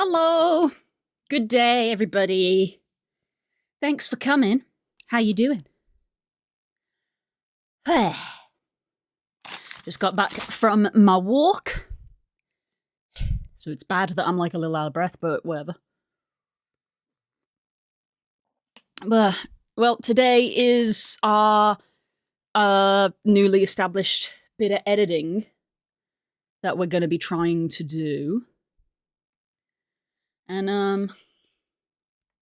Hello. Good day, everybody. Thanks for coming. How you doing? Just got back from my walk. So it's bad that I'm like a little out of breath, but whatever. Well, today is our newly established bit of editing that we're going to be trying to do. And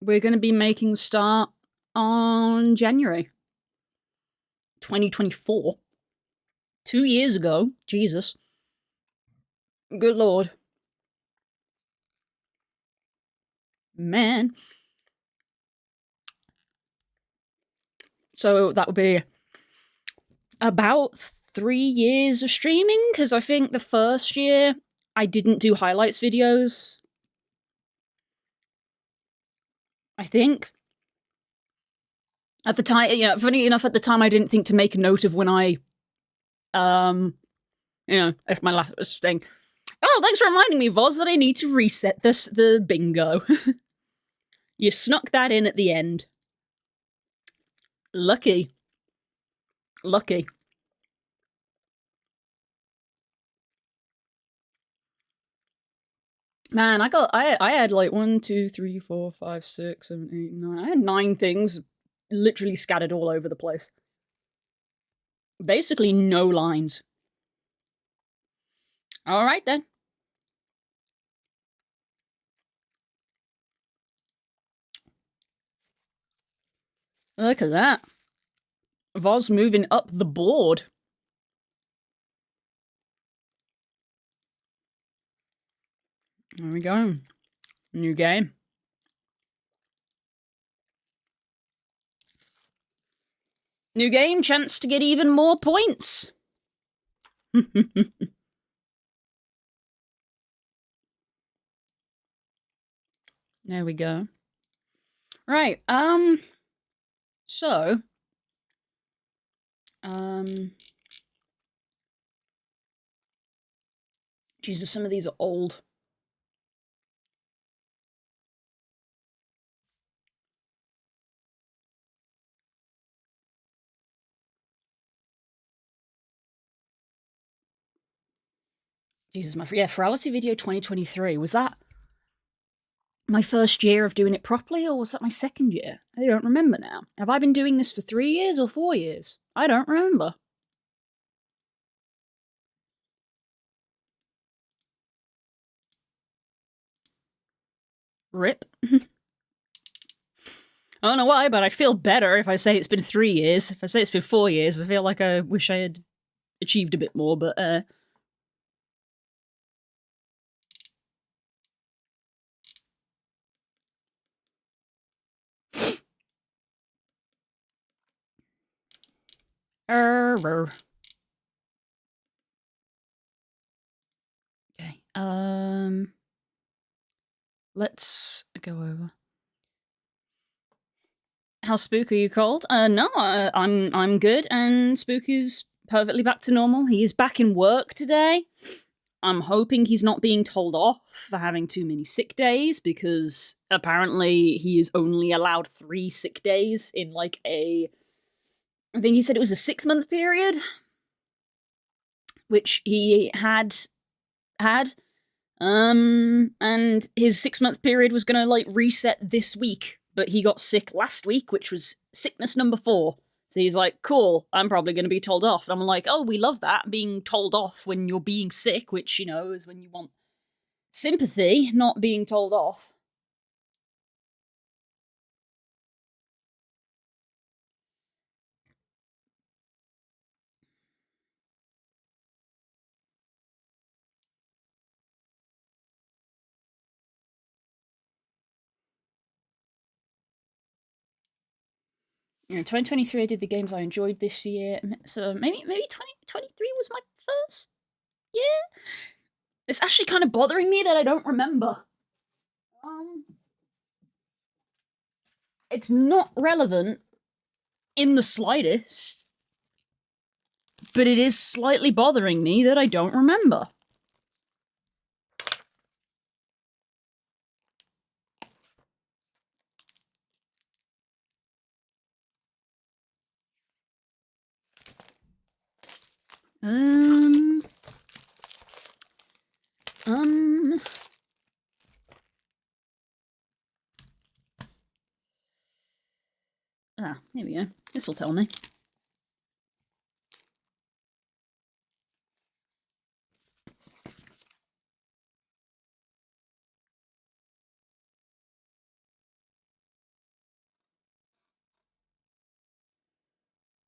we're going to be making the start on January 2024. 2 years ago. Jesus. Good Lord. Man. So that would be about 3 years of streaming, because I think the first year I didn't do highlights videos. I think. At the time, funny enough, at the time I didn't think to make a note of when I, if my last thing. Oh, thanks for reminding me, Voz, that I need to reset the bingo. You snuck that in at the end. Lucky. Man, I had like 1, 2, 3, 4, 5, 6, 7, 8, 9. I had 9 things literally scattered all over the place. Basically no lines. Alright then. Look at that. Voz moving up the board. There we go. New game. New game, chance to get even more points. There we go. Right, so... Jesus, some of these are old. Jesus, Ferality Video 2023. Was that my first year of doing it properly, or was that my second year? I don't remember now. Have I been doing this for 3 years or 4 years? I don't remember. Rip. I don't know why, but I feel better if I say it's been 3 years. If I say it's been 4 years, I feel like I wish I had achieved a bit more, but error. Okay. Let's go over. How Spook, are you cold? No, I'm good, and Spook is perfectly back to normal. He is back in work today. I'm hoping he's not being told off for having too many sick days, because apparently he is only allowed 3 sick days in like I think he said it was a 6-month period, which he had. And his 6-month period was gonna like reset this week, but he got sick last week, which was sickness number 4. So he's like, cool, I'm probably going to be told off. And I'm like, oh, we love that, being told off when you're being sick, which, is when you want sympathy, not being told off. You know, 2023 I did the games I enjoyed this year, so maybe 2023 was my first year? It's actually kind of bothering me that I don't remember. It's not relevant in the slightest, but it is slightly bothering me that I don't remember. Um. Here we go. This will tell me.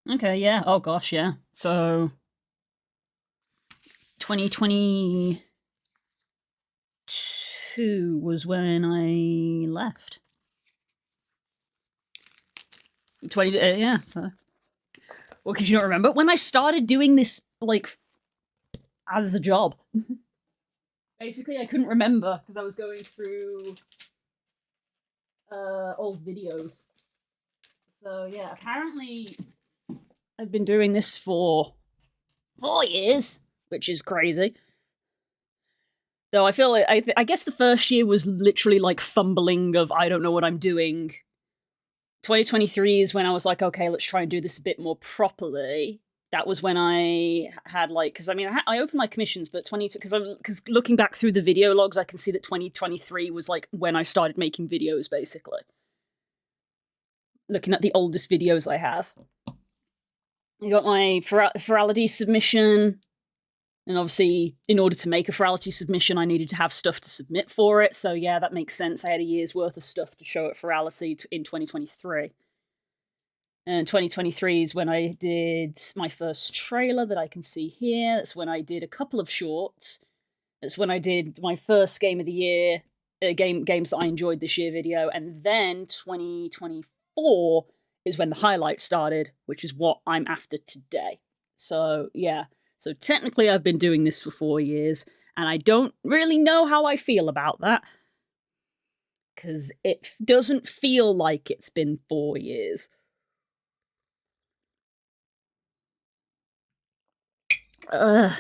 Okay, yeah. Oh gosh, yeah. So 2022 was when I left. Yeah, so what could you not remember? When I started doing this, like, as a job. Basically, I couldn't remember because I was going through old videos. So, yeah, apparently I've been doing this for 4 years, which is crazy. Though I feel like, I guess the first year was literally like fumbling of I don't know what I'm doing. 2023 is when I was like, okay, let's try and do this a bit more properly. That was when I had like, because I mean, I opened my commissions, but because looking back through the video logs, I can see that 2023 was like when I started making videos, basically. Looking at the oldest videos I have, I got my virality submission, and obviously, in order to make a virality submission, I needed to have stuff to submit for it. So yeah, that makes sense. I had a year's worth of stuff to show at virality in 2023. And 2023 is when I did my first trailer that I can see here. That's when I did a couple of shorts. That's when I did my first game of the year, games that I enjoyed this year video. And then 2024 is when the highlight started, which is what I'm after today. So yeah, so technically I've been doing this for 4 years, and I don't really know how I feel about that. Because it doesn't feel like it's been 4 years. I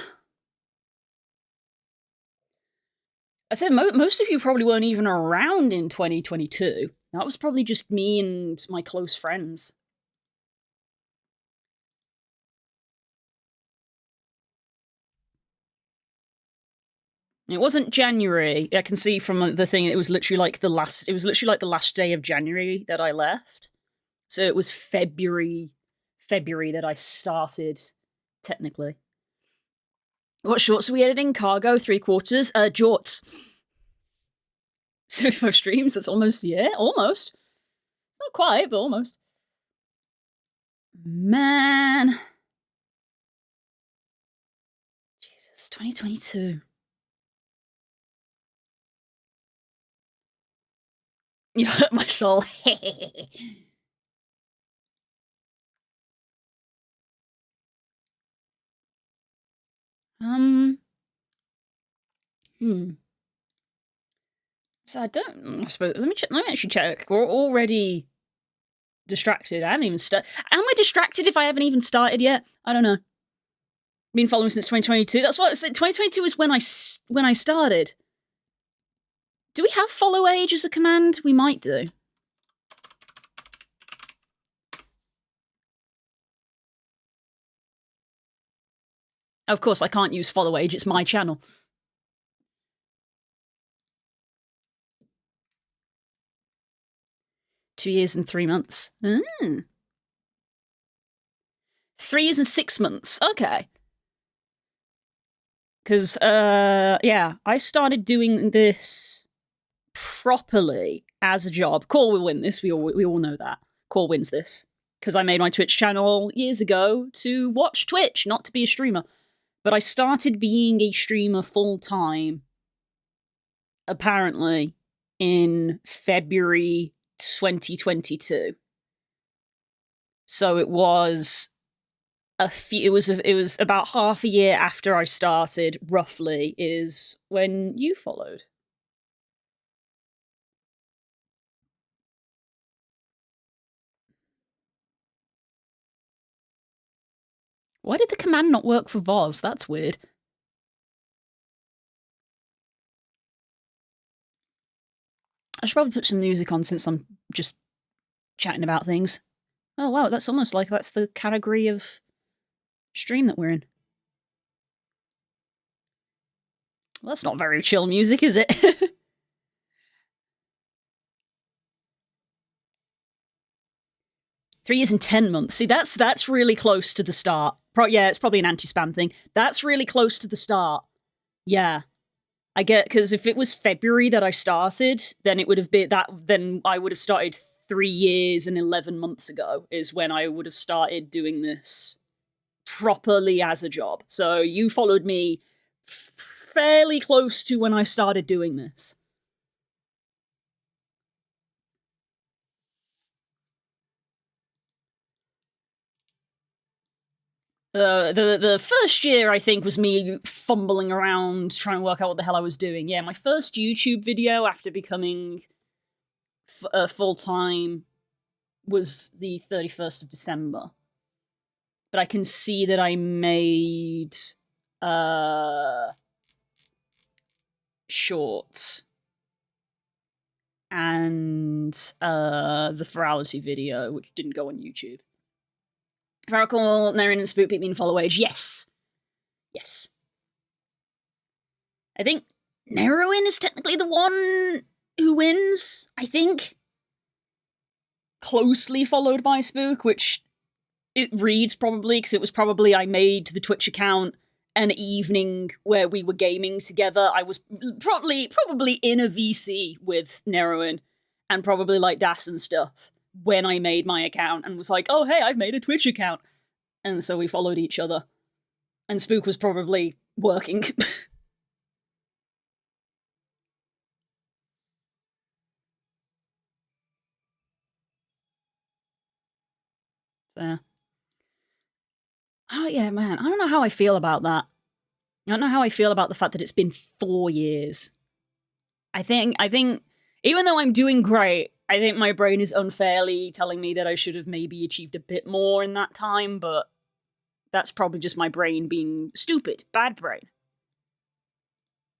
said most of you probably weren't even around in 2022. That was probably just me and my close friends. It wasn't January. I can see from the thing. It was literally like the last. It was literally like the last day of January that I left. So it was February that I started, technically. What shorts are we editing? Cargo, 3/4. Jorts. 75 streams. That's almost, yeah, almost. Not quite, but almost. Man. Jesus, 2022. You hurt my soul. um. So I don't. I suppose. Let me check. Let me actually check. We're already distracted. I haven't even started. Am I distracted if I haven't even started yet? I don't know. Been following since 2022. That's what I said. 2022 is when I started. Do we have follow age as a command? We might do. Of course, I can't use follow age. It's my channel. Two years and 3 months. 3 years and 6 months. Okay. Because, yeah, I started doing this properly as a job. Core will win this. We all know that. Core wins this. Because I made my Twitch channel years ago to watch Twitch, not to be a streamer. But I started being a streamer full-time, apparently, in February 2022. So it was it was about half a year after I started, roughly, is when you followed. Why did the command not work for Voz? That's weird. I should probably put some music on since I'm just chatting about things. Oh wow, that's almost like that's the category of stream that we're in. Well, that's not very chill music, is it? 3 years and 10 months. See, that's really close to the start. Yeah, it's probably an anti-spam thing. That's really close to the start. Yeah. I get, because if it was February that I started, then it would have been that. Then I would have started 3 years and 11 months ago. Is when I would have started doing this properly as a job. So you followed me fairly close to when I started doing this. The first year, I think, was me fumbling around trying to work out what the hell I was doing. Yeah, my first YouTube video after becoming full time was the 31st of December. But I can see that I made shorts and the virality video, which didn't go on YouTube. If I recall, Naren and Spook beat me in follow age. Yes. Yes. I think Narrowin is technically the one who wins, I think. Closely followed by Spook, which it reads probably, because it was probably I made the Twitch account an evening where we were gaming together. I was probably in a VC with Narrowin and probably like Das and stuff when I made my account and was like, oh hey, I've made a Twitch account. And so we followed each other. And Spook was probably working. So, oh yeah, man, I don't know how I feel about that. I don't know how I feel about the fact that it's been 4 years. I think, even though I'm doing great, I think my brain is unfairly telling me that I should have maybe achieved a bit more in that time, but that's probably just my brain being stupid. Bad brain.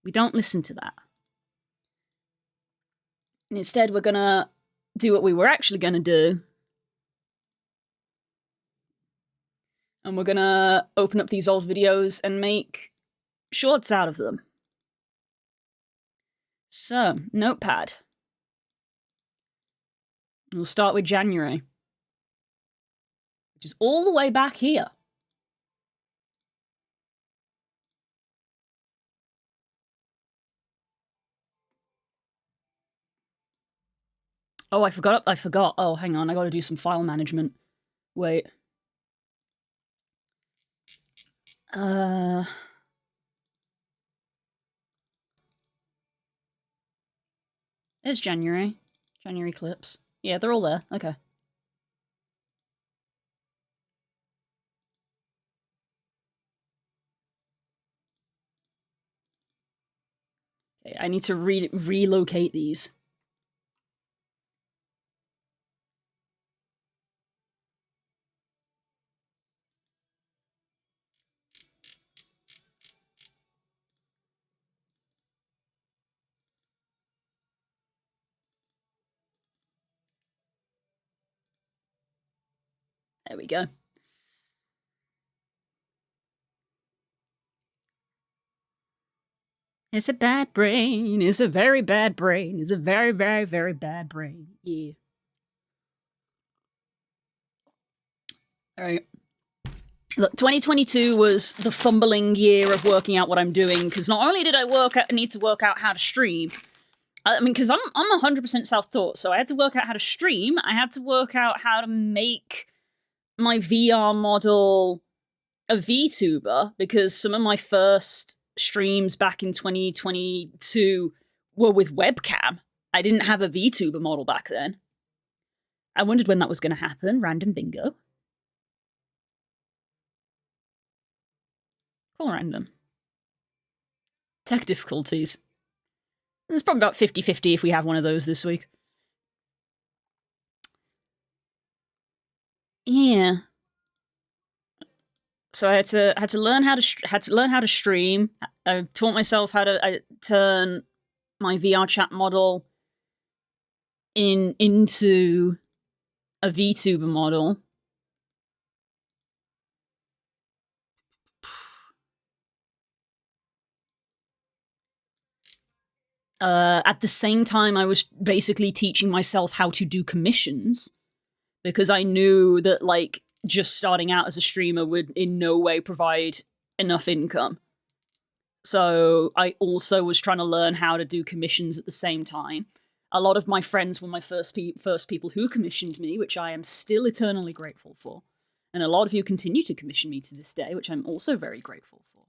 We don't listen to that. And instead, we're gonna do what we were actually gonna do. And we're gonna open up these old videos and make shorts out of them. So, notepad. We'll start with January, which is all the way back here. Oh, I forgot. Oh, hang on. I gotta do some file management. Wait. There's January. January clips. Yeah, they're all there. Okay. Okay, I need to relocate these. There we go. It's a bad brain. It's a very bad brain. It's a very, very, very bad brain. Yeah. All right. Look, 2022 was the fumbling year of working out what I'm doing, because not only did I need to work out how to stream, I mean, because I'm 100% self-taught, so I had to work out how to stream, I had to work out how to make my VR model a VTuber, because some of my first streams back in 2022 were with webcam. I didn't have a VTuber model back then. I wondered when that was going to happen. Random bingo. Call random. Tech difficulties. It's probably about 50-50 if we have one of those this week. Yeah. So I had to learn how to stream. I taught myself how to turn my VR chat model into a VTuber model. At the same time, I was basically teaching myself how to do commissions because I knew that, like, just starting out as a streamer would in no way provide enough income. So I also was trying to learn how to do commissions at the same time. A lot of my friends were my first people who commissioned me, which I am still eternally grateful for. And a lot of you continue to commission me to this day, which I'm also very grateful for.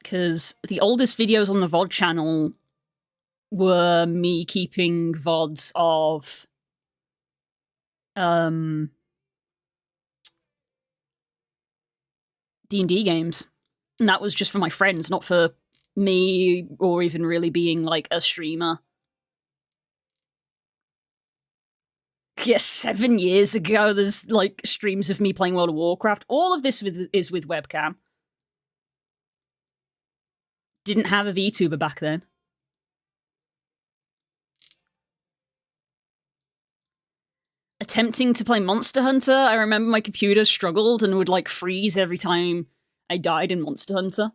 Because the oldest videos on the VOD channel were me keeping VODs of D&D games. And that was just for my friends, not for me or even really being like a streamer. Yeah, 7 years ago, there's like streams of me playing World of Warcraft. All of this is with webcam. Didn't have a VTuber back then. Attempting to play Monster Hunter, I remember my computer struggled and would like freeze every time I died in Monster Hunter.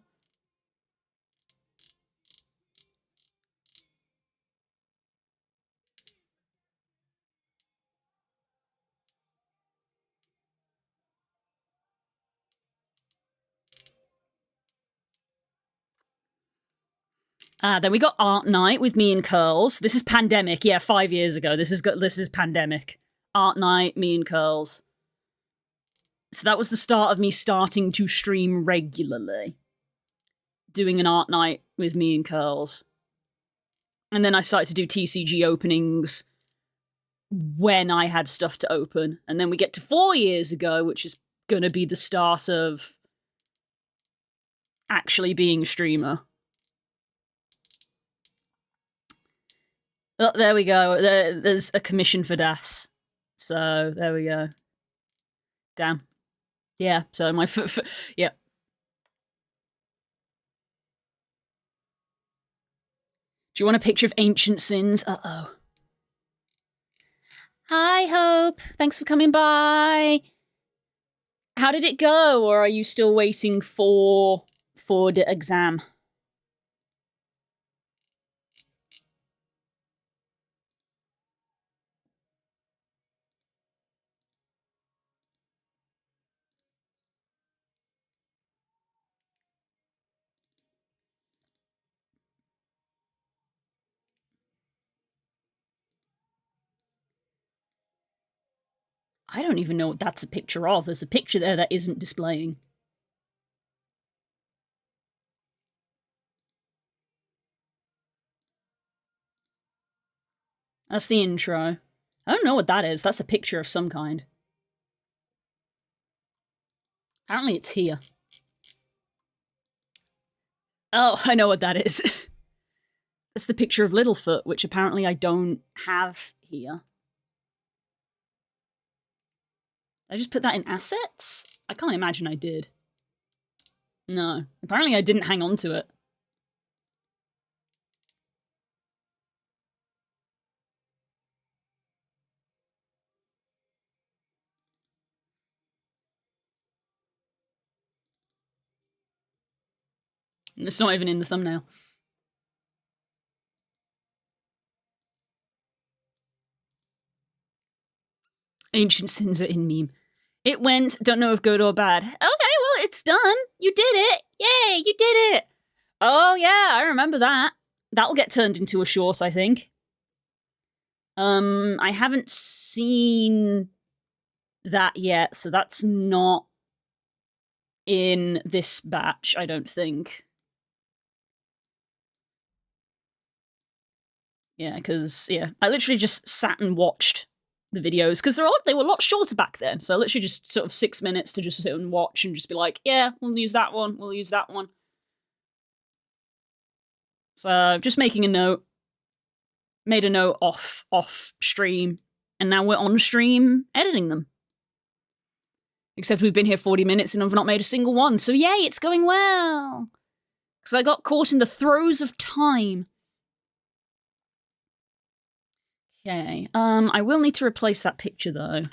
Then we got Art Night with me and Curls. This is pandemic. Yeah, 5 years ago. This is pandemic. Art Night, me and Curls. So that was the start of me starting to stream regularly. Doing an Art Night with me and Curls. And then I started to do TCG openings when I had stuff to open. And then we get to 4 years ago, which is going to be the start of actually being a streamer. Oh, there we go. There's a commission for Das. So, there we go. Damn. Yeah, so my yeah. Do you want a picture of Ancient Sins? Uh-oh. Hi, Hope. Thanks for coming by. How did it go, or are you still waiting for the exam? I don't even know what that's a picture of. There's a picture there that isn't displaying. That's the intro. I don't know what that is. That's a picture of some kind. Apparently it's here. Oh, I know what that is. That's the picture of Littlefoot, which apparently I don't have here. Did I just put that in assets? I can't imagine I did. No. Apparently I didn't hang on to it. It's not even in the thumbnail. Ancient Sins are in meme. It went, don't know if good or bad. Okay, well, it's done. You did it. Yay, you did it. Oh, yeah, I remember that. That'll get turned into a short, I think. I haven't seen that yet, so that's not in this batch, I don't think. Yeah, because, yeah, I literally just sat and watched the videos, because they were a lot shorter back then, so literally just sort of 6 minutes to just sit and watch and just be like, yeah, we'll use that one, we'll use that one. So, just making a note. Made a note off stream, and now we're on stream editing them. Except we've been here 40 minutes and I've not made a single one, so yay, it's going well! Because I got caught in the throes of time. Okay, I will need to replace that picture, though.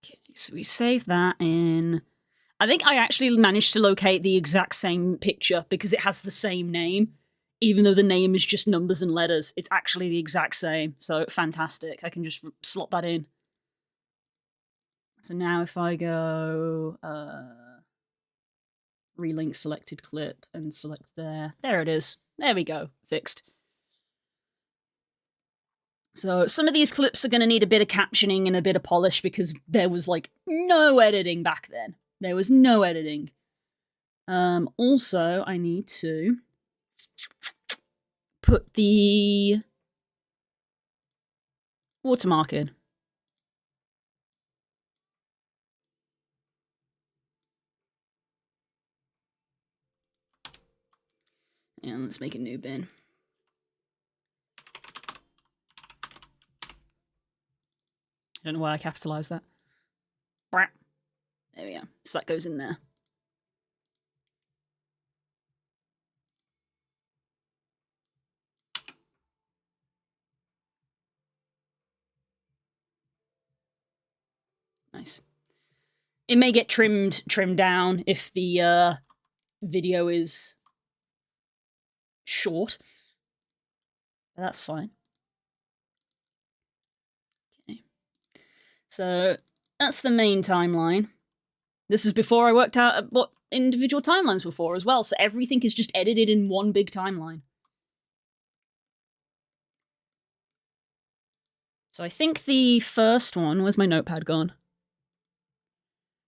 Okay, so we save that in... I think I actually managed to locate the exact same picture because it has the same name. Even though the name is just numbers and letters, it's actually the exact same. So fantastic. I can just slot that in. So now if I go relink selected clip and select there. There it is. There we go. Fixed. So some of these clips are going to need a bit of captioning and a bit of polish because there was like no editing back then. There was no editing. Also, I need to put the watermark in. And let's make a new bin. I don't know why I capitalized that. There we go. So that goes in there. Nice. It may get trimmed down if the video is short. But that's fine. Okay. So that's the main timeline. This is before I worked out what individual timelines were for as well, so everything is just edited in one big timeline. So I think the first one... Where's my notepad gone?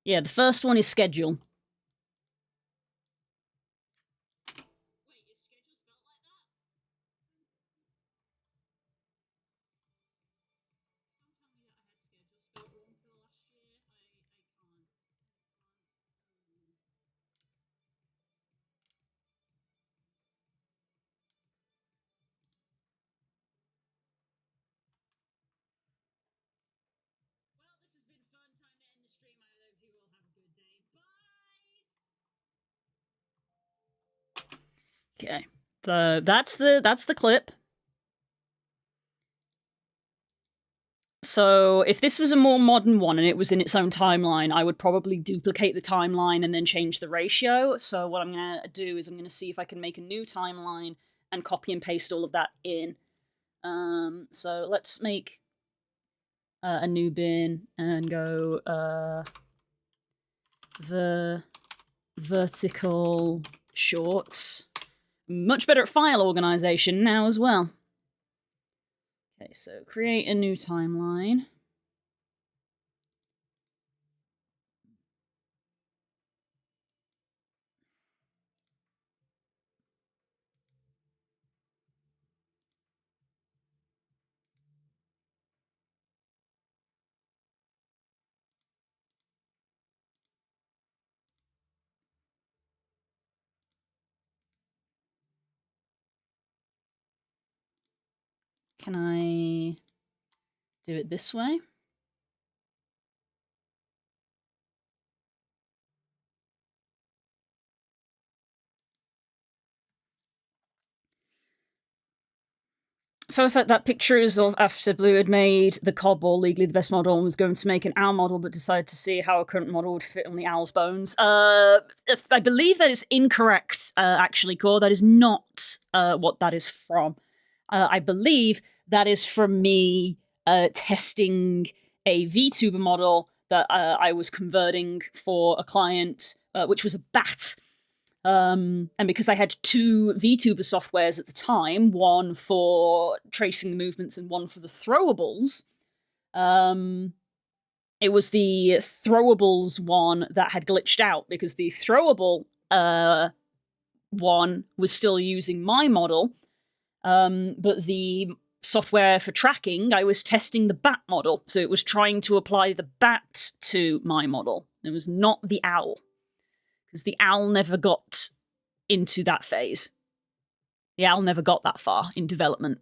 Yeah, the first one is schedule. Okay, so that's the clip. So if this was a more modern one and it was in its own timeline, I would probably duplicate the timeline and then change the ratio. So what I'm going to do is I'm going to see if I can make a new timeline and copy and paste all of that in. So let's make a new bin and go the vertical shorts. Much better at file organization now as well. Okay, so create a new timeline. Can I do it this way? Fun fact, that picture is of after Blue had made the Cobble legally the best model and was going to make an owl model, but decided to see how a current model would fit on the owl's bones. I believe that is incorrect, actually, Core. That is not what that is from. I believe that is from me testing a VTuber model that I was converting for a client, which was a bat. And because I had two VTuber softwares at the time, one for tracing the movements and one for the throwables, it was the throwables one that had glitched out because the throwable one was still using my model, But the software for tracking, I was testing the bat model, so it was trying to apply the bat to my model. It was not the owl, because the owl never got into that phase. The owl never got that far in development.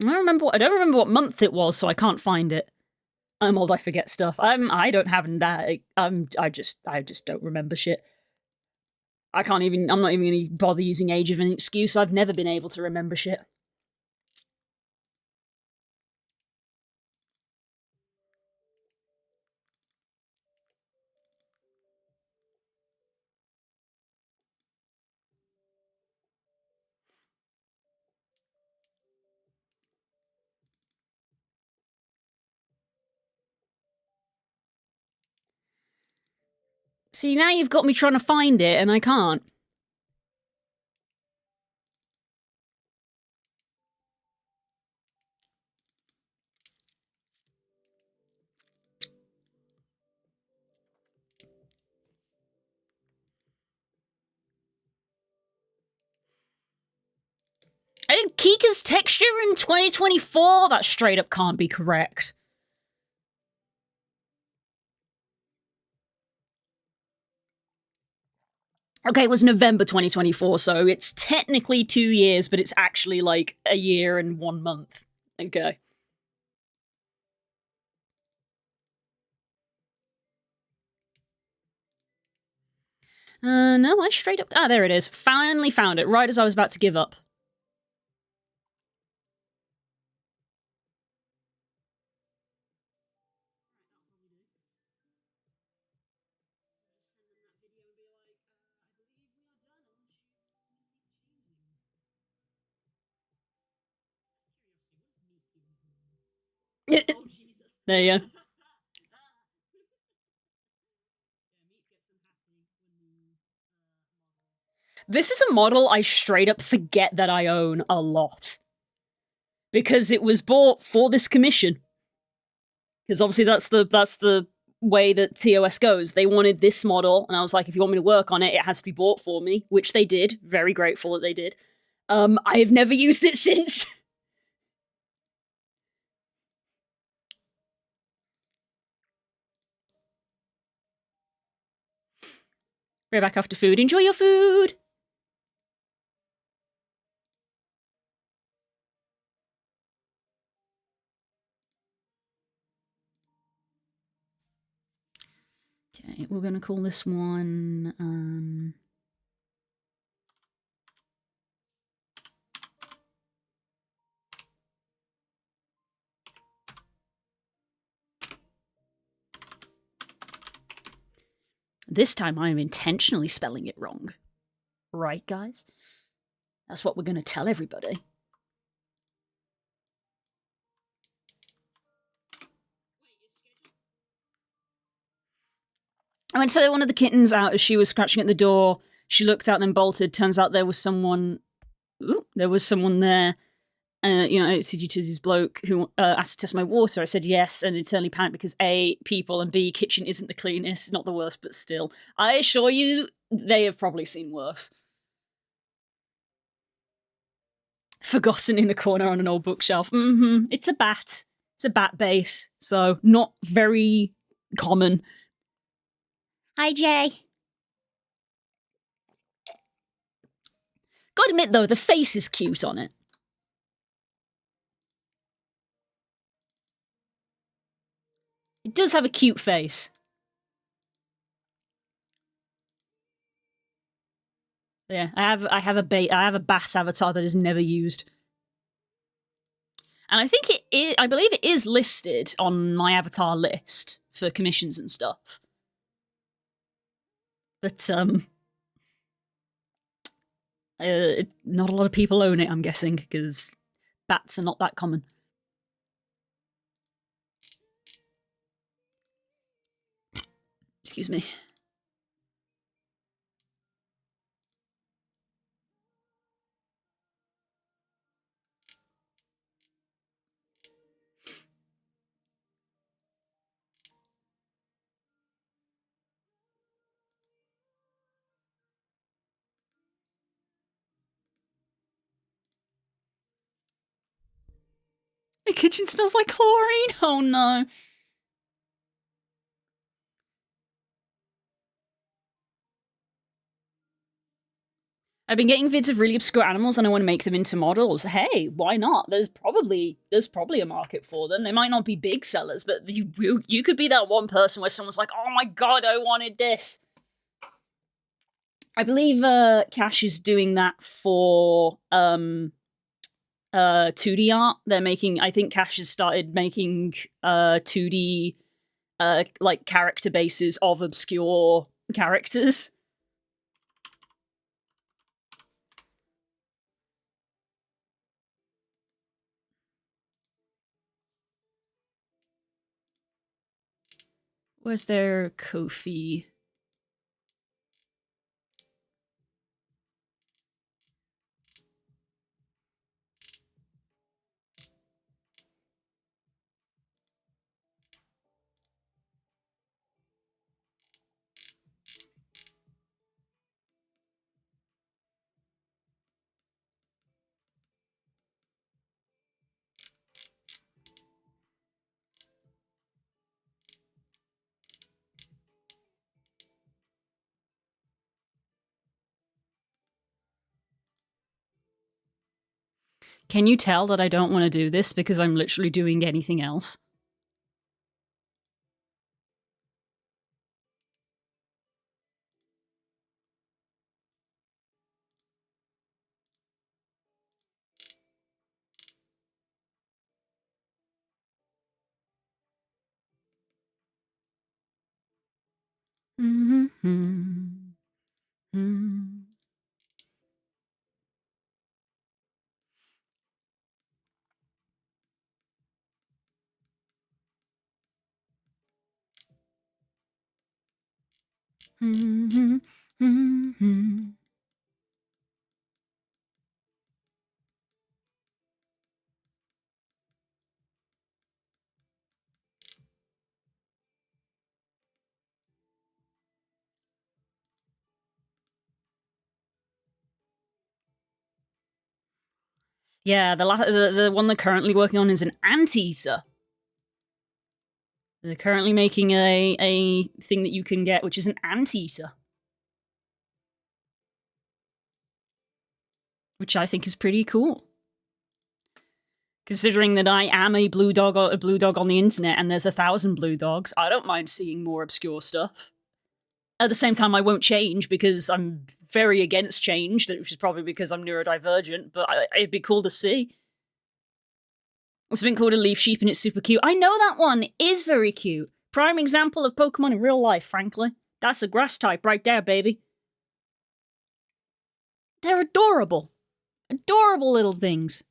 I don't remember what month it was, so I can't find it. I'm old, I forget stuff. I don't have that. I just don't remember shit. I'm not even gonna bother using age of an excuse. I've never been able to remember shit. See, now you've got me trying to find it, and I can't. And Kika's texture in 2024? That straight up can't be correct. Okay, it was November 2024, so it's technically 2 years, but it's actually like a year and 1 month. Okay. No, I straight up. Ah, there it is. Finally found it, right as I was about to give up. There you go. This is a model I straight up forget that I own a lot. Because it was bought for this commission. Because obviously that's the way that TOS goes. They wanted this model, and I was like, if you want me to work on it, it has to be bought for me, which they did. Very grateful that they did. I have never used it since. Right back after food. Enjoy your food! Okay, we're gonna call this one, This time I'm intentionally spelling it wrong. Right, guys? That's what we're gonna tell everybody. I went to let one of the kittens out as she was scratching at the door. She looked out and then bolted. Turns out there was someone. Ooh, there was someone there. It's CG2's bloke who asked to test my water. I said yes, and it certainly panicked because A, people, and B, kitchen isn't the cleanest, not the worst, but still. I assure you, they have probably seen worse. Forgotten in the corner on an old bookshelf. It's a bat. It's a bat base, so not very common. Hi, Jay. Gotta admit, though, the face is cute on it. It does have a cute face. Yeah, I have a bat avatar that is never used. And I think I believe it is listed on my avatar list for commissions and stuff. But not a lot of people own it, I'm guessing, because bats are not that common. Excuse me. My kitchen smells like chlorine. Oh no. I've been getting vids of really obscure animals and I want to make them into models. Hey, why not? There's probably a market for them. They might not be big sellers, but you could be that one person where someone's like, "Oh my god, I wanted this." I believe Cash is doing that for 2D art. They're making, I think Cash has started making 2D like character bases of obscure characters. Where's their Ko-fi? Can you tell that I don't want to do this because I'm literally doing anything else? Yeah, the one they're currently working on is an anteater. They're currently making a thing that you can get, which is an anteater, which I think is pretty cool. Considering that I am a blue dog on the internet, and there's 1,000 blue dogs, I don't mind seeing more obscure stuff. At the same time, I won't change because I'm very against change, which is probably because I'm neurodivergent, but it'd be cool to see. There's something called a leaf sheep and it's super cute. I know that one is very cute. Prime example of Pokemon in real life, frankly. That's a grass type right there, baby. They're adorable. Adorable little things.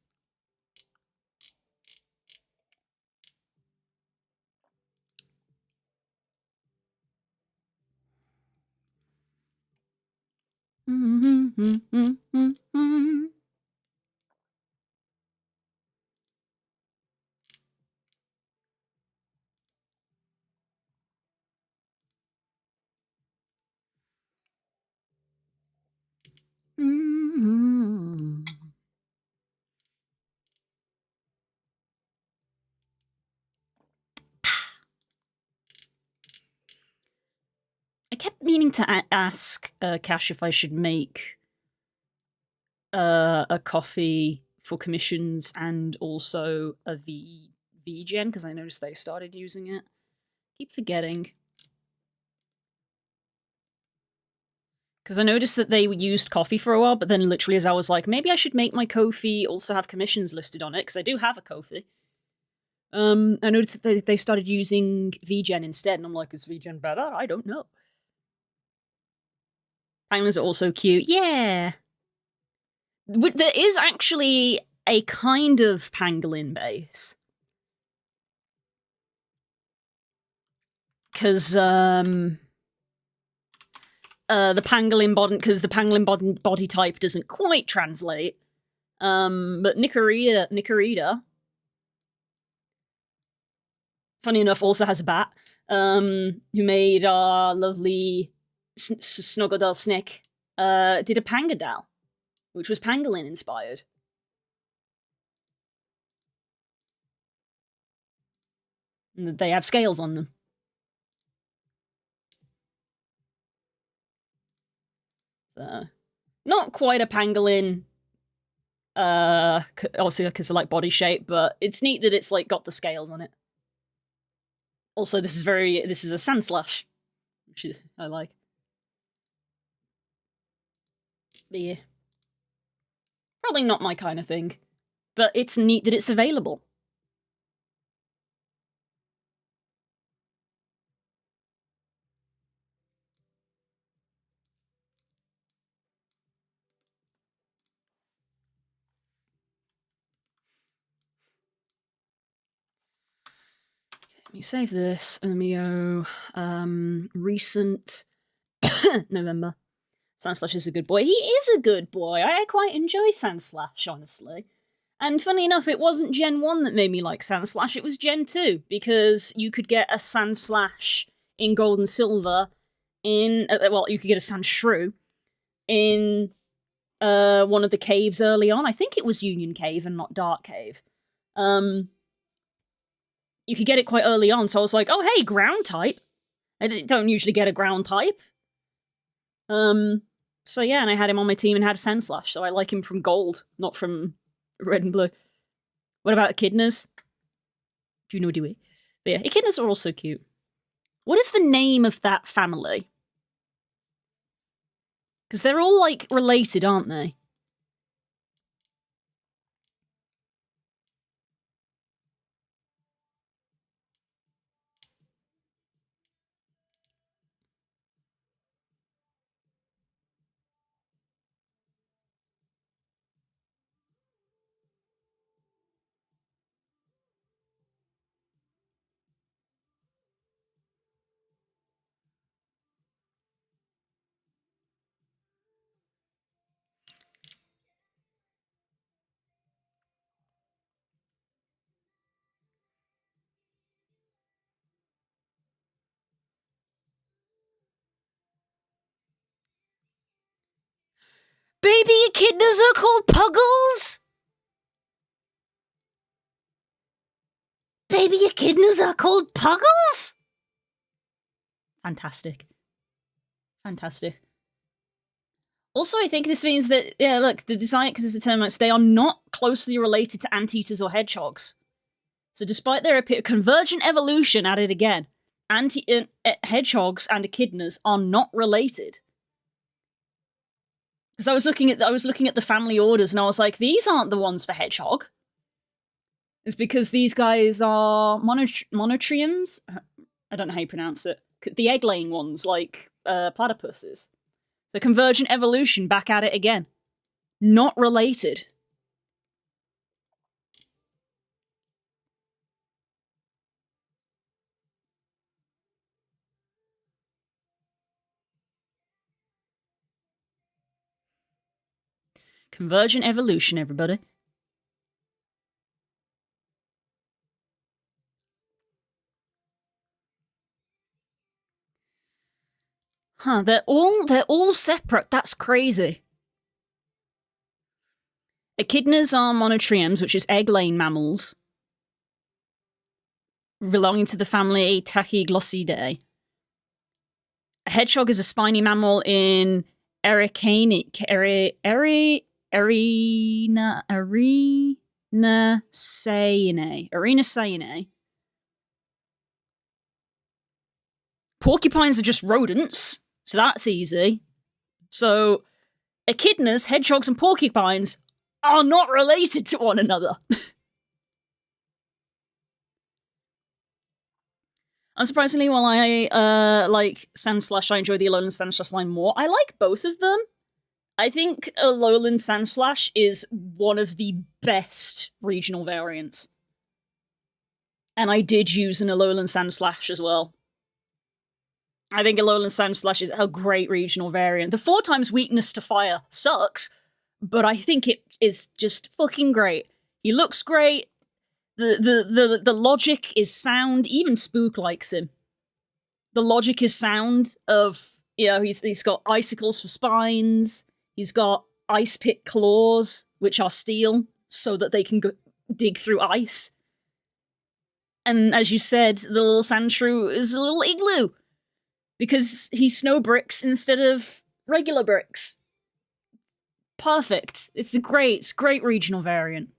I kept meaning to ask Cash if I should make a coffee for commissions and also a VGen, because I noticed they started using it. Keep forgetting. Because I noticed that they used coffee for a while, but then literally as I was like, maybe I should make my Ko-fi also have commissions listed on it, because I do have a Ko-fi. I noticed that they started using VGen instead, and I'm like, is VGen better? I don't know. Pangolins are also cute. Yeah! There is actually a kind of pangolin base. Because, the pangolin body type doesn't quite translate. But Nicorita, funny enough, also has a bat, who made our lovely Snuggled Snick, did a Pangadal, which was pangolin inspired. And they have scales on them. So, not quite a pangolin, obviously because of like body shape, but it's neat that it's like got the scales on it. Also, this is a sand slash, which I like. But yeah. Probably not my kind of thing, but it's neat that it's available. Let me save this, and let me go, recent November. Sandslash is a good boy. He is a good boy. I quite enjoy Sandslash, honestly. And funny enough, it wasn't Gen 1 that made me like Sandslash, it was Gen 2, because you could get a Sandslash in Gold and Silver in, well, you could get a Sandshrew in one of the caves early on. I think it was Union Cave and not Dark Cave. You could get it quite early on, so I was like, oh hey, ground type. I don't usually get a ground type. So yeah, and I had him on my team and had a Sandslash, so I like him from Gold, not from Red and Blue. What about Echidnas? Do you know, do we? But yeah, Echidnas are also cute. What is the name of that family? Because they're all, like, related, aren't they? Baby echidnas are called Puggles? Baby echidnas are called Puggles? Fantastic. Fantastic. Also, I think this means that, yeah, look, the design, because it's a termites, they are not closely related to anteaters or hedgehogs. So despite their convergent evolution at it again, hedgehogs and echidnas are not related. Because I was looking at the family orders and I was like, these aren't the ones for hedgehog. It's because these guys are monotriums. I don't know how you pronounce it. The egg-laying ones, like platypuses. So convergent evolution, back at it again. Not related. Convergent evolution, everybody. Huh, they're all separate. That's crazy. Echidnas are monotriums, which is egg-laying mammals, belonging to the family Tachyglossidae. A hedgehog is a spiny mammal in Erinaceae. Porcupines are just rodents, so that's easy. So, echidnas, hedgehogs, and porcupines are not related to one another. Unsurprisingly, while I like Sandslash, I enjoy the Alolan Sandslash line more. I like both of them. I think Alolan Sandslash is one of the best regional variants. And I did use an Alolan Sandslash as well. I think Alolan Sandslash is a great regional variant. The 4 times weakness to fire sucks, but I think it is just fucking great. He looks great. The logic is sound. Even Spook likes him. The logic is sound of, you know, he's got icicles for spines. He's got ice pit claws, which are steel, so that they can dig through ice. And as you said, the little Sandshrew is a little igloo, because he's snow bricks instead of regular bricks. Perfect. It's great regional variant.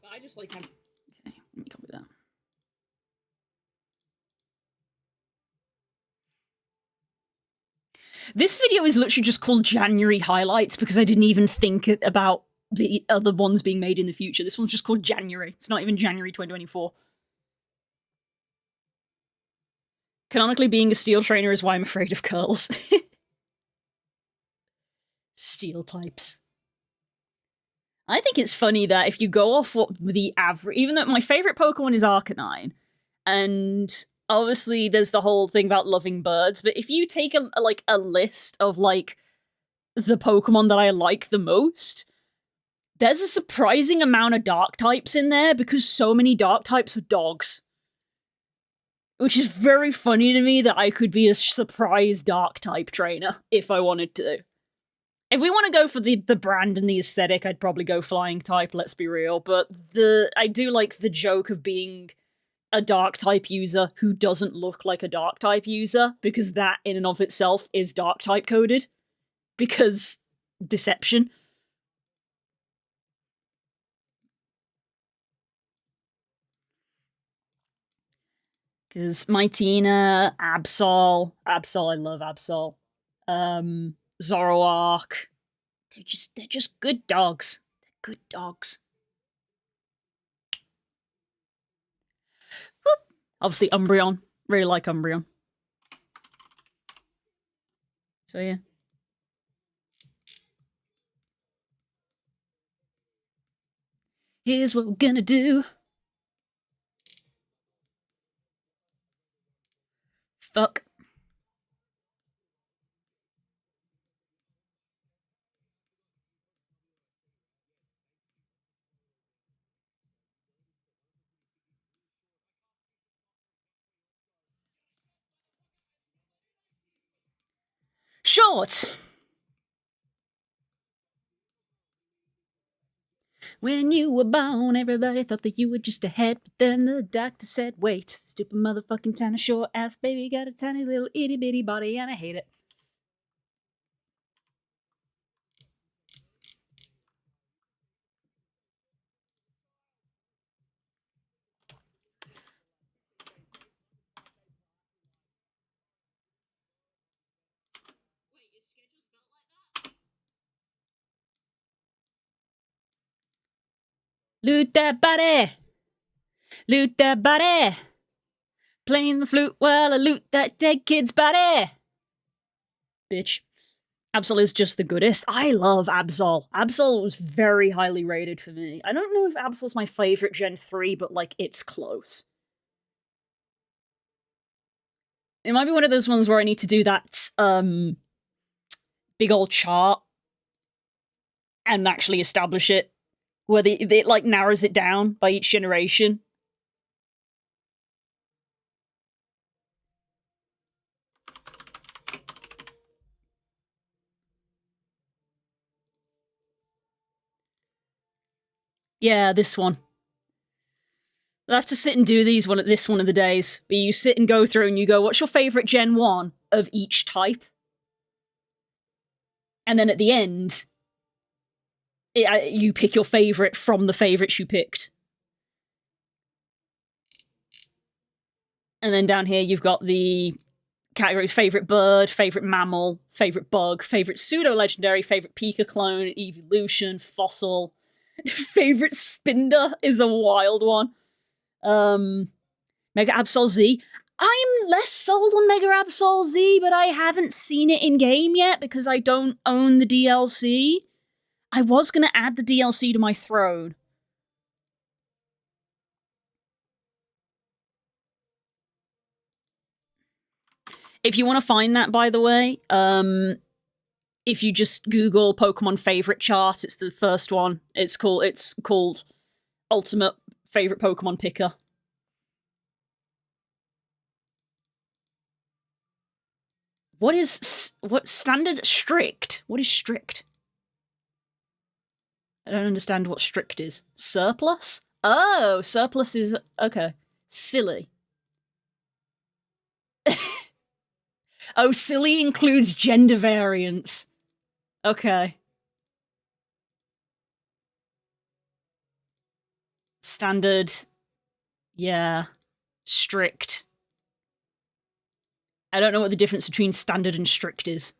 I just like him. Okay, let me copy that. This video is literally just called January Highlights because I didn't even think about the other ones being made in the future. This one's just called January. It's not even January 2024. Canonically, being a steel trainer is why I'm afraid of curls. Steel types. I think it's funny that if you go off what the average, even though my favorite Pokemon is Arcanine, and obviously there's the whole thing about loving birds, but if you take a list of like the Pokemon that I like the most, there's a surprising amount of dark types in there because so many dark types are dogs. Which is very funny to me that I could be a surprise dark type trainer if I wanted to. If we want to go for the brand and the aesthetic, I'd probably go flying type, let's be real. But I do like the joke of being a dark type user who doesn't look like a dark type user, because that in and of itself is dark type coded. Because deception. Because Mightyena, Absol, I love Absol. Zoroark. They're just good dogs. They're good dogs. Whoop. Obviously Umbreon. Really like Umbreon. So yeah. Here's what we're gonna do. Fuck. Short. When you were born, everybody thought that you were just a head, but then the doctor said, wait, stupid motherfucking tiny short ass baby got a tiny little itty bitty body and I hate it. Loot that body! Loot that body! Playing the flute while I loot that dead kid's body! Bitch. Absol is just the goodest. I love Absol. Absol was very highly rated for me. I don't know if Absol's my favorite Gen 3, but like, it's close. It might be one of those ones where I need to do that, big old chart and actually establish it, where it like narrows it down by each generation. Yeah, this one. I'll have to sit and do this one of the days, where you sit and go through and you go, what's your favourite Gen 1 of each type? And then at the end, you pick your favorite from the favorites you picked. And then down here you've got the categories: favorite bird, favorite mammal, favorite bug, favorite pseudo-legendary, favorite Pika clone, evolution, fossil. Favorite Spinder is a wild one. Mega Absol Z. I'm less sold on Mega Absol Z, but I haven't seen it in game yet because I don't own the DLC. I was gonna add the DLC to my throne. If you want to find that, by the way, if you just Google Pokemon favorite chart, it's the first one. It's called Ultimate Favorite Pokemon Picker. What standard? Strict? What is strict? I don't understand what strict is. Surplus? Oh, surplus is okay. Silly. Oh, silly includes gender variance. Okay. Standard. Yeah. Strict. I don't know what the difference between standard and strict is.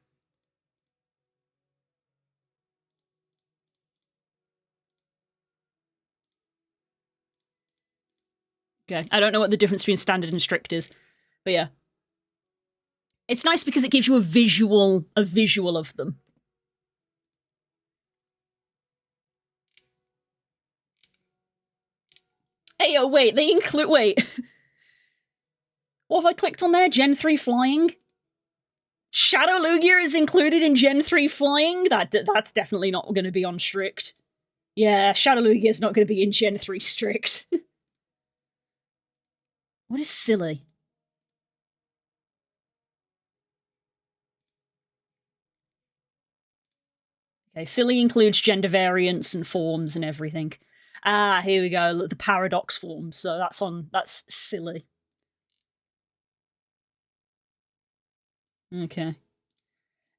Okay. I don't know what the difference between standard and strict is. But yeah. It's nice because it gives you a visual of them. Hey, oh, wait, they include. Wait. What have I clicked on there? Gen 3 flying? Shadow Lugia is included in Gen 3 flying? That's definitely not going to be on strict. Yeah, Shadow Lugia is not going to be in Gen 3 strict. What is silly? Okay, silly includes gender variants and forms and everything. Ah, here we go. Look, the paradox forms. So that's silly. Okay.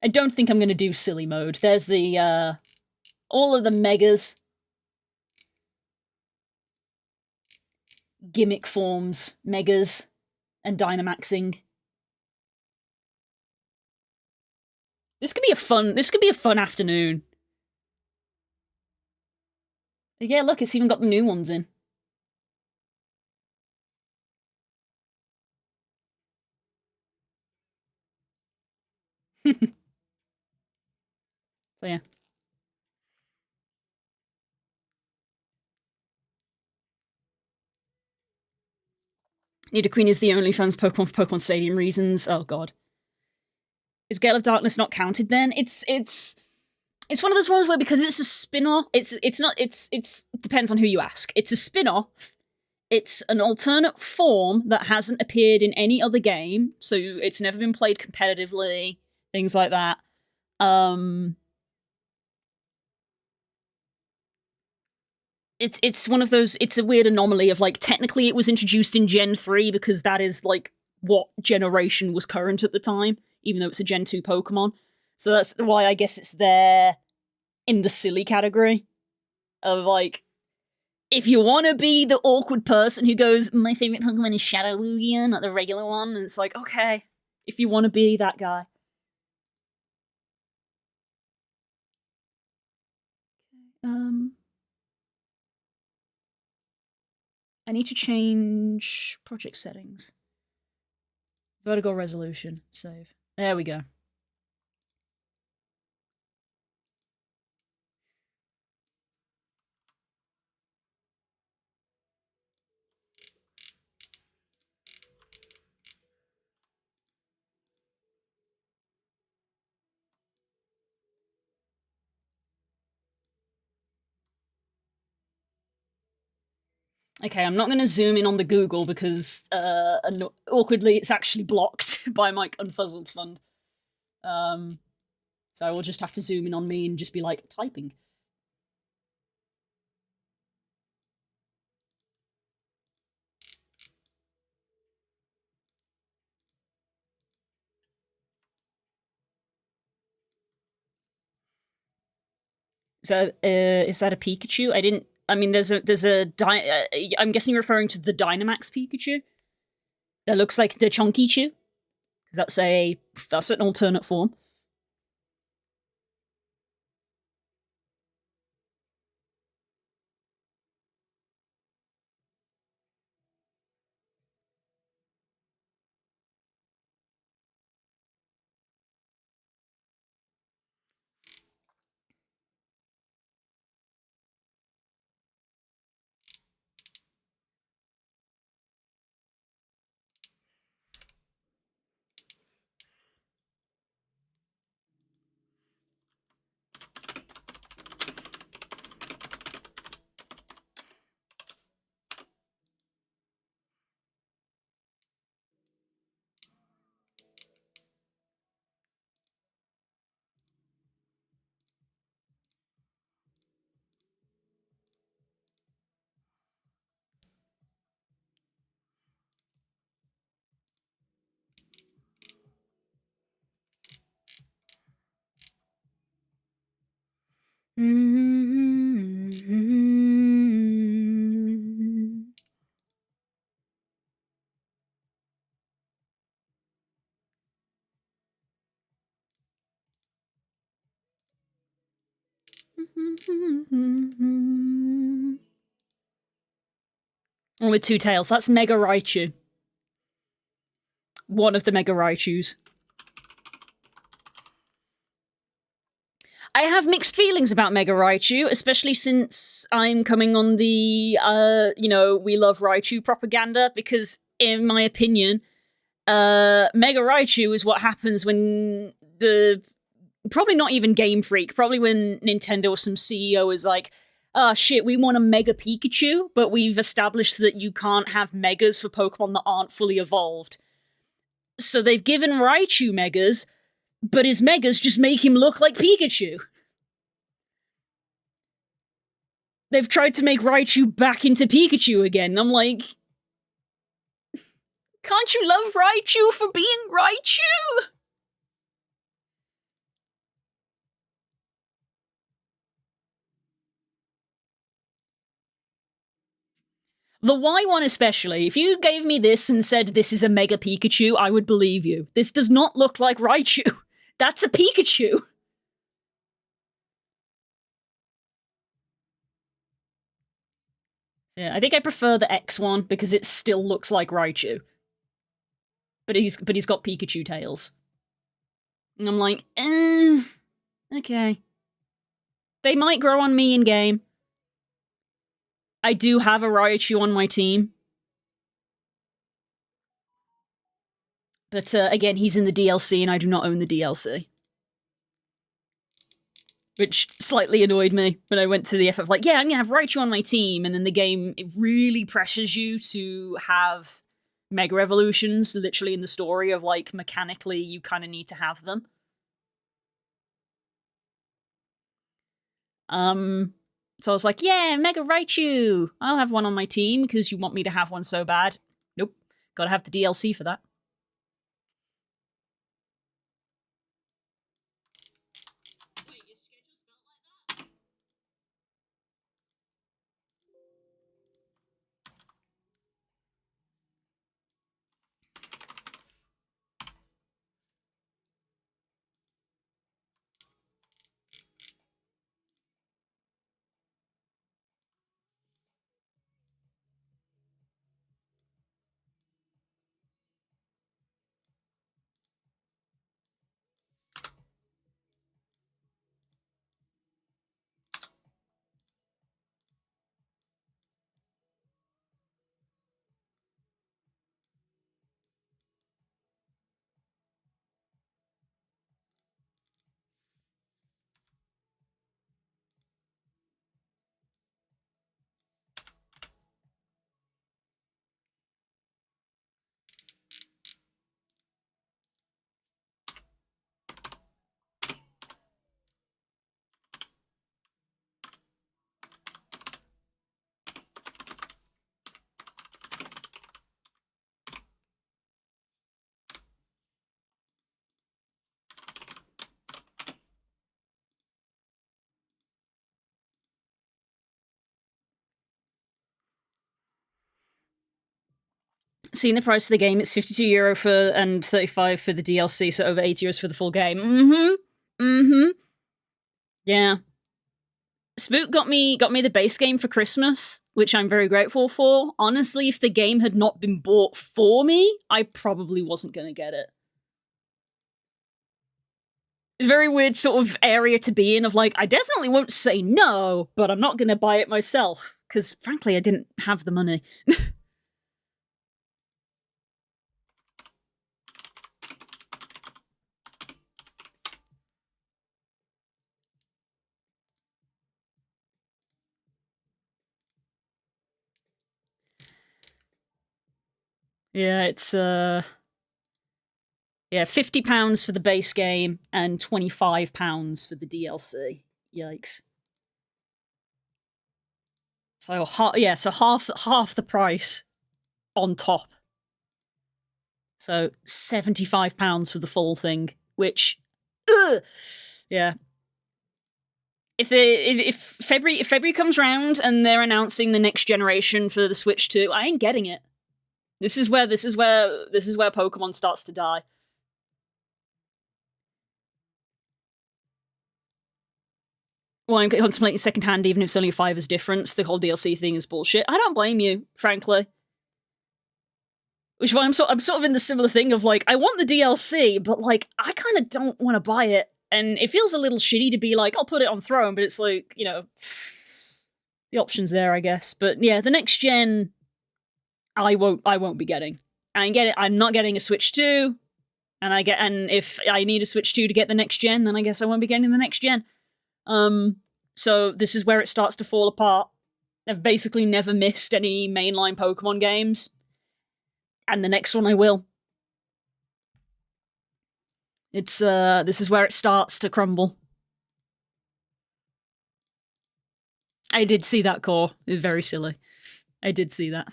I don't think I'm going to do silly mode. There's the all of the megas, gimmick forms, megas, and Dynamaxing. This could be a fun afternoon. Yeah, look, it's even got the new ones in. So yeah. Nidoqueen is the only fans Pokemon for Pokemon Stadium reasons. Oh god. Is Gale of Darkness not counted then? It's one of those ones where because it's a spin-off, it's not it depends on who you ask. It's a spin-off. It's an alternate form that hasn't appeared in any other game, so it's never been played competitively, things like that. It's one of those, it's a weird anomaly of like technically it was introduced in Gen 3 because that is like what generation was current at the time, even though it's a Gen 2 Pokemon. So that's why I guess it's there in the silly category of like, if you want to be the awkward person who goes, my favorite Pokemon is Shadow Lugia, not the regular one, and it's like, okay, if you want to be that guy. I need to change project settings. Vertigo resolution, save. There we go. Okay, I'm not going to zoom in on the Google because awkwardly it's actually blocked by my Unfuzzled Fund. So I will just have to zoom in on me and just be like, typing. Is that a Pikachu? I didn't. I mean, I'm guessing you're referring to the Dynamax Pikachu. That looks like the Chunky Chew. That's an alternate form. With two tails. That's Mega Raichu. One of the Mega Raichus. I have mixed feelings about Mega Raichu, especially since I'm coming on the, we love Raichu propaganda, because, in my opinion, Mega Raichu is what happens when probably not even Game Freak, probably when Nintendo or some CEO is like, oh shit, we want a Mega Pikachu, but we've established that you can't have Megas for Pokemon that aren't fully evolved. So they've given Raichu Megas, but his Megas just make him look like Pikachu. They've tried to make Raichu back into Pikachu again. I'm like, can't you love Raichu for being Raichu? The Y one especially. If you gave me this and said this is a Mega Pikachu, I would believe you. This does not look like Raichu. That's a Pikachu. Yeah, I think I prefer the X one because it still looks like Raichu. But he's got Pikachu tails. And I'm like, okay. They might grow on me in game. I do have a Raichu on my team. But again, he's in the DLC and I do not own the DLC. Which slightly annoyed me when I went to the effort of like, yeah, I'm gonna have Raichu on my team, and then the game, it really pressures you to have Mega Evolutions, literally in the story of like, mechanically, you kind of need to have them. So I was like, yeah, Mega Raichu! I'll have one on my team because you want me to have one so bad. Nope. Gotta have the DLC for that. Seeing the price of the game, it's €52 for and 35 for the DLC, so over €80 for the full game. Mm-hmm. Yeah. Spook got me the base game for Christmas, which I'm very grateful for. Honestly, if the game had not been bought for me, I probably wasn't gonna get it. Very weird sort of area to be in of like, I definitely won't say no, but I'm not gonna buy it myself, because frankly, I didn't have the money. Yeah, it's yeah, £50 for the base game and £25 for the DLC. Yikes. So so half the price on top. So £75 for the full thing, which yeah. If February comes round and they're announcing the next generation for the Switch 2, I ain't getting it. This is where Pokemon starts to die. Well, I'm contemplating secondhand, even if it's only a $5's difference. The whole DLC thing is bullshit. I don't blame you, frankly. Which is why I'm sort of in the similar thing of like, I want the DLC, but like, I kind of don't want to buy it, and it feels a little shitty to be like, I'll put it on Throne, but it's like, you know, the options there, I guess. But yeah, the next gen, I won't be getting. I'm not getting a Switch 2, and if I need a Switch 2 to get the next gen, then I guess I won't be getting the next gen. So this is where it starts to fall apart. I've basically never missed any mainline Pokemon games, and the next one I will. It's this is where it starts to crumble. I did see that core. It's very silly. I did see that.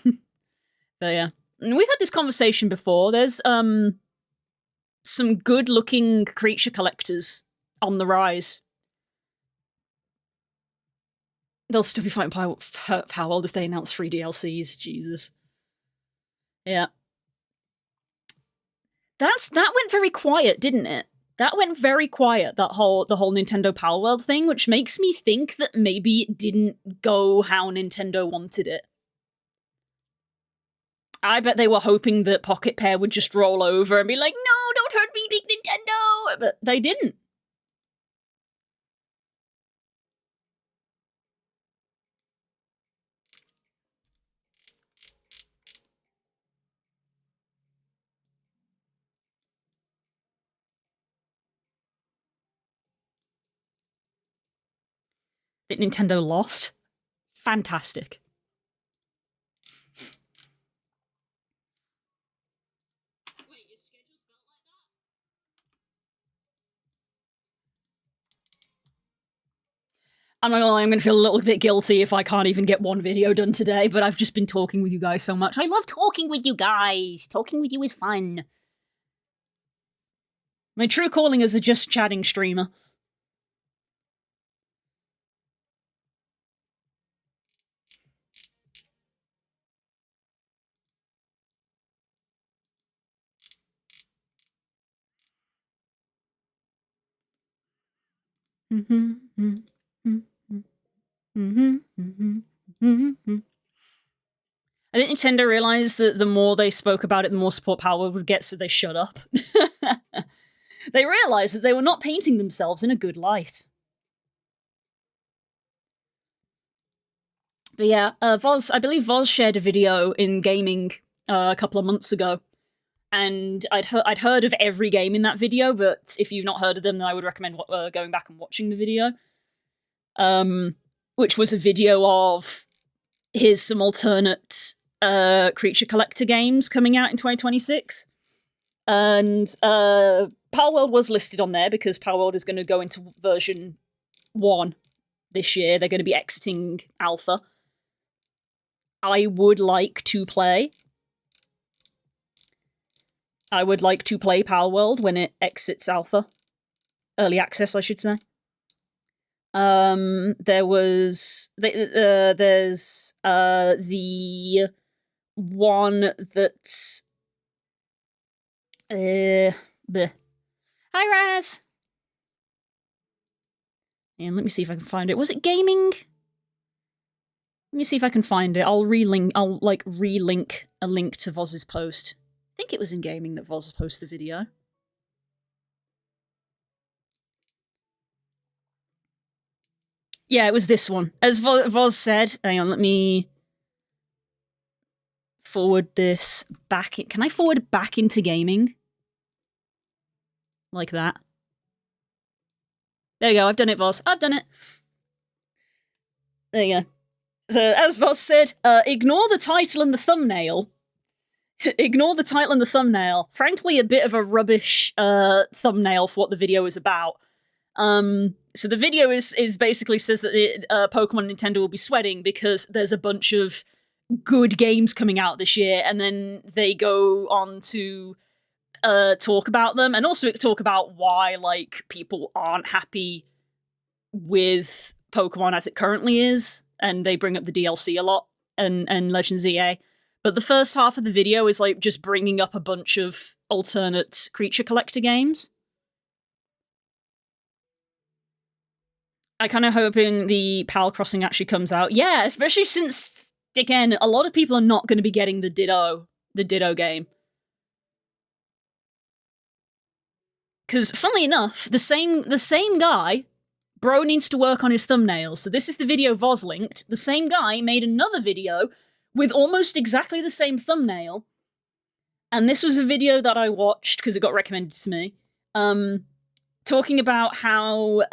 But yeah. And we've had this conversation before. There's some good-looking creature collectors on the rise. They'll still be fighting Power if they announce 3 DLCs. Jesus. Yeah. That went very quiet, didn't it? That went very quiet, the whole Nintendo Power World thing, which makes me think that maybe it didn't go how Nintendo wanted it. I bet they were hoping that Pocket Pair would just roll over and be like, no, don't hurt me, big Nintendo! But they didn't. That Nintendo lost. Fantastic. I'm not gonna lie, I'm gonna feel a little bit guilty if I can't even get one video done today, but I've just been talking with you guys so much. I love talking with you guys. Talking with you is fun. My true calling is a just chatting streamer. I think Nintendo realized that the more they spoke about it, the more support Power would get, so they shut up. They realized that they were not painting themselves in a good light. But yeah, I believe Voz shared a video in gaming a couple of months ago, and I'd heard of every game in that video, but if you've not heard of them, then I would recommend going back and watching the video. Which was a video of here's some alternate creature collector games coming out in 2026. And Power World was listed on there because Power World is going to go into version 1 this year. They're going to be exiting alpha. I would like to play Power World when it exits alpha. Early access, I should say. There's the one that's bleh. Hi Raz. And let me see if I can find it. Was it gaming? Let me see if I can find it. I'll relink a link to Voz's post. I think it was in gaming that Voz posted the video. Yeah, it was this one. As Voz said, hang on, let me forward this back. Can I forward it back into gaming? Like that. There you go, I've done it, Voz. I've done it. There you go. So, as Voz said, ignore the title and the thumbnail. Ignore the title and the thumbnail. Frankly, a bit of a rubbish thumbnail for what the video is about. So the video is basically says that Pokemon Nintendo will be sweating because there's a bunch of good games coming out this year, and then they go on to talk about them, and also talk about why like people aren't happy with Pokemon as it currently is, and they bring up the DLC a lot and Legends EA. But the first half of the video is like just bringing up a bunch of alternate creature collector games. I kind of hoping the Pal Crossing actually comes out. Yeah, especially since, again, a lot of people are not going to be getting the Ditto game. Because, funnily enough, the same guy, bro needs to work on his thumbnails. So this is the video Voz linked. The same guy made another video with almost exactly the same thumbnail. And this was a video that I watched because it got recommended to me. Talking about how,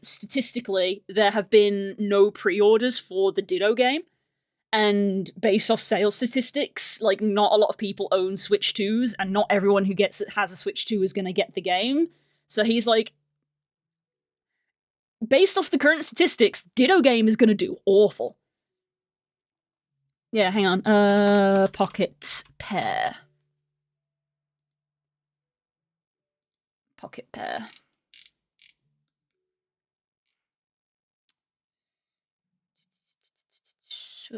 statistically, there have been no pre-orders for the Ditto game. And based off sales statistics, like, not a lot of people own Switch 2s, and not everyone who has a Switch 2 is going to get the game. So he's like, based off the current statistics, Ditto game is going to do awful. Yeah, hang on. Pocket Pair. Pocket Pair.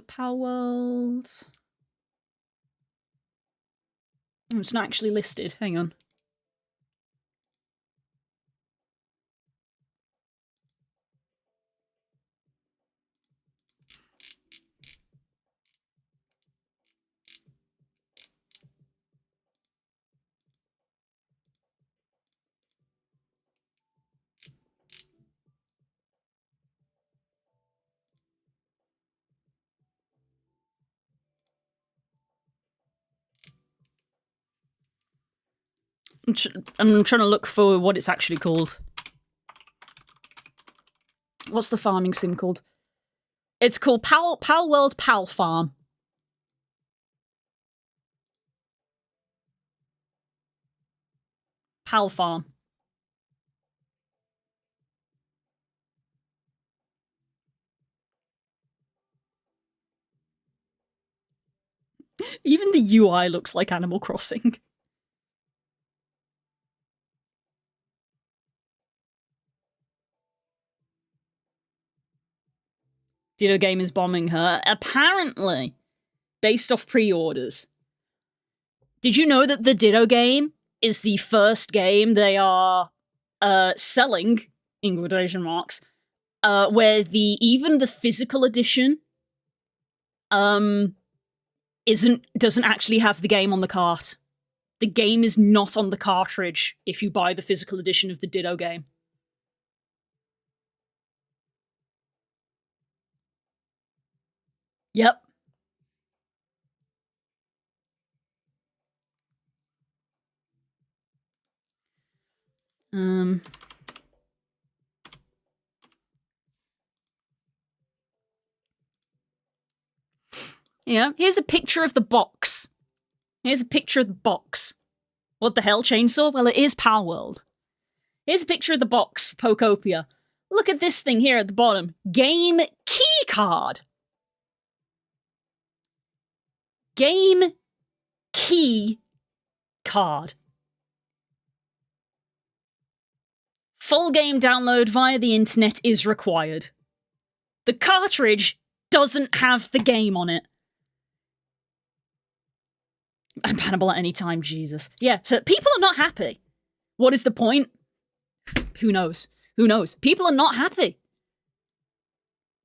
Power World. Oh, it's not actually listed. Hang on. I'm trying to look for what it's actually called. What's the farming sim called? It's called Pal World Pal Farm. Pal Farm. Even the UI looks like Animal Crossing. Ditto Game is bombing her. Apparently, based off pre-orders. Did you know that the Ditto game is the first game they are selling, in quotation marks, where even the physical edition doesn't actually have the game on the cart. The game is not on the cartridge if you buy the physical edition of the Ditto game. Yep. Yeah, here's a picture of the box. Here's a picture of the box. What the hell, Chainsaw? Well, it is Pal World. Here's a picture of the box for Pokopia. Look at this thing here at the bottom. Game key card. Game key card. Full game download via the internet is required. The cartridge doesn't have the game on it. Unbannable at any time, Jesus. Yeah, so people are not happy. What is the point? Who knows? Who knows? People are not happy.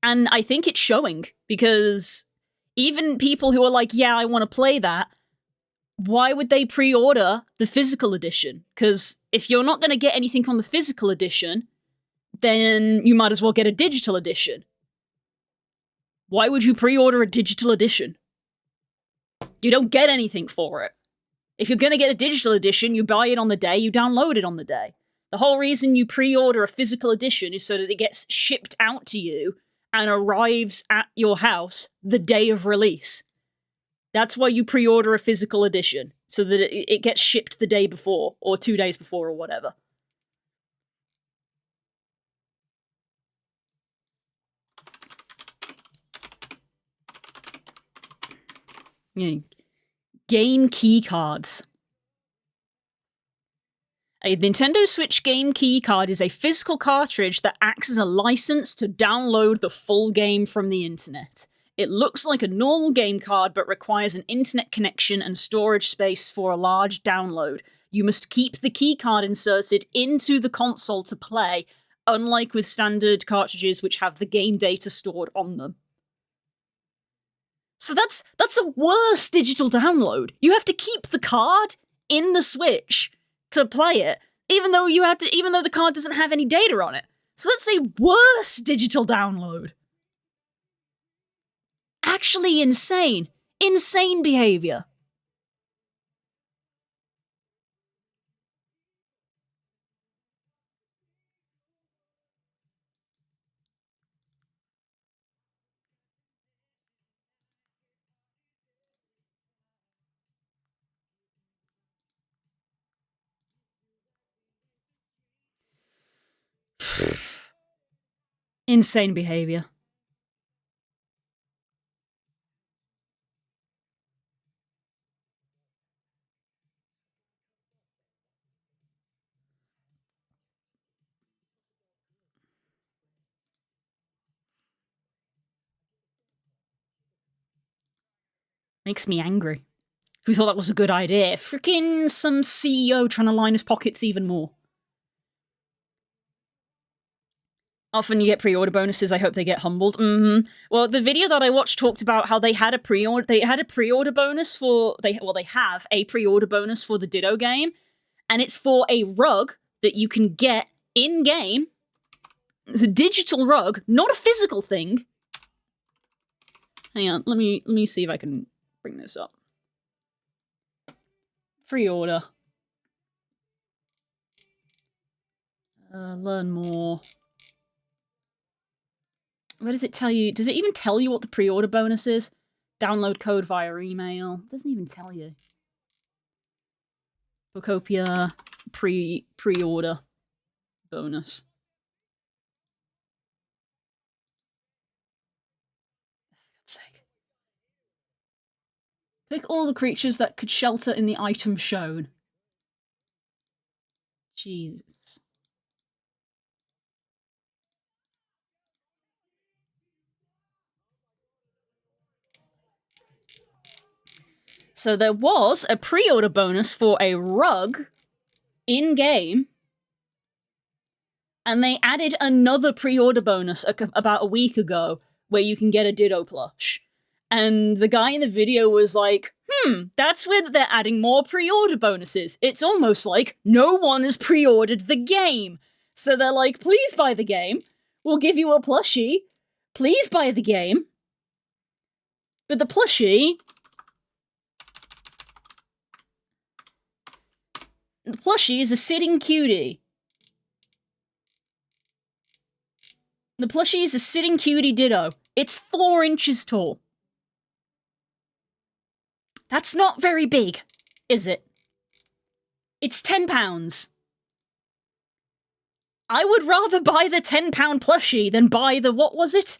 And I think it's showing, because even people who are like, yeah, I want to play that, why would they pre-order the physical edition? Because if you're not going to get anything on the physical edition, then you might as well get a digital edition. Why would you pre-order a digital edition? You don't get anything for it. If you're going to get a digital edition, you buy it on the day, you download it on the day. The whole reason you pre-order a physical edition is so that it gets shipped out to you and arrives at your house the day of release. That's why you pre-order a physical edition, so that it gets shipped the day before, or 2 days before, or whatever. Yeah. Game key cards. A Nintendo Switch game key card is a physical cartridge that acts as a license to download the full game from the internet. It looks like a normal game card, but requires an internet connection and storage space for a large download. You must keep the key card inserted into the console to play, unlike with standard cartridges which have the game data stored on them. So that's a worse digital download. You have to keep the card in the Switch to play it, even though the card doesn't have any data on it. So that's a worse digital download. Actually insane. Insane behavior. Insane behavior. Makes me angry. Who thought that was a good idea? Freaking some CEO trying to line his pockets even more. Often you get pre-order bonuses. I hope they get humbled. Well, the video that I watched talked about how they had a pre-order. They had a pre-order bonus for they have a pre-order bonus for the Ditto game, and it's for a rug that you can get in game. It's a digital rug, not a physical thing. Hang on, let me see if I can bring this up. Pre-order. Learn more. Where does it tell you? Does it even tell you what the pre-order bonus is? Download code via email. It doesn't even tell you. Booktopia pre-order bonus. For God's sake. Pick all the creatures that could shelter in the item shown. Jesus. So there was a pre-order bonus for a rug in-game, and they added another pre-order bonus about a week ago where you can get a Ditto plush. And the guy in the video was like, that's weird that they're adding more pre-order bonuses. It's almost like no one has pre-ordered the game. So they're like, please buy the game. We'll give you a plushie. Please buy the game. But the plushie... The plushie is a sitting cutie. The plushie is a sitting cutie Ditto. It's 4 inches tall. That's not very big, is it? It's £10. I would rather buy the £10 plushie than buy the, what was it?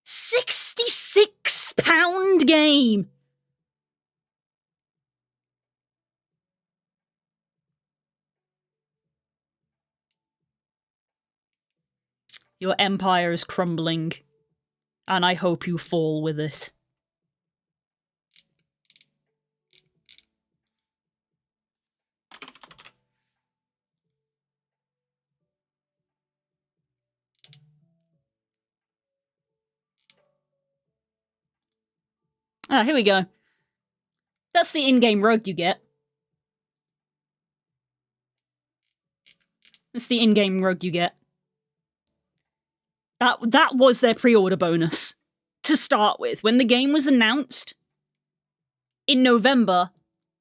£66 game. Your empire is crumbling, and I hope you fall with it. Ah, here we go. That's the in-game rug you get. That's the in-game rug you get. That was their pre-order bonus to start with. When the game was announced in November,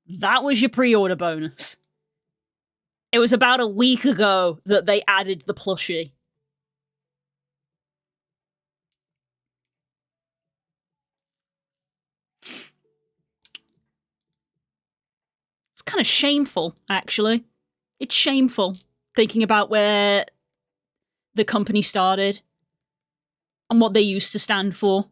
that was your pre-order bonus. It was about a week ago that they added the plushie. It's kind of shameful, actually. It's shameful thinking about where the company started and what they used to stand for.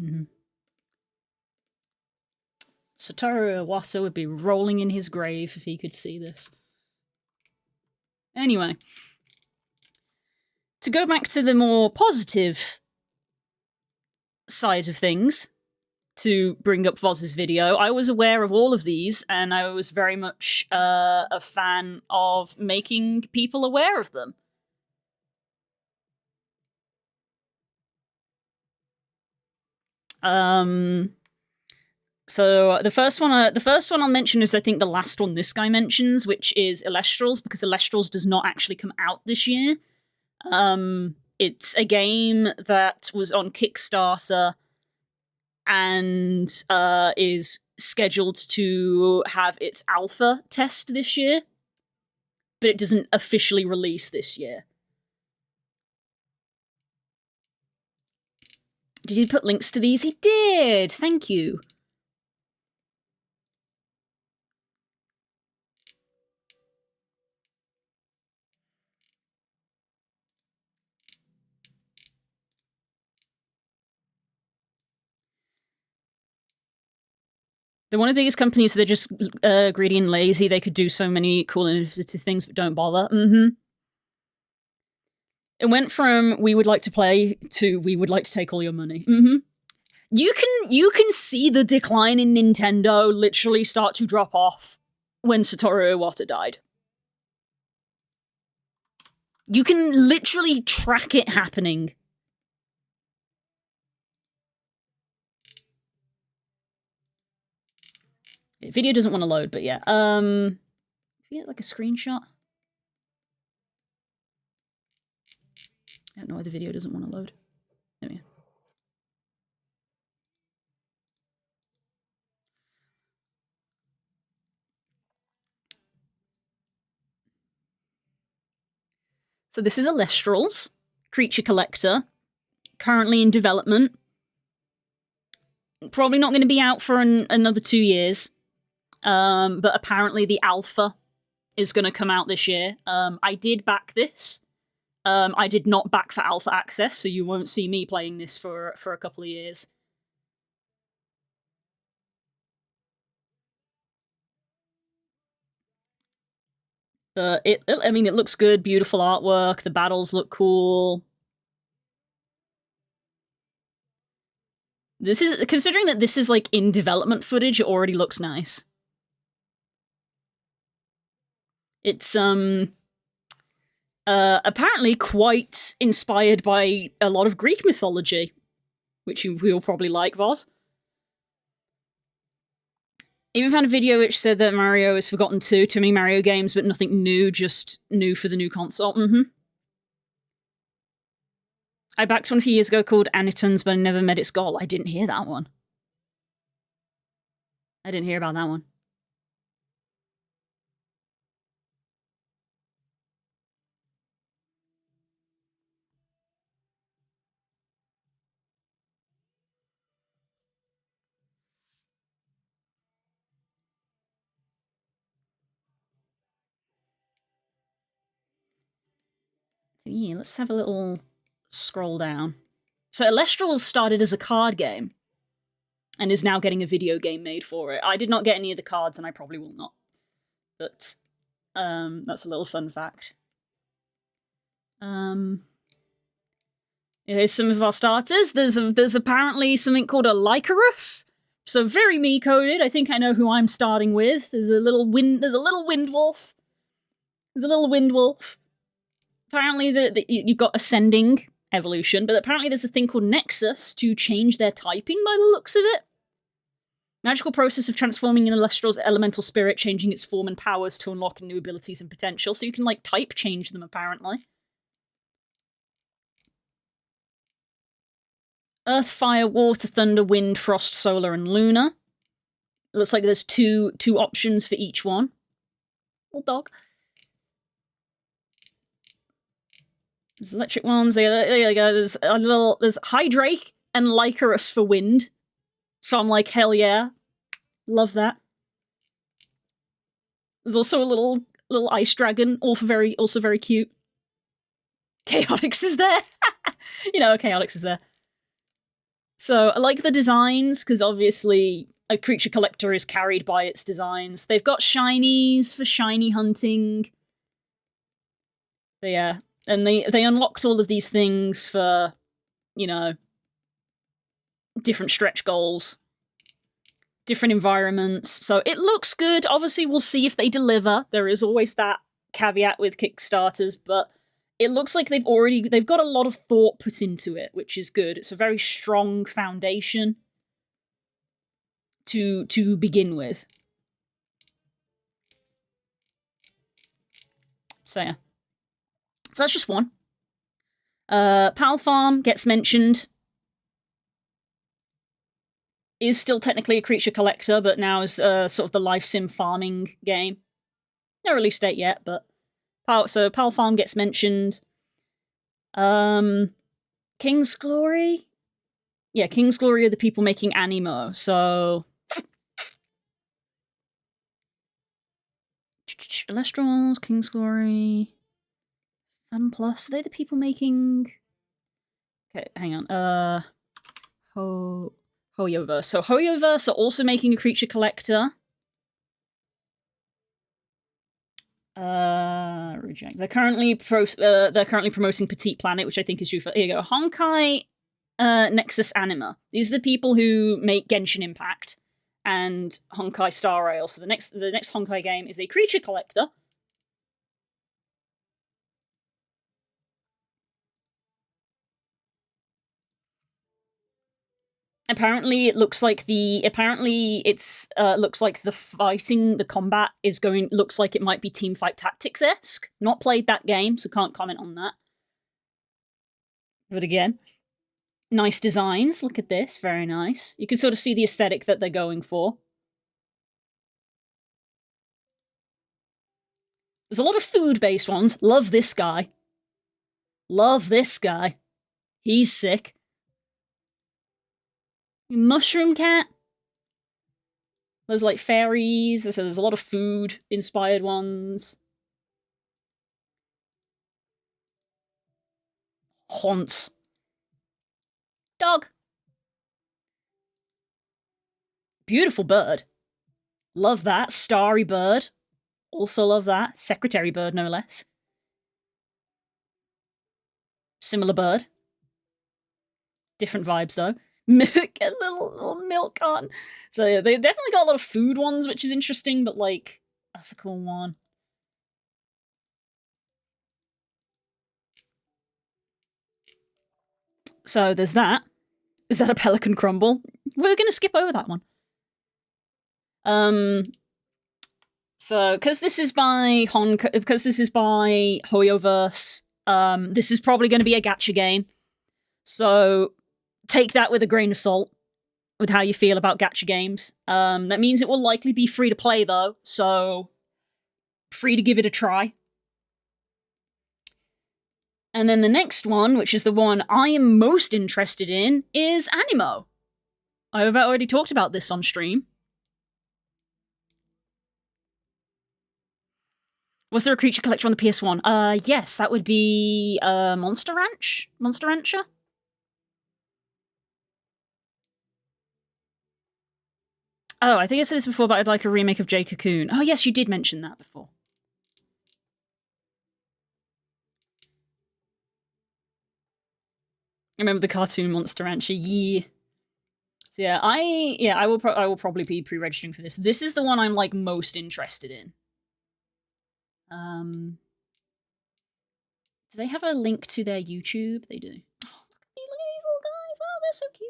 Mm-hmm. Satoru Iwata would be rolling in his grave if he could see this. Anyway, to go back to the more positive side of things, to bring up Voz's video, I was aware of all of these, and I was very much a fan of making people aware of them. So the first one I'll mention is I think the last one this guy mentions, which is Illustrals, because Illustrals does not actually come out this year. It's a game that was on Kickstarter and is scheduled to have its alpha test this year, but it doesn't officially release this year. Did he put links to these? He did! Thank you. They're one of the biggest companies. They're just greedy and lazy. They could do so many cool and innovative things, but don't bother. Mm-hmm. It went from "we would like to play" to "we would like to take all your money." Mm-hmm. You can see the decline in Nintendo literally start to drop off when Satoru Iwata died. You can literally track it happening. Video doesn't want to load, but yeah. If you get like a screenshot. I don't know why the video doesn't want to load. There we go. So this is Illustrals, Creature Collector, currently in development. Probably not going to be out for another 2 years. But apparently the alpha is going to come out this year. I did back this. I did not back for alpha access, so you won't see me playing this for a couple of years. I mean, it looks good, beautiful artwork, the battles look cool. This is, considering that this is like in development footage, it already looks nice. It's apparently quite inspired by a lot of Greek mythology, which you'll probably like, Voz. Even found a video which said that Mario has forgotten too many Mario games, but nothing new, just new for the new console. Mm-hmm. I backed one a few years ago called Anitons, but I never met its goal. I didn't hear that one. I didn't hear about that one. Yeah, let's have a little scroll down. So Illustrals started as a card game. and is now getting a video game made for it. I did not get any of the cards, and I probably will not. But that's a little fun fact. Here's some of our starters. There's apparently something called a Lycarus. So very me coded. I think I know who I'm starting with. There's a little wind wolf. There's a little wind wolf. Apparently you've got ascending evolution, but apparently there's a thing called Nexus to change their typing by the looks of it. Magical process of transforming an Elestral's elemental spirit, changing its form and powers to unlock new abilities and potential. So you can, like, type change them, apparently. Earth, fire, water, thunder, wind, frost, solar, and lunar. It looks like there's two options for each one. Little dog. There's electric ones. There you go. There's Hydrake and Lycarus for wind. So I'm like, hell yeah. Love that. There's also a little ice dragon, also very cute. Chaotix is there. You know, Chaotix is there. So I like the designs, because obviously a creature collector is carried by its designs. They've got shinies for shiny hunting. But yeah, and they unlocked all of these things for, you know, different stretch goals, different environments. So it looks good. Obviously, we'll see if they deliver. There is always that caveat with Kickstarters, but it looks like they've got a lot of thought put into it, which is good. It's a very strong foundation to begin with. So yeah. So that's just one. Pal Farm gets mentioned. Is still technically a creature collector, but now is sort of the life sim farming game. No release date yet, but Pal Farm gets mentioned. King's Glory? Yeah, King's Glory are the people making Animo, so... Elestrals, King's Glory... Fun Plus, are they the people making... Okay, hang on, Hoyoverse. So Hoyoverse are also making a creature collector. Reject. They're currently promoting Petite Planet, which I think is due for. Here you go. Honkai Nexus Anima. These are the people who make Genshin Impact and Honkai Star Rail. So the next Honkai game is a creature collector. Apparently, it looks like the combat is looks like it might be Teamfight Tactics-esque. Not played that game, so can't comment on that. But again, nice designs. Look at this, very nice. You can sort of see the aesthetic that they're going for. There's a lot of food-based ones. Love this guy. Love this guy. He's sick. Mushroom Cat. Those like fairies. So there's a lot of food-inspired ones. Haunts. Dog. Beautiful bird. Love that. Starry bird. Also love that. Secretary bird, no less. Similar bird. Different vibes, though. Milk, a little milk on. So yeah, they definitely got a lot of food ones, which is interesting, but like, that's a cool one. So there's that. Is that a Pelican Crumble? We're gonna skip over that one. So because this is by Hoyoverse, this is probably going to be a gacha game. So take that with a grain of salt with how you feel about gacha games. That means it will likely be free to play though, so free to give it a try. And then the next one, which is the one I am most interested in, is Animo. I've already talked about this on stream. Was there a creature collector on the PS1? Yes, that would be Monster Ranch? Monster Rancher? Oh, I think I said this before, but I'd like a remake of Jade Cocoon. Oh, yes, you did mention that before. Remember the cartoon Monster Rancher? Yeah. So yeah, I will probably be pre-registering for this. This is the one I'm like most interested in. Do they have a link to their YouTube? They do. Oh, look at these little guys. Oh, they're so cute.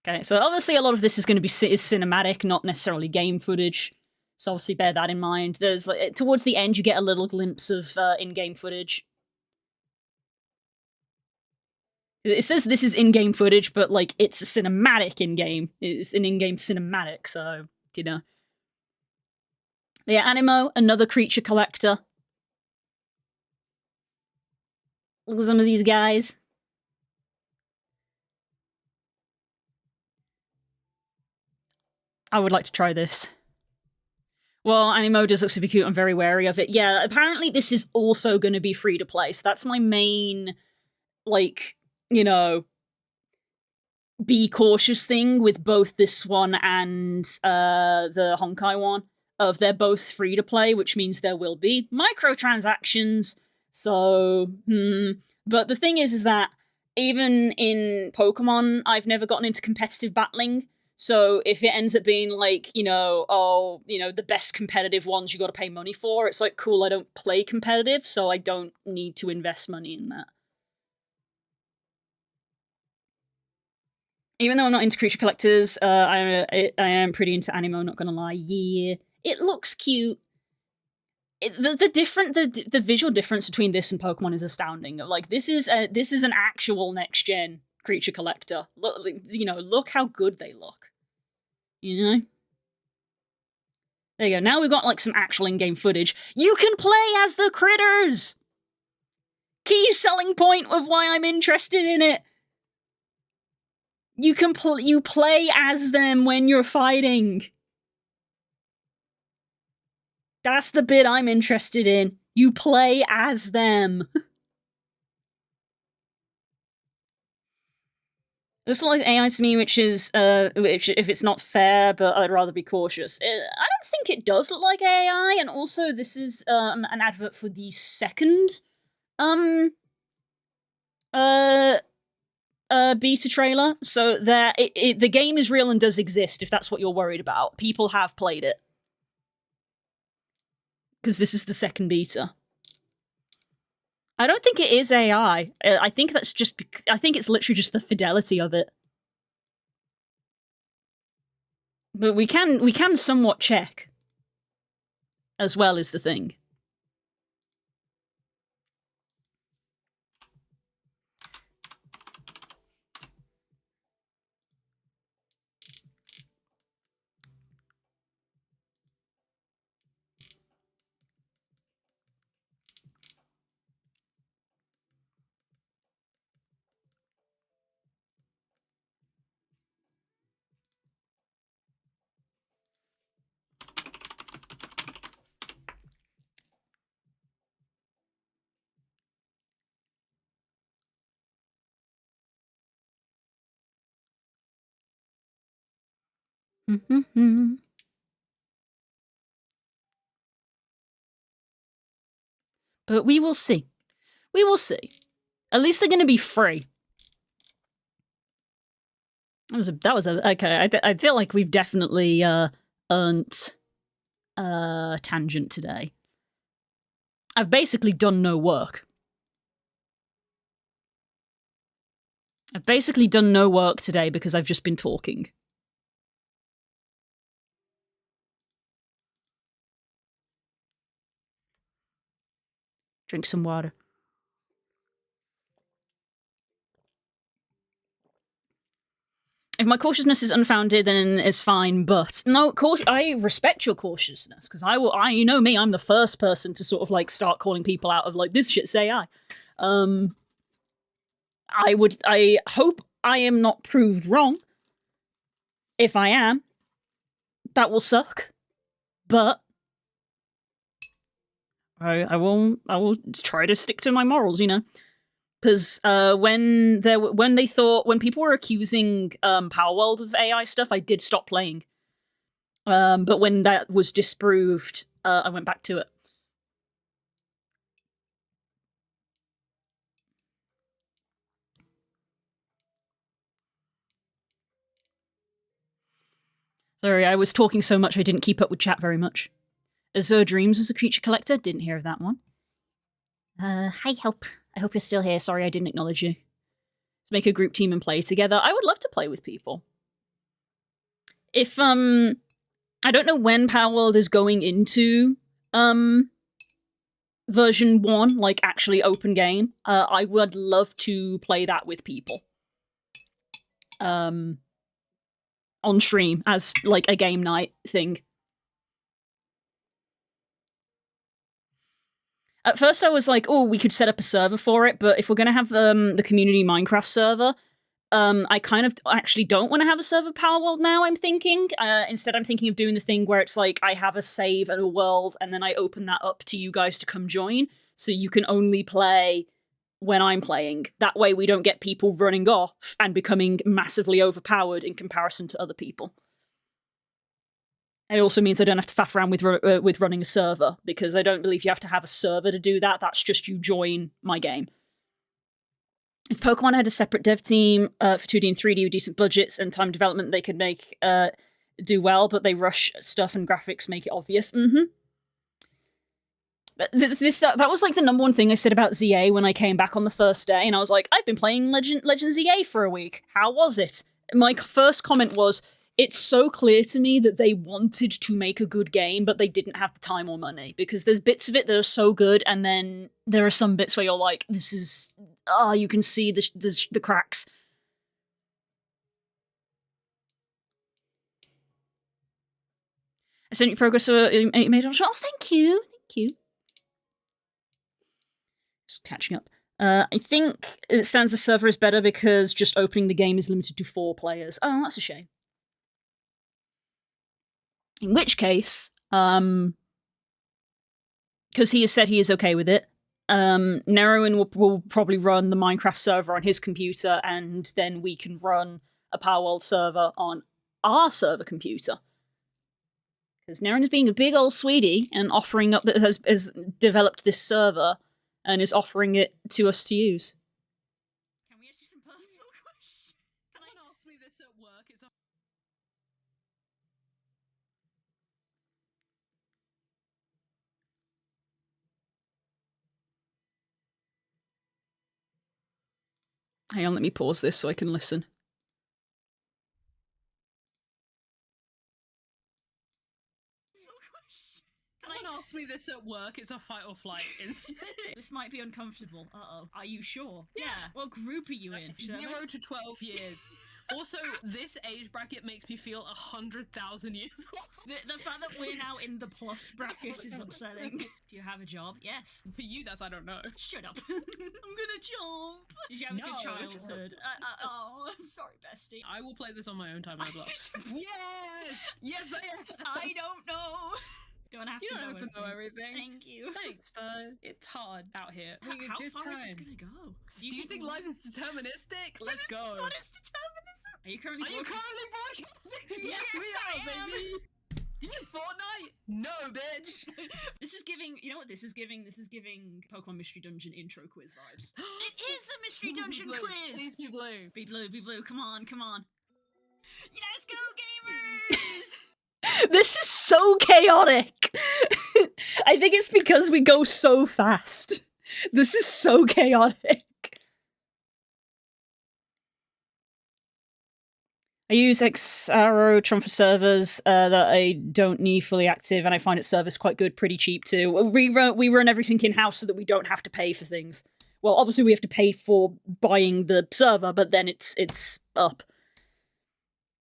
Okay, so obviously a lot of this is going to be is cinematic, not necessarily game footage. So obviously bear that in mind. There's like towards the end you get a little glimpse of in-game footage. It says this is in-game footage, but like it's a cinematic in-game. It's an in-game cinematic, so you know. Yeah, Animo, another creature collector. Look at some of these guys. I would like to try this. Well, Animo does look super cute. I'm very wary of it. Yeah, apparently this is also going to be free to play. So that's my main, like, you know, be cautious thing with both this one and the Honkai one. Of they're both free to play, which means there will be microtransactions. So, but the thing is that even in Pokemon, I've never gotten into competitive battling. So if it ends up being like, the best competitive ones you got to pay money for, it's like, cool, I don't play competitive, so I don't need to invest money in that. Even though I'm not into creature collectors, I am pretty into Animo, not gonna lie. Yeah, it looks cute. The visual difference between this and Pokemon is astounding. Like this is an actual next gen creature collector. Look how good they look. You know. There you go. Now we've got like some actual in-game footage. You can play as the critters. Key selling point of why I'm interested in it. You can you play as them when you're fighting. That's the bit I'm interested in. You play as them. This looks like AI to me, which is, which if it's not fair, but I'd rather be cautious. I don't think it does look like AI, and also this is an advert for the second beta trailer. So the game is real and does exist. If that's what you're worried about, people have played it because this is the second beta. I don't think it is AI. I think that's just. I think it's literally just the fidelity of it. But we can somewhat check. As well is the thing. But we will see. We will see. At least they're going to be free. That was a okay. I feel like we've definitely earned tangent today. I've basically done no work. I've basically done no work today because I've just been talking. Drink some water. If my cautiousness is unfounded, then it's fine. But no, I respect your cautiousness because you know me, I'm the first person to sort of like start calling people out of like this shit's AI. I hope I am not proved wrong. If I am, that will suck. But I will try to stick to my morals, you know. Because when people were accusing Power World of AI stuff, I did stop playing. But when that was disproved, I went back to it. Sorry, I was talking so much I didn't keep up with chat very much. Azure Dreams was a creature collector. Didn't hear of that one. Hi, Help. I hope you're still here. Sorry I didn't acknowledge you. Let's make a group team and play together. I would love to play with people. If, I don't know when Power World is going into, version 1, like actually open game. I would love to play that with people. On stream as, like, a game night thing. At first I was like, oh, we could set up a server for it, but if we're gonna have the community Minecraft server, I kind of actually don't want to have a server Power World now, I'm thinking. Instead I'm thinking of doing the thing where it's like, I have a save and a world, and then I open that up to you guys to come join, so you can only play when I'm playing. That way we don't get people running off and becoming massively overpowered in comparison to other people. It also means I don't have to faff around with running a server, because I don't believe you have to have a server to do that. That's just you join my game. If Pokemon had a separate dev team for 2D and 3D with decent budgets and time development, they could make do well, but they rush stuff and graphics make it obvious. That was like the number one thing I said about ZA when I came back on the first day, and I was like, I've been playing Legend ZA for a week. How was it? My first comment was, it's so clear to me that they wanted to make a good game, but they didn't have the time or money, because there's bits of it that are so good, and then there are some bits where you're like, this is... you can see the cracks. I sent you progress you made on shot. Oh, thank you. Thank you. Just catching up. I think it stands the server is better because just opening the game is limited to 4 players. Oh, that's a shame. In which case, because he has said he is okay with it, Neroin will probably run the Minecraft server on his computer, and then we can run a Power World server on our server computer. Because Neroin is being a big old sweetie and offering up that has developed this server and is offering it to us to use. Can we ask you some personal questions? Can I ask me this at work? Hang on, let me pause this so I can listen. Ask me this at work, it's a fight or flight instant. This might be uncomfortable. Uh-oh. Are you sure? Yeah. What group are you in? 0 to 12 years. Also, this age bracket makes me feel 100,000 years old. The fact that we're now in the plus bracket is upsetting. Do you have a job? Yes. For you, that's I don't know. Shut up. I'm gonna jump. Did you have a good childhood? Oh, I'm sorry, bestie. I will play this on my own time as well. Yes! Yes, I am! I don't know. Don't have to know everything. Thank you. Thanks, but it's hard out here. How far is this gonna go? Do you think life is deterministic? Let's go. What is determinism? Are you currently broadcasting? Yes, we are, baby. You mean Fortnite? No, bitch. This is giving. You know what this is giving? This is giving Pokemon Mystery Dungeon intro quiz vibes. It is a Mystery Dungeon quiz. Please be blue. Be blue. Be blue. Come on. Come on. Let's go, gamers. This is so chaotic! I think it's because we go so fast. This is so chaotic. I use XArrow Tron for servers that I don't need fully active, and I find its service quite good, pretty cheap too. We run everything in-house so that we don't have to pay for things. Well, obviously we have to pay for buying the server, but then it's up.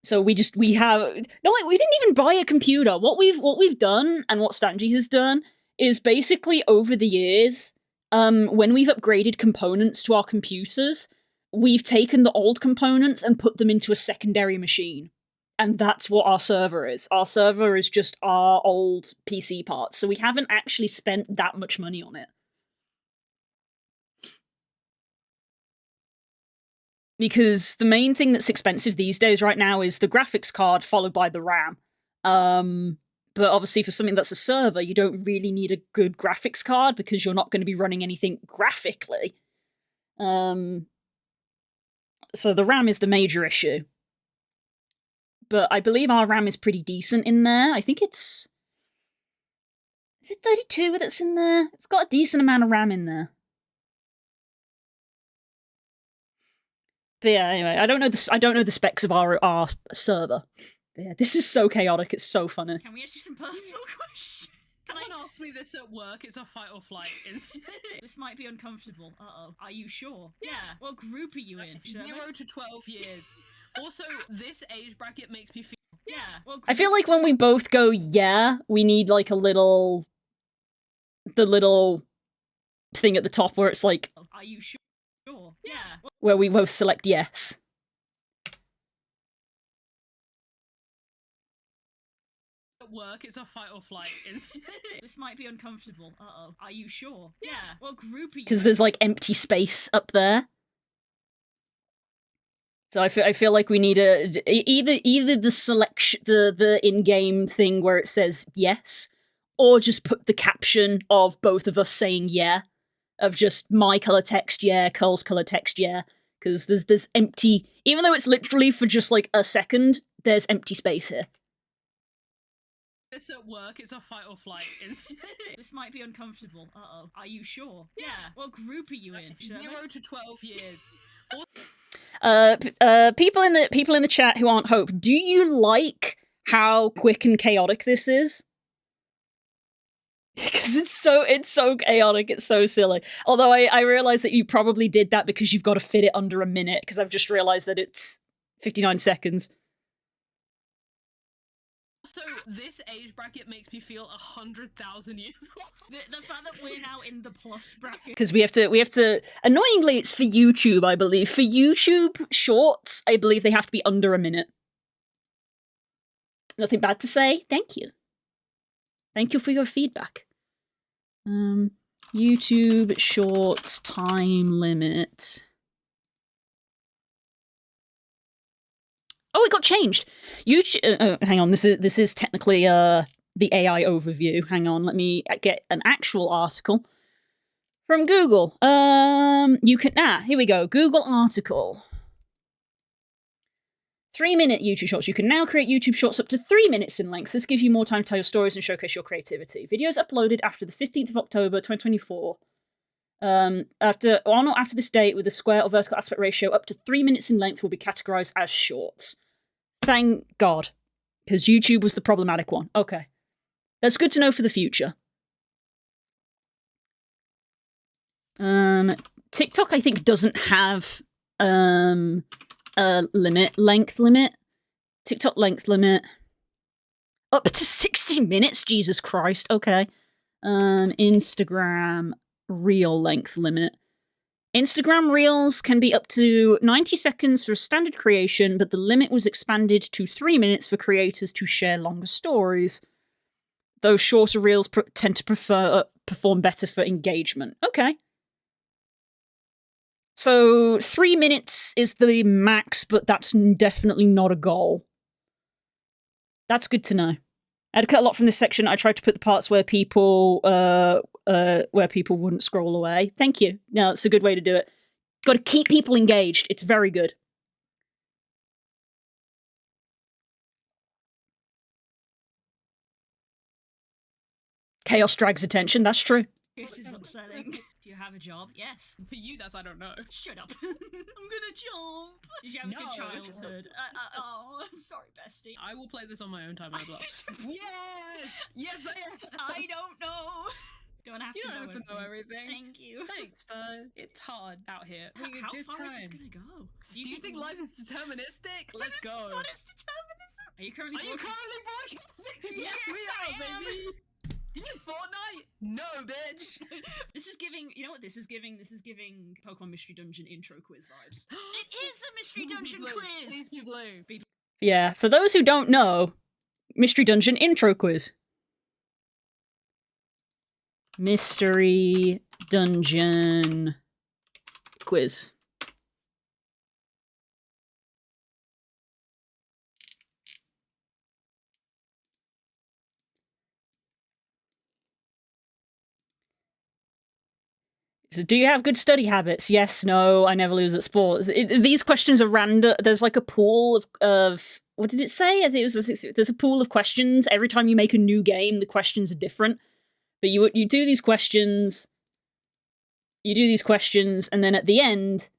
So we didn't even buy a computer. What we've done, and what Stanji has done, is basically over the years, when we've upgraded components to our computers, we've taken the old components and put them into a secondary machine. And that's what our server is. Our server is just our old PC parts, so we haven't actually spent that much money on it. Because the main thing that's expensive these days right now is the graphics card followed by the RAM. But obviously for something that's a server, you don't really need a good graphics card because you're not going to be running anything graphically. So the RAM is the major issue. But I believe our RAM is pretty decent in there. I think it's... Is it 32 that's in there? It's got a decent amount of RAM in there. But yeah, anyway, I don't know the specs of our server. But yeah, this is so chaotic. It's so funny. Can we ask you some personal questions? Can I ask me this at work? It's a fight or flight. This might be uncomfortable. Uh-oh. Are you sure? Yeah. What group are you in? 0 to 12 years. Also, this age bracket makes me feel... Yeah. I feel like when we both go, yeah, we need like a little... The little thing at the top where it's like... Are you sure? Yeah. Where we both select yes. At work, it's a fight or flight. This might be uncomfortable. Uh-oh. Are you sure? Yeah. What group are you in? Because there's like empty space up there. So I feel like we need either the selection, the in-game thing where it says yes, or just put the caption of both of us saying yeah, of just my color text yeah, Curl's color text yeah, because there's empty, even though it's literally for just like a second, there's empty space here. This at work, it's a fight or flight. This might be uncomfortable. Uh-oh. Are you sure? Yeah. What group are you in? 0 to 12 years. People in the chat who aren't Hope, do you like how quick and chaotic this is? Because it's so chaotic, it's so silly. Although I realize that you probably did that because you've got to fit it under a minute, because I've just realized that it's 59 seconds. So this age bracket makes me feel 100,000 years old. The fact that we're now in the plus bracket. Because we have to. Annoyingly, it's for YouTube, I believe. For YouTube shorts, I believe they have to be under a minute. Nothing bad to say. Thank you. Thank you for your feedback. YouTube shorts time limit. Oh, it got changed. YouTube. Hang on. This is technically the AI overview. Hang on. Let me get an actual article from Google. You can here we go. Google article. 3-minute YouTube shorts. You can now create YouTube shorts up to 3 minutes in length. This gives you more time to tell your stories and showcase your creativity. Videos uploaded after the 15th of October, 2024. After this date, with a square or vertical aspect ratio up to 3 minutes in length will be categorized as shorts. Thank God. Because YouTube was the problematic one. Okay. That's good to know for the future. TikTok, I think, doesn't have a length limit. TikTok length limit. Up to 60 minutes? Jesus Christ. Okay. Instagram reel length limit. Instagram Reels can be up to 90 seconds for standard creation, but the limit was expanded to 3 minutes for creators to share longer stories. Though shorter Reels tend to perform better for engagement. Okay. So 3 minutes is the max, but that's definitely not a goal. That's good to know. I had to cut a lot from this section. I tried to put the parts where people wouldn't scroll away. Thank you. No, it's a good way to do it. Got to keep people engaged. It's very good. Chaos drags attention. That's true. This is upsetting. Do you have a job? Yes. For you, that's I don't know. Shut up. I'm gonna jump. Did you have a good childhood? Oh, I'm sorry, bestie. I will play this on my own time as well. Yes! Yes, I am! I don't know. Don't have you to don't have to know everything. Thank you. Thanks, but it's hard out here. How far is this gonna go? Do you think life is deterministic? Let's go. What is determinism? Are you currently broadcasting? Yes, we are, baby! You mean Fortnite? No, bitch! This is giving, you know what this is giving? This is giving Pokemon Mystery Dungeon intro quiz vibes. It is a Mystery Dungeon quiz! Please be blue. Yeah, for those who don't know, Mystery Dungeon intro quiz. Mystery Dungeon quiz. So, do you have good study habits? Yes, no, I never lose at sports. These questions are random. There's like a pool of what did it say? I think it was there's a pool of questions. Every time you make a new game, the questions are different. But you do these questions, and then at the end,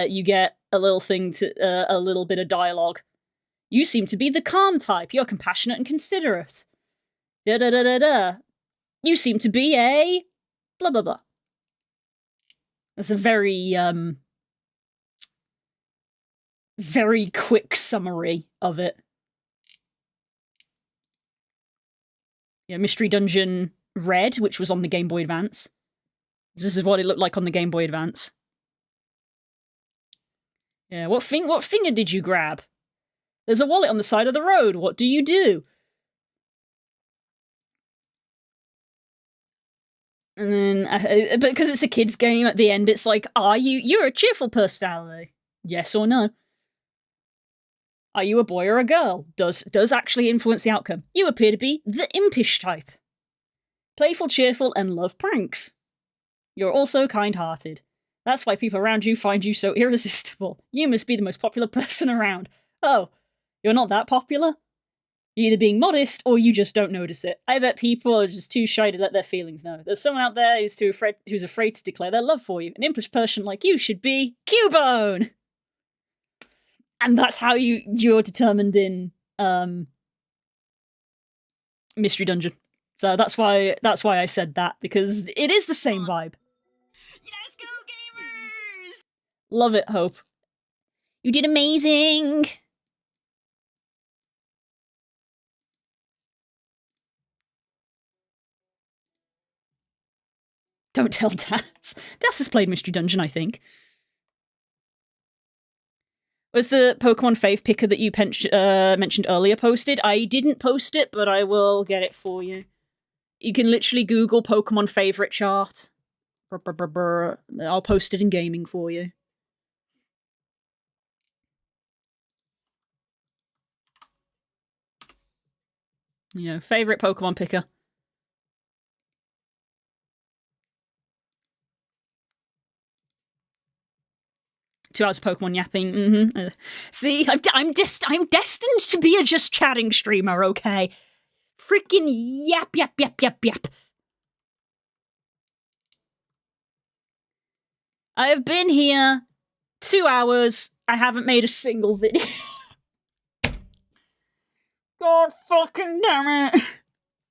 you get a little thing to a little bit of dialogue. You seem to be the calm type. You're compassionate and considerate. Da da da da da. You seem to be a blah blah blah. That's a very quick summary of it. Yeah, Mystery Dungeon Red, which was on the Game Boy Advance. This is what it looked like on the Game Boy Advance. Yeah, what finger did you grab? There's a wallet on the side of the road. What do you do? And then, because it's a kid's game, at the end it's like, you're a cheerful personality? Yes or no? Are you a boy or a girl? Does actually influence the outcome. You appear to be the impish type. Playful, cheerful, and love pranks. You're also kind-hearted. That's why people around you find you so irresistible. You must be the most popular person around. Oh, you're not that popular? You're either being modest or you just don't notice it. I bet people are just too shy to let their feelings know. There's someone out there who's afraid to declare their love for you. An impish person like you should be Cubone! And that's how you're determined in Mystery Dungeon. So that's why I said that, because it is the same vibe. Yes, go gamers! Love it, Hope. You did amazing! Don't tell Das. Das has played Mystery Dungeon, I think. Was the Pokemon Fave Picker that you mentioned earlier posted? I didn't post it, but I will get it for you. You can literally Google Pokemon Favorite Chart. I'll post it in gaming for you. Yeah, favorite Pokemon Picker. 2 hours of Pokemon yapping. Mm-hmm. See, I'm destined to be a just chatting streamer. Okay, freaking yap. I have been here 2 hours. I haven't made a single video. God fucking damn it!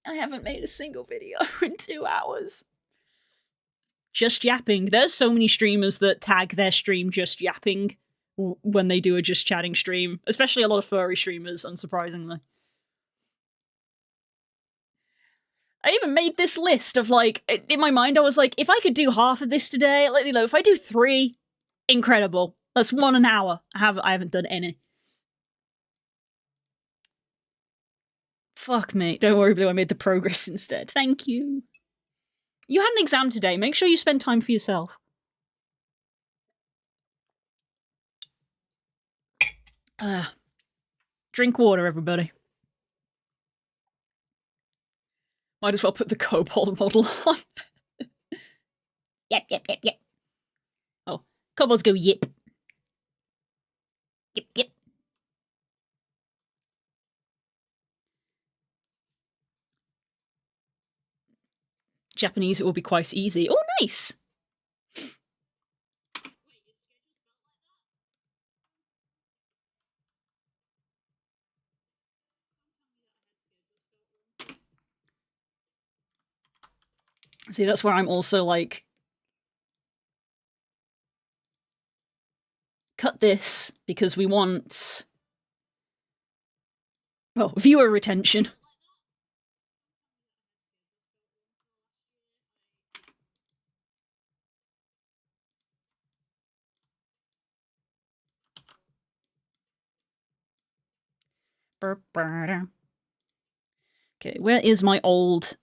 I haven't made a single video in 2 hours. Just yapping. There's so many streamers that tag their stream just yapping when they do a just chatting stream, especially a lot of furry streamers, unsurprisingly. I even made this list of, like, in my mind I was like, if I could do half of this today, let me know. If I do 3, incredible. That's 1 an hour. I haven't done any. Fuck me. Don't worry, Blue, I made the progress instead. Thank you. You had an exam today. Make sure you spend time for yourself. Drink water, everybody. Might as well put the kobold model on. Yep. Oh, kobolds go yip. Yip. Japanese, it will be quite easy. Oh, nice! See, that's where I'm also like, cut this because we want, well, viewer retention. Okay, where is my old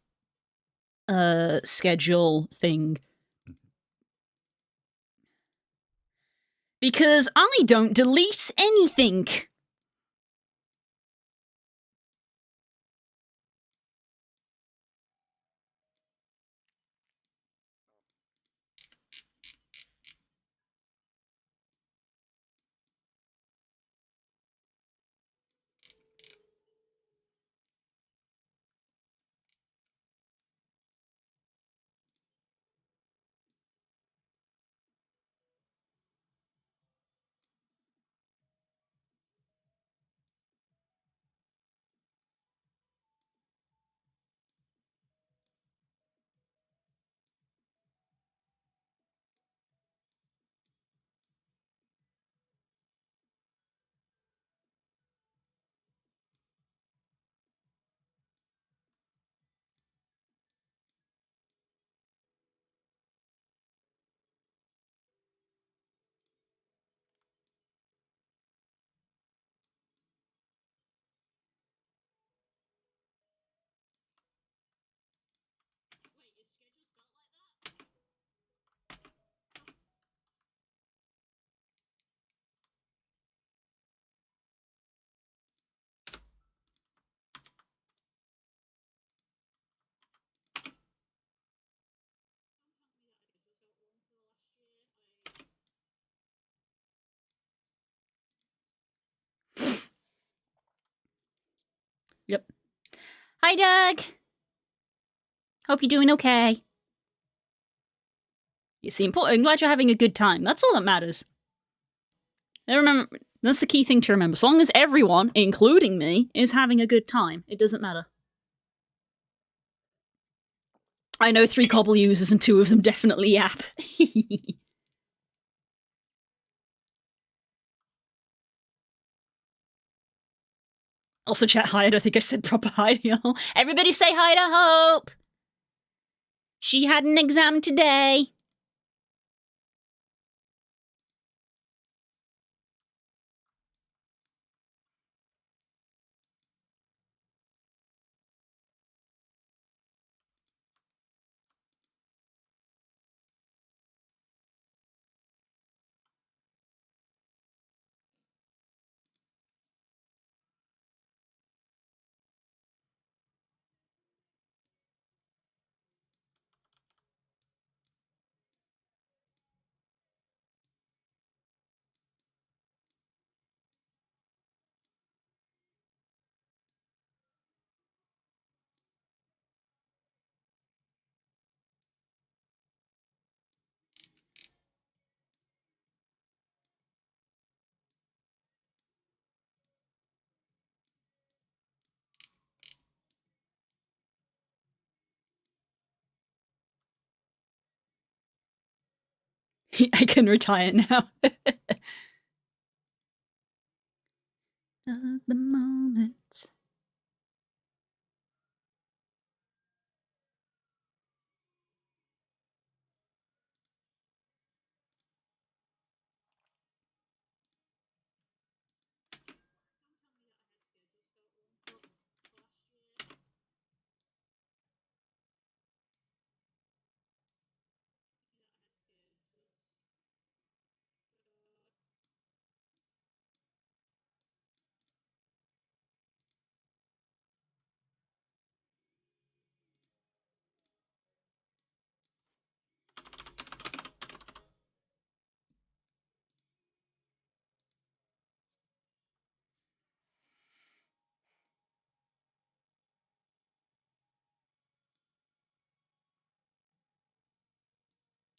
schedule thing? Because I don't delete anything. Yep. Hi, Doug. Hope you're doing okay. It's the important. I'm glad you're having a good time. That's all that matters. I remember, that's the key thing to remember. As long as everyone, including me, is having a good time, it doesn't matter. I know 3 Cobble users and 2 of them definitely yap. Also, chat hi. I don't think I said proper hi to y'all. Everybody say hi to Hope. She had an exam today. I can retire now. Of the moment.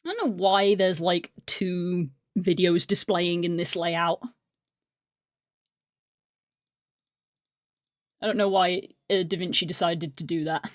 I don't know why there's like 2 videos displaying in this layout. I don't know why DaVinci decided to do that.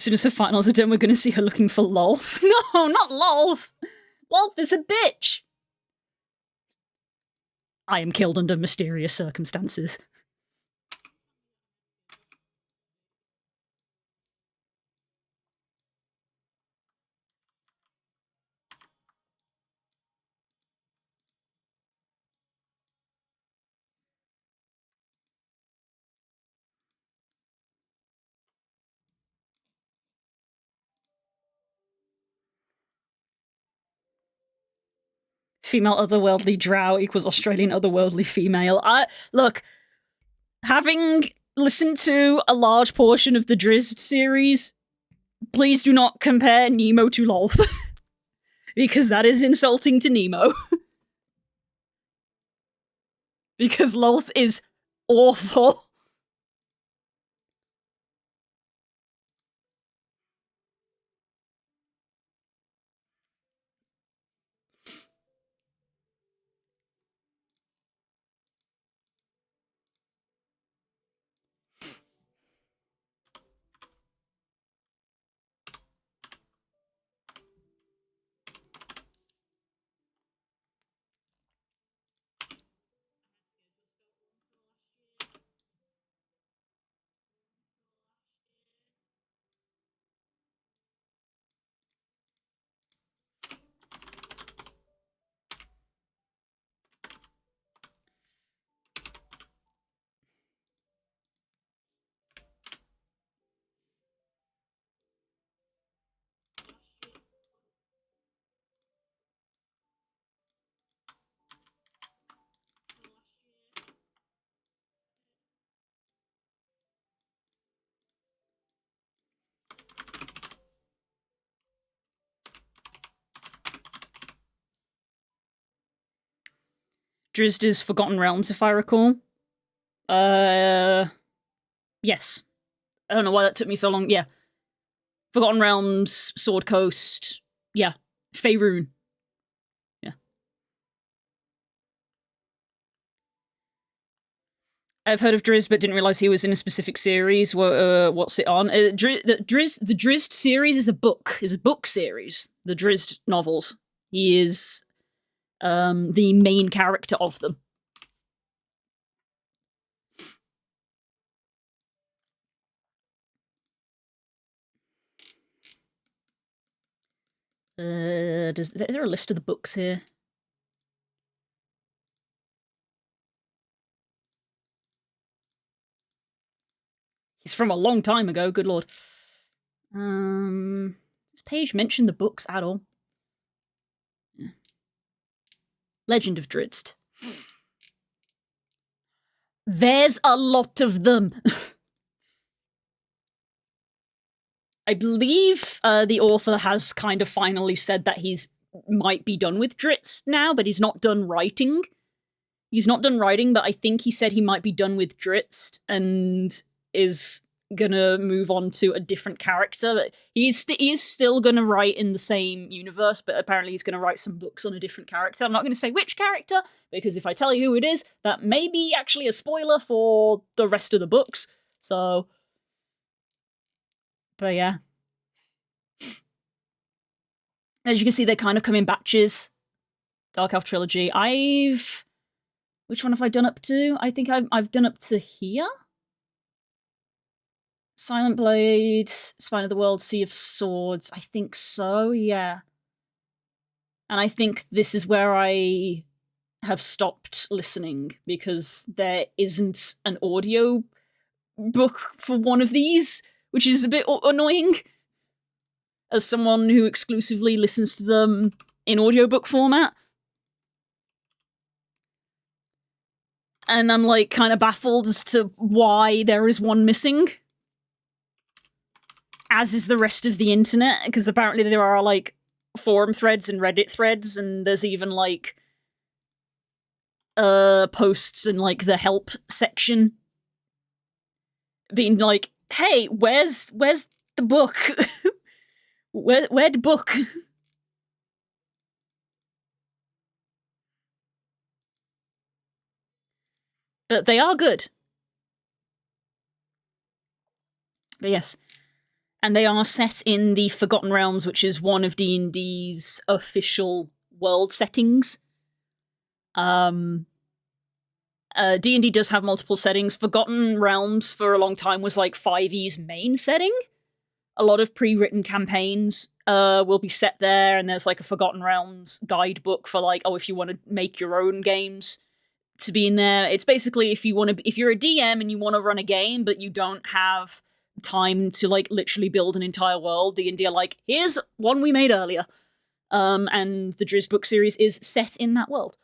As soon as the finals are done, we're going to see her looking for Lolth. No, not Lolth! Lolth is a bitch! I am killed under mysterious circumstances. Female otherworldly drow equals Australian otherworldly female. Look, having listened to a large portion of the Drizzt series, please do not compare Nemo to Lolth. Because that is insulting to Nemo. Because Lolth is awful. Drizzt is Forgotten Realms, if I recall. Yes. I don't know why that took me so long. Yeah. Forgotten Realms, Sword Coast. Yeah. Faerun. Yeah. I've heard of Drizzt, but didn't realize he was in a specific series. What's it on? The Drizzt series is a book series. The Drizzt novels. He is the main character of them. Is there a list of the books here? He's from a long time ago, good lord. Does this page mention the books at all? Yeah. Legend of Drizzt. There's a lot of them. I believe the author has kind of finally said that he's might be done with Drizzt now, but he's not done writing. He's not done writing, but I think he said he might be done with Drizzt and is gonna move on to a different character. But he is still gonna write in the same universe, but apparently he's gonna write some books on a different character. I'm not gonna say which character, because if I tell you who it is, that may be actually a spoiler for the rest of the books. So, but yeah. As you can see, they kind of come in batches. Dark Elf Trilogy. Which one have I done up to? I think I've done up to here? Silent Blade, Spine of the World, Sea of Swords. I think so, yeah. And I think this is where I have stopped listening, because there isn't an audio book for one of these, which is a bit annoying. As someone who exclusively listens to them in audiobook format. And I'm like kind of baffled as to why there is one missing. As is the rest of the internet, because apparently there are like forum threads and Reddit threads, and there's even like posts in like the help section being like, hey, where's the book? Where'd the book? But they are good. But yes. and they are set in the Forgotten Realms, which is one of D&D's official world settings. D&D does have multiple settings. Forgotten Realms for a long time was like 5e's main setting. A lot of pre-written campaigns will be set there, and there's like a Forgotten Realms guidebook for like, oh, if you want to make your own games to be in there. It's basically if you're a DM and you want to run a game, but you don't have time to like literally build an entire world, D&D are like, here's one we made earlier. And the Drizzt book series is set in that world.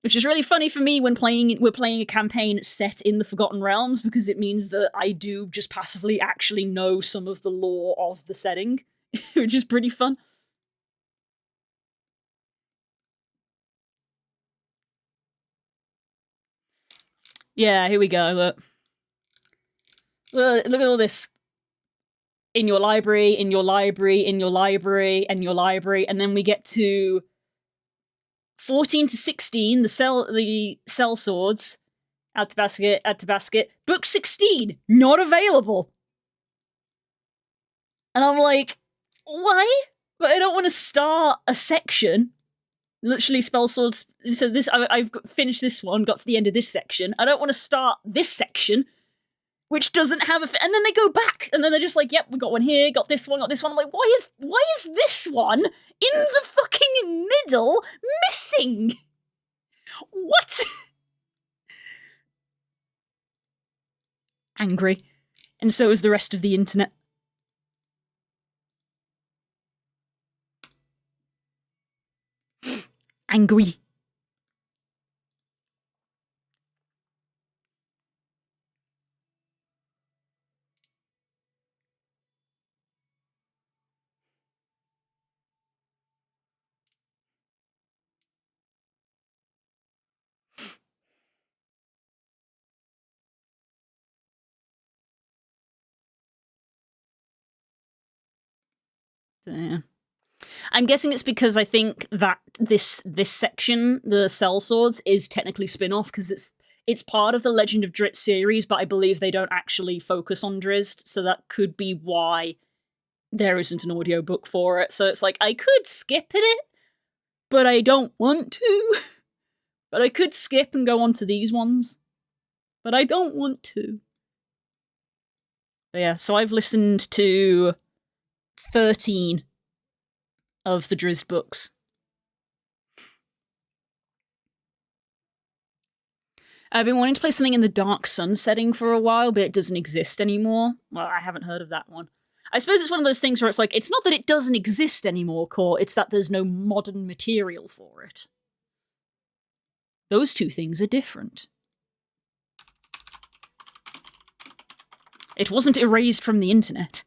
Which is really funny for me when we're playing a campaign set in the Forgotten Realms, because it means that I do just passively actually know some of the lore of the setting, which is pretty fun. Yeah, here we go, look. Look at all this. In your library, in your library, in your library, and your library, and then we get to 14 to 16, the cell swords. Add to basket, add to basket. Book 16, not available. And I'm like, why? But I don't want to start a section. Literally, spell swords. So this, I've finished this one, got to the end of this section. I don't want to start this section, which doesn't have a. And then they go back, and then they're just like, "Yep, we got one here, got this one, got this one." I'm like, why is this one in the fucking middle missing? What? Angry, and so is the rest of the internet. Angry. Yeah. I'm guessing it's because I think that this section, the cell swords, is technically spin-off, because it's part of the Legend of Drizzt series, but I believe they don't actually focus on Drizzt, so that could be why there isn't an audiobook for it. So it's like, I could skip it, but I don't want to. But I could skip and go on to these ones, but I don't want to. But yeah, so I've listened to 13 of the Drizzt books. I've been wanting to play something in the Dark Sun setting for a while, but it doesn't exist anymore. Well, I haven't heard of that one. I suppose it's one of those things where it's like, it's not that it doesn't exist anymore, Core, it's that there's no modern material for it. Those two things are different. It wasn't erased from the internet.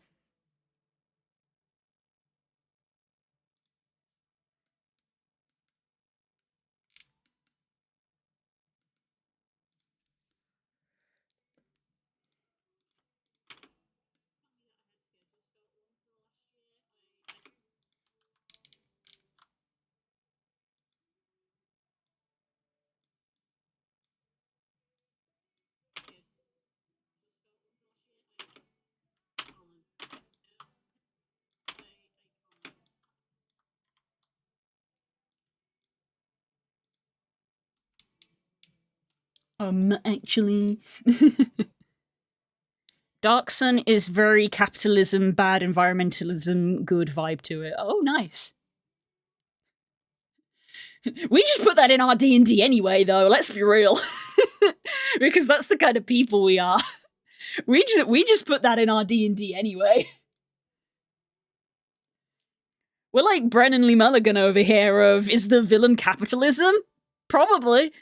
Actually... Dark Sun is very capitalism, bad environmentalism, good vibe to it. Oh, nice. We just put that in our D&D anyway, though, let's be real. Because that's the kind of people we are. We just put that in our D&D anyway. We're like Brennan Lee Mulligan over here of, is the villain capitalism? Probably.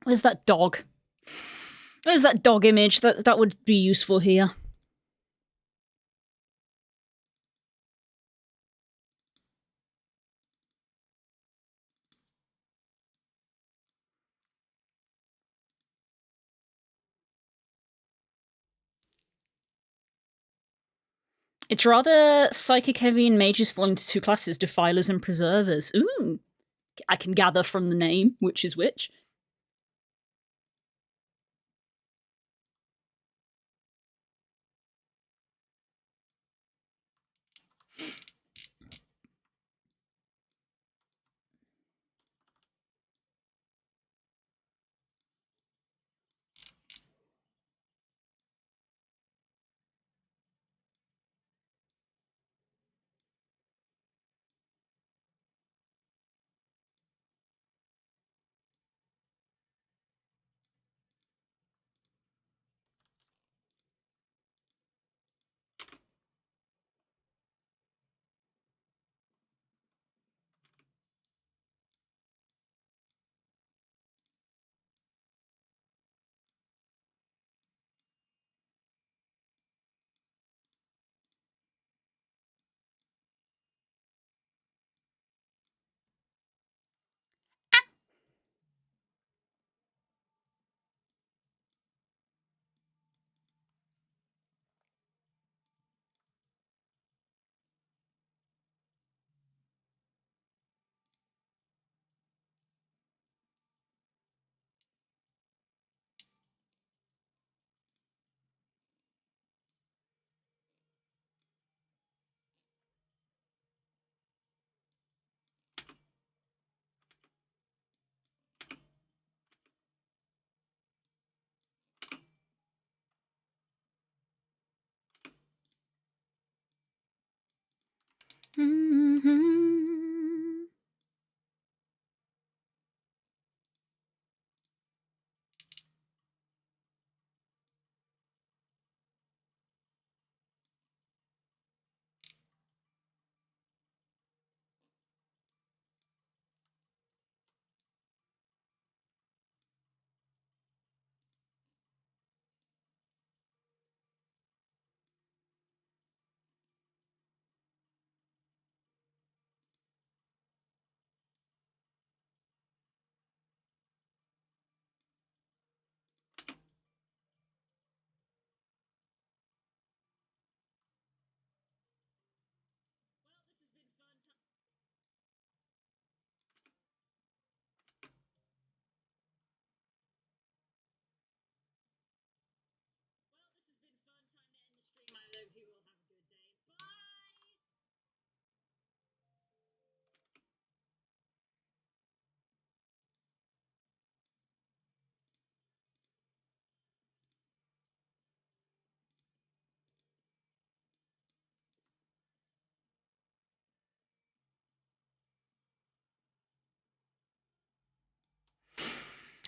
Where's that dog? Where's that dog image? That would be useful here. It's rather psychic heavy and mages fall into two classes, defilers and preservers. Ooh. I can gather from the name which is which. Mm-hmm.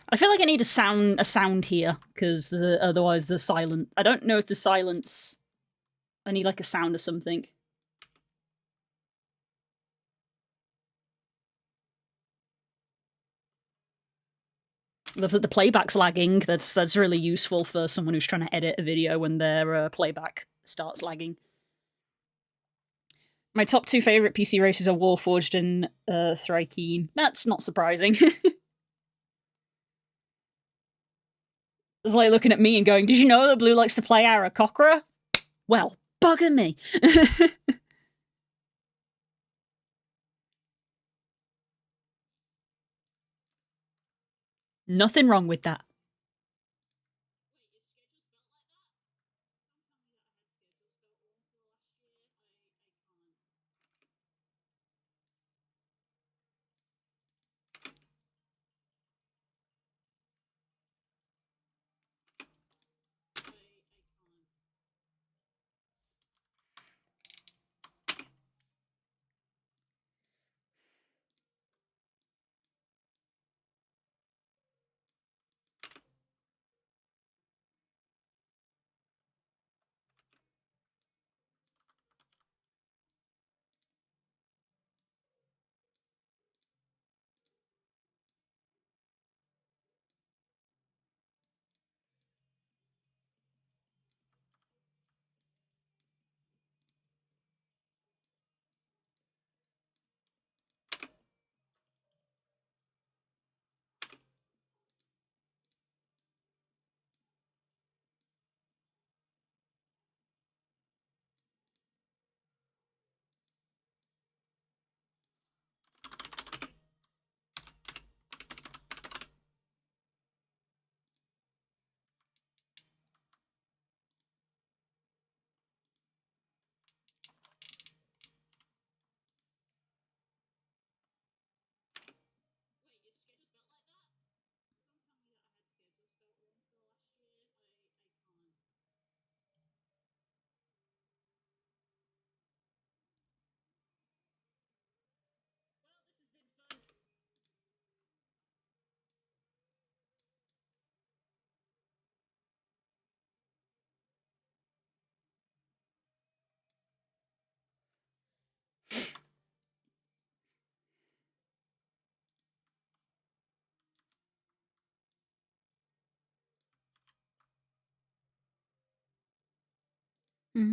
I feel like I need a sound here because otherwise the silent. I don't know if the silence. I need like a sound or something. The playback's lagging. That's really useful for someone who's trying to edit a video when their playback starts lagging. My top two favorite PC races are Warforged and Thrakeen. That's not surprising. It's like looking at me and going, "Did you know that Blue likes to play Aarakocra?" Well, bugger me. Nothing wrong with that. Just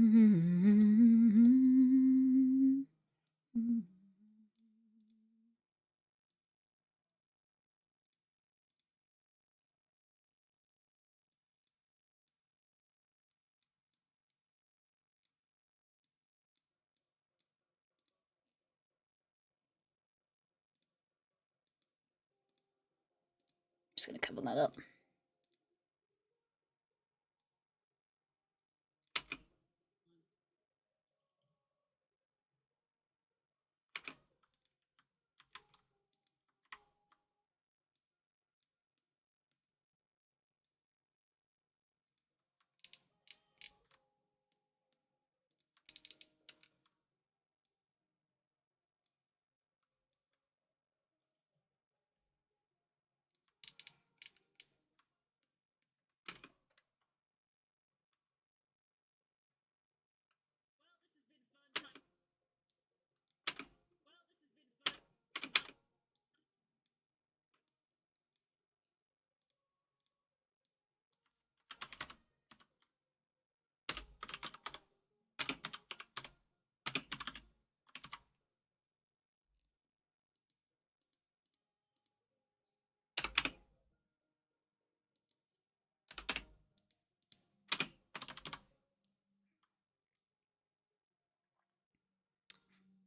gonna cover that up.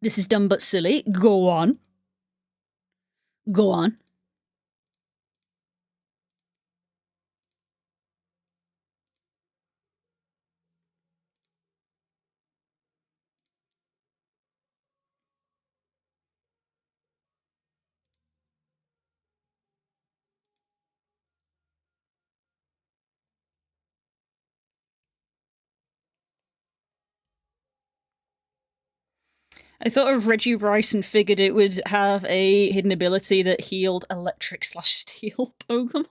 This is dumb but silly. Go on. Go on. I thought of Reggie Rice and figured it would have a hidden ability that healed electric/steel Pokemon.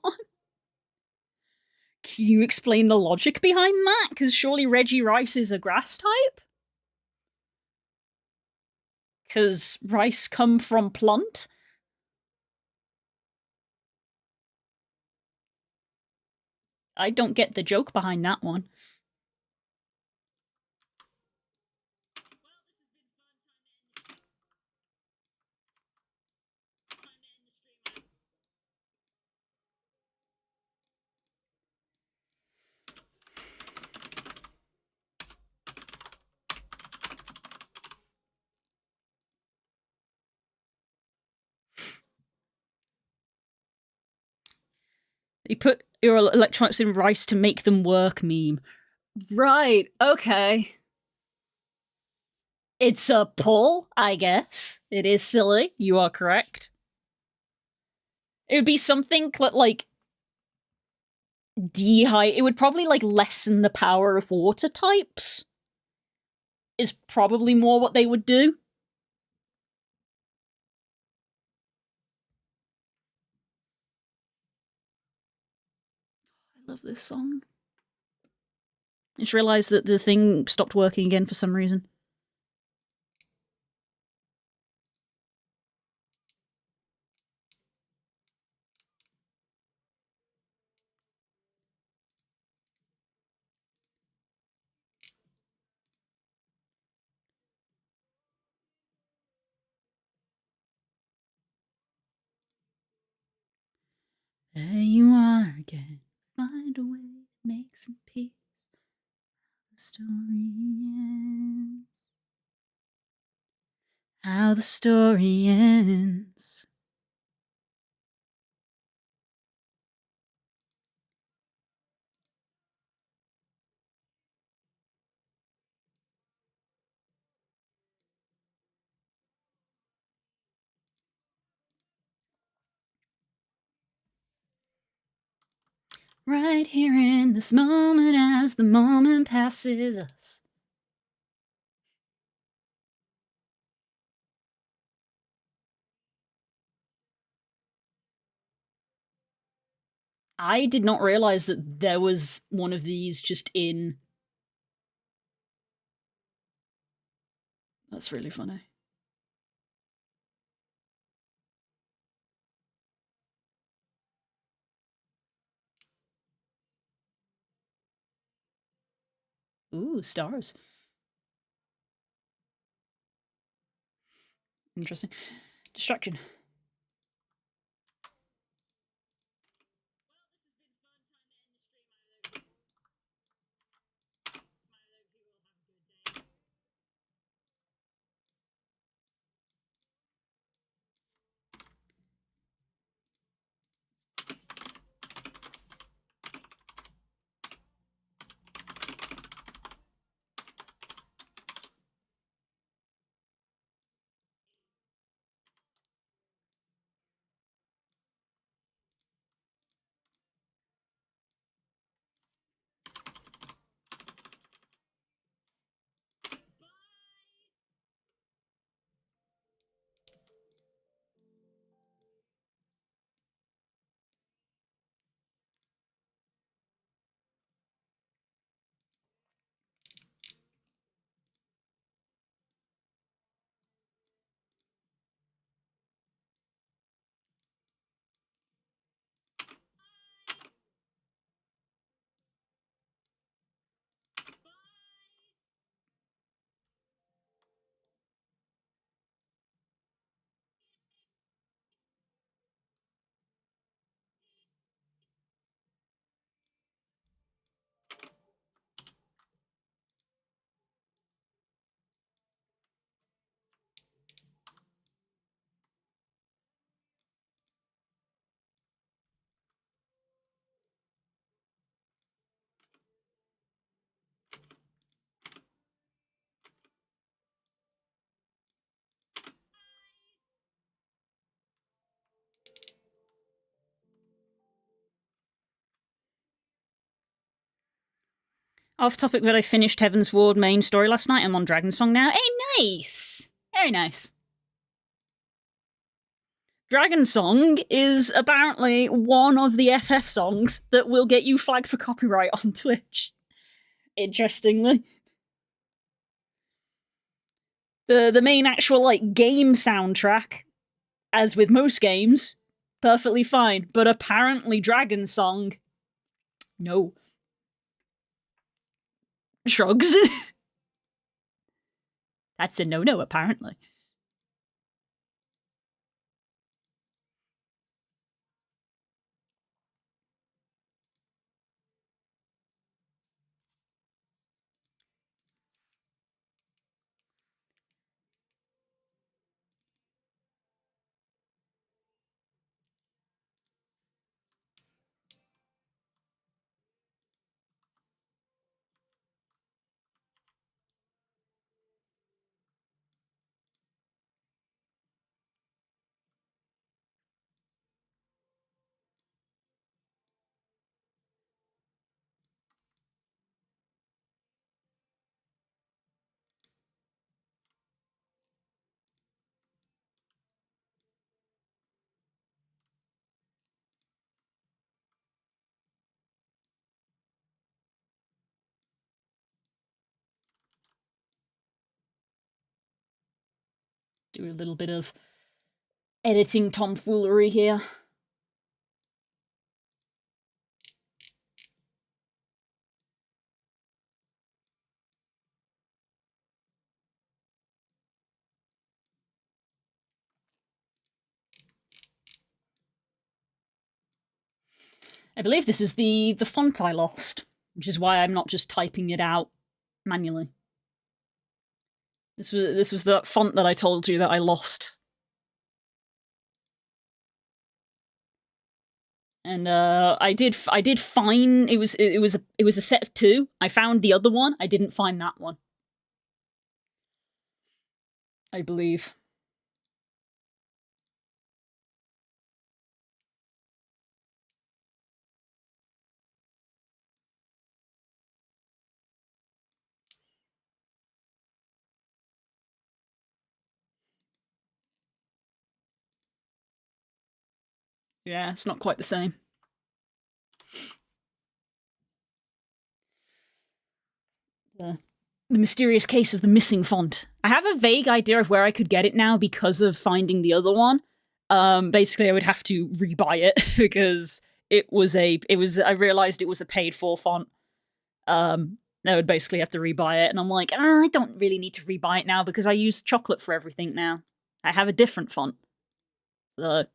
Can you explain the logic behind that? Because surely Reggie Rice is a grass type? Because rice come from plant? I don't get the joke behind that one. You put your electronics in rice to make them work meme. Right, okay. It's a pull, I guess. It is silly. You are correct. It would be something like it would probably like lessen the power of water types. Is probably more what they would do. I love this song. I just realised that the thing stopped working again for some reason. There you are again. Find a way to make some peace. The story ends. How the story ends. Right here in this moment as the moment passes us. I did not realize that there was one of these just in. That's really funny. Ooh, stars. Interesting. Distraction. Off topic, that I finished Heaven's Ward main story last night. I'm on Dragon Song now. Hey, nice! Very nice. Dragon Song is apparently one of the FF songs that will get you flagged for copyright on Twitch. Interestingly. The main actual, like, game soundtrack, as with most games, perfectly fine. But apparently Dragon Song, no. Shrugs. That's a no-no, apparently. Do a little bit of editing tomfoolery here. I believe this is the font I lost, which is why I'm not just typing it out manually. This was the font that I told you that I lost. And I did find it was a set of two. I found the other one. I didn't find that one. I believe. Yeah, it's not quite the same. The mysterious case of the missing font. I have a vague idea of where I could get it now because of finding the other one. Basically, I would have to rebuy it because I realized it was a paid for font. I would basically have to rebuy it, and I'm like, I don't really need to rebuy it now because I use chocolate for everything now. I have a different font. So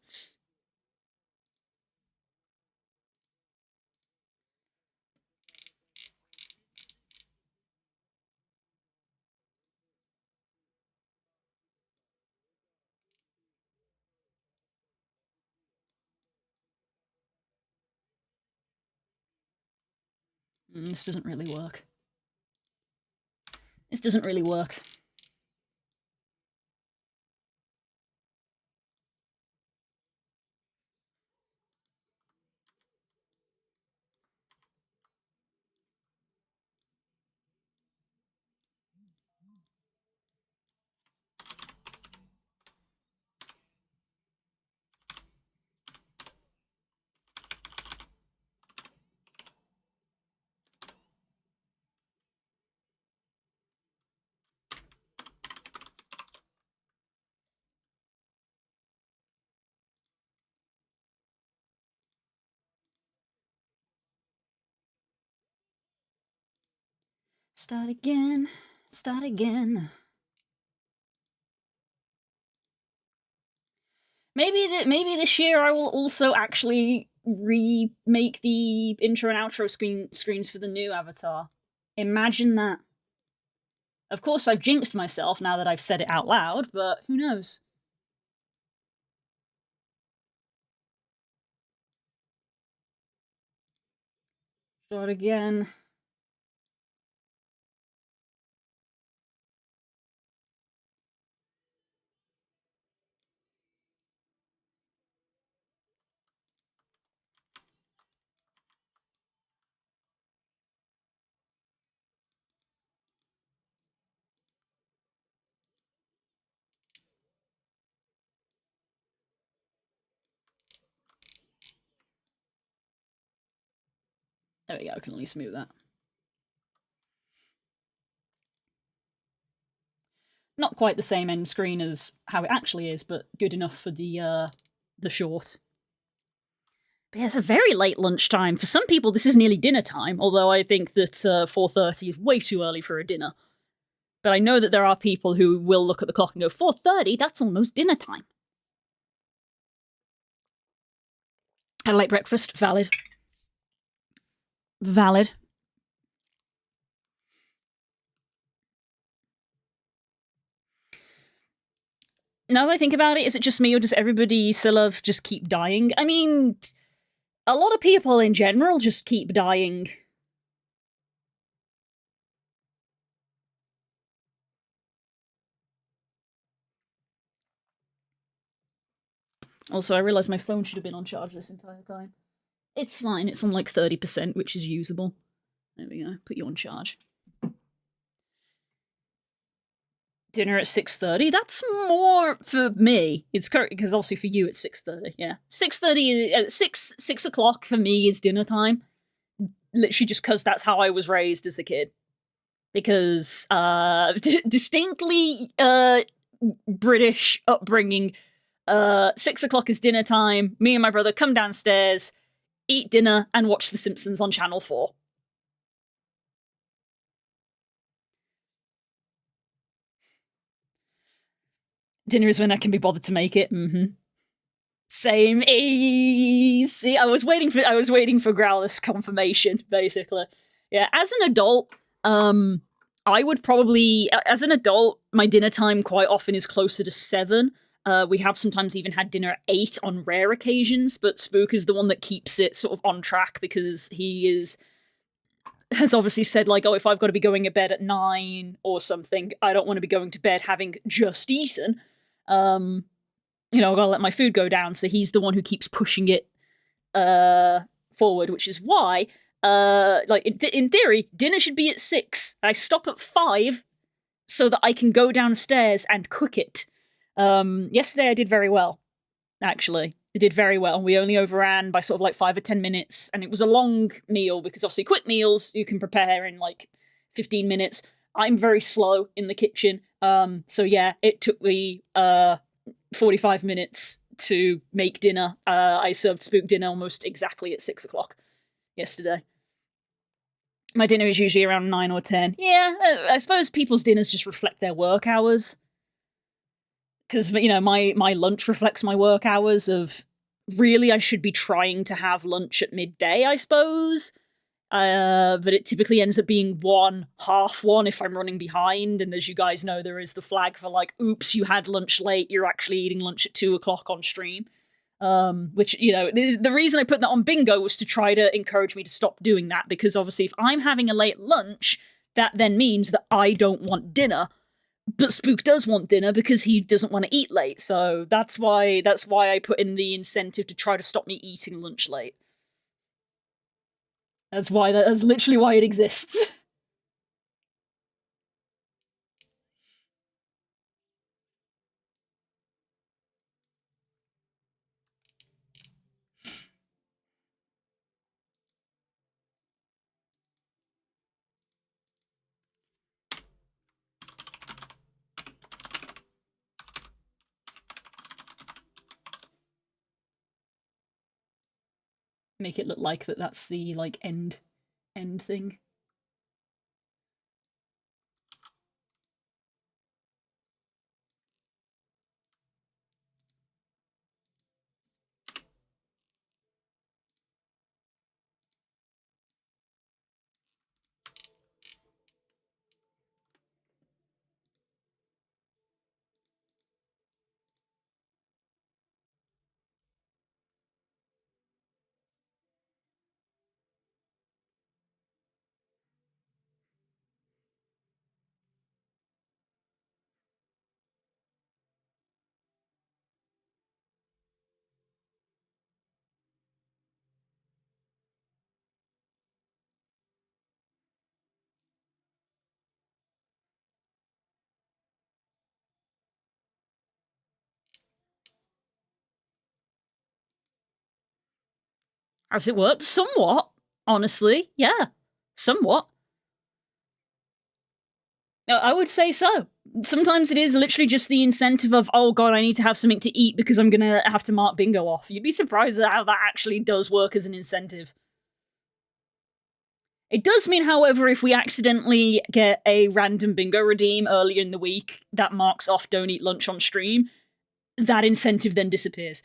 this doesn't really work. This doesn't really work. Start again. Start again. Maybe this year I will also actually remake the intro and outro screens for the new Avatar. Imagine that. Of course, I've jinxed myself now that I've said it out loud, but who knows? Start again. There we go, I can at least move that. Not quite the same end screen as how it actually is, but good enough for the short. But yeah, it's a very late lunchtime. For some people, this is nearly dinner time, although I think that 4:30 is way too early for a dinner. But I know that there are people who will look at the clock and go, 4:30? That's almost dinner time. Had a late breakfast? Valid. Valid. Now that I think about it, is it just me or does everybody still just keep dying? I mean, a lot of people in general just keep dying. Also, I realised my phone should have been on charge this entire time. It's fine, it's on like 30%, which is usable. There we go, put you on charge. Dinner at 6:30? That's more for me. It's correct, because obviously for you it's 6:30, yeah. 6:30, 6 o'clock for me is dinner time. Literally just because that's how I was raised as a kid. Because, distinctly, British upbringing, 6 o'clock is dinner time, me and my brother come downstairs, eat dinner, and watch The Simpsons on Channel 4. Dinner is when I can be bothered to make it. Same. See, I was waiting for Growlithe confirmation, basically. Yeah, as an adult, I would probably, as an adult, my dinner time quite often is closer to 7. We have sometimes even had dinner at 8 on rare occasions, but Spook is the one that keeps it sort of on track because he has obviously said, like, oh, if I've got to be going to bed at 9 or something, I don't want to be going to bed having just eaten. I've got to let my food go down, so he's the one who keeps pushing it forward, which is why, in theory, dinner should be at 6. I stop at 5 so that I can go downstairs and cook it. Yesterday I did very well, actually. I did very well. We only overran by sort of like 5 or 10 minutes, and it was a long meal, because obviously quick meals you can prepare in like 15 minutes. I'm very slow in the kitchen, so yeah, it took me 45 minutes to make dinner. I served Spook dinner almost exactly at 6 o'clock yesterday. My dinner is usually around 9 or 10. Yeah, I suppose people's dinners just reflect their work hours. Because, my lunch reflects my work hours of, really, I should be trying to have lunch at midday, I suppose. But it typically ends up being 1, half 1 if I'm running behind, and as you guys know, there is the flag for, like, oops, you had lunch late, you're actually eating lunch at 2 o'clock on stream. Which, the reason I put that on bingo was to try to encourage me to stop doing that, because obviously if I'm having a late lunch, that then means that I don't want dinner, but Spook does want dinner because he doesn't want to eat late, so that's why I put in the incentive to try to stop me eating lunch late. That's literally why it exists. Make it look like that's the, like, end thing. Has it worked? Somewhat, honestly. Yeah, somewhat. I would say so. Sometimes it is literally just the incentive of, oh god, I need to have something to eat because I'm gonna have to mark bingo off. You'd be surprised at how that actually does work as an incentive. It does mean, however, if we accidentally get a random bingo redeem earlier in the week that marks off don't eat lunch on stream, that incentive then disappears.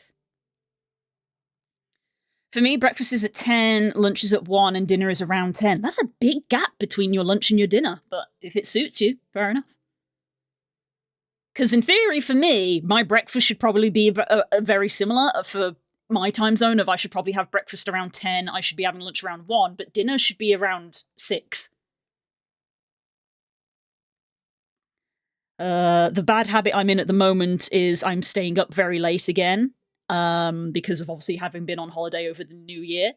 For me, breakfast is at 10, lunch is at 1, and dinner is around 10. That's a big gap between your lunch and your dinner, but if it suits you, fair enough. Because in theory, for me, my breakfast should probably be very similar for my time zone of I should probably have breakfast around 10, I should be having lunch around 1, but dinner should be around 6. The bad habit I'm in at the moment is I'm staying up very late again, because of obviously having been on holiday over the new year.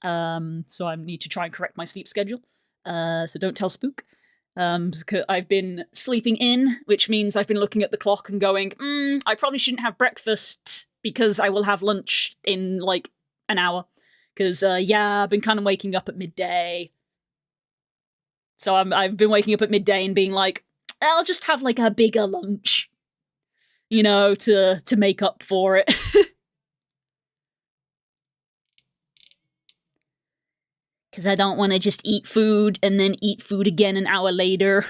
So I need to try and correct my sleep schedule. So don't tell Spook. Because I've been sleeping in, which means I've been looking at the clock and going, I probably shouldn't have breakfast because I will have lunch in like an hour. Because I've been kind of waking up at midday. So I've been waking up at midday and being like, I'll just have like a bigger lunch, to make up for it. Because I don't want to just eat food and then eat food again an hour later.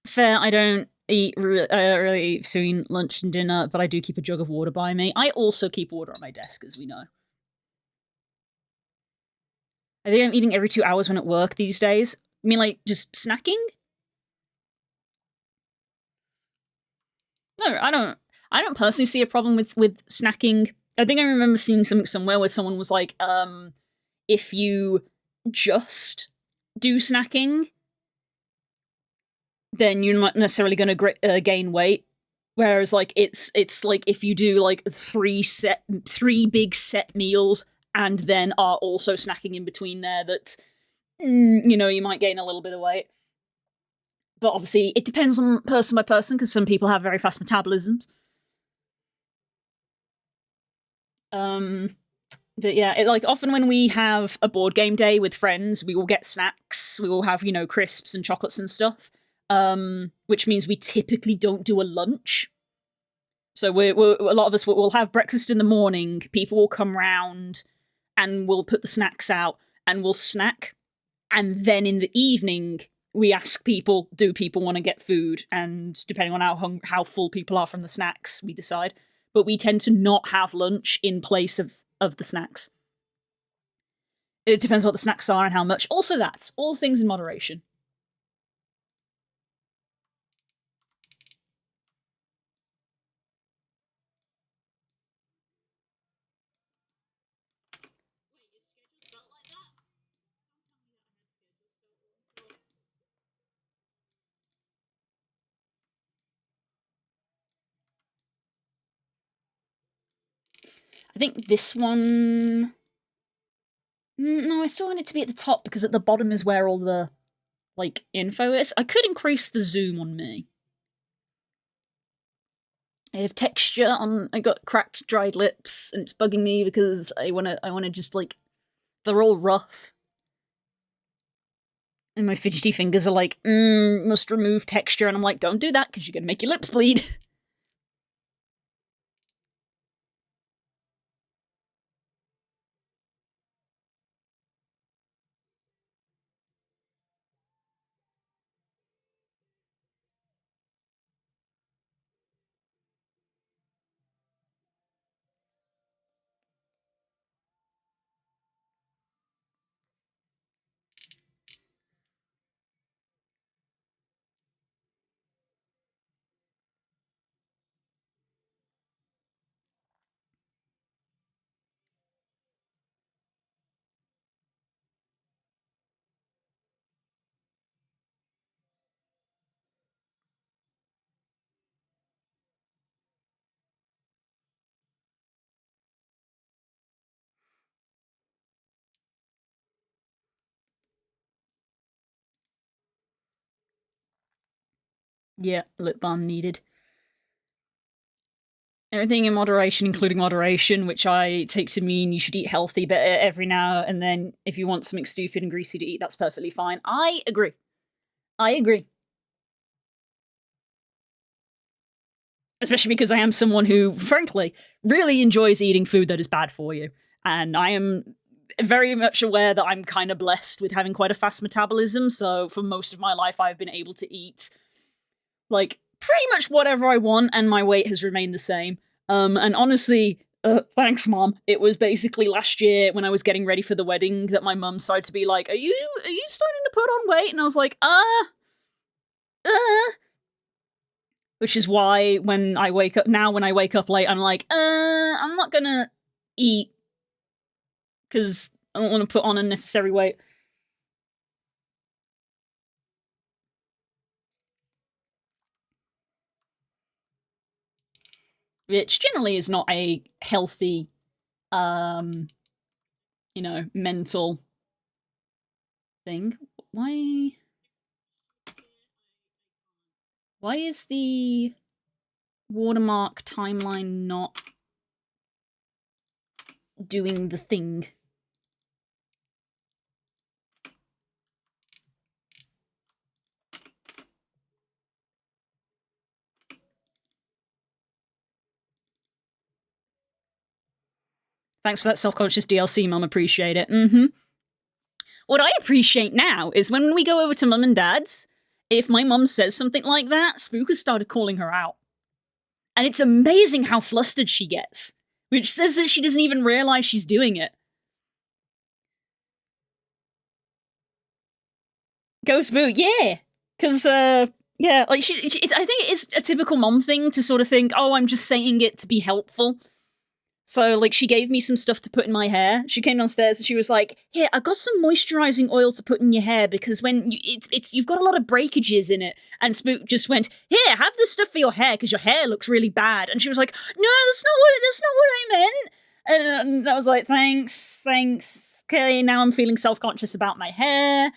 Fair, I don't eat really between lunch and dinner, but I do keep a jug of water by me. I also keep water on my desk, as we know. I think I'm eating every 2 hours when at work these days. I mean, like, just snacking? No, I don't personally see a problem with snacking. I think I remember seeing something somewhere where someone was like, if you just do snacking, then you're not necessarily going to gain weight. Whereas, like, it's like if you do like three big set meals and then are also snacking in between there, that you might gain a little bit of weight. But obviously, it depends on person by person because some people have very fast metabolisms. But yeah, like often when we have a board game day with friends, we will get snacks. We will have crisps and chocolates and stuff. Which means we typically don't do a lunch. So a lot of us will have breakfast in the morning. People will come round, and we'll put the snacks out, and we'll snack. And then in the evening, we ask people, do people want to get food? And depending on how full people are from the snacks, we decide. But we tend to not have lunch in place of the snacks. It depends what the snacks are and how much. Also that. All things in moderation. I think this one... No, I still want it to be at the top because at the bottom is where all the, like, info is. I could increase the zoom on me. I have texture on... I got cracked, dried lips, and it's bugging me because I wanna just, like... They're all rough. And my fidgety fingers are like, must remove texture, and I'm like, don't do that because you're gonna make your lips bleed. Yeah, lip balm needed. Everything in moderation, including moderation, which I take to mean you should eat healthy, but every now and then, if you want something stupid and greasy to eat, that's perfectly fine. I agree. I agree. Especially because I am someone who, frankly, really enjoys eating food that is bad for you. And I am very much aware that I'm kind of blessed with having quite a fast metabolism, so for most of my life I've been able to eat, like, pretty much whatever I want, and my weight has remained the same. And honestly, thanks, Mom. It was basically last year when I was getting ready for the wedding that my mum started to be like, are you starting to put on weight? And I was like, Which is why when I wake up late, I'm like, I'm not gonna eat because I don't want to put on unnecessary weight. Which generally is not a healthy, mental thing. Why is the watermark timeline not doing the thing? Thanks for that self-conscious DLC, Mum. Appreciate it. What I appreciate now is when we go over to Mum and Dad's, if my mum says something like that, Spook has started calling her out. And it's amazing how flustered she gets, which says that she doesn't even realize she's doing it. Go Spook, yeah. Because, yeah, like, I think it is a typical mom thing to sort of think, oh, I'm just saying it to be helpful. So, like, she gave me some stuff to put in my hair. She came downstairs and she was like, "Here, I got some moisturizing oil to put in your hair because when you've got a lot of breakages in it." And Spook just went, "Here, have this stuff for your hair because your hair looks really bad." And she was like, "No, that's not what I meant." And I was like, "Thanks. Okay, now I'm feeling self-conscious about my hair."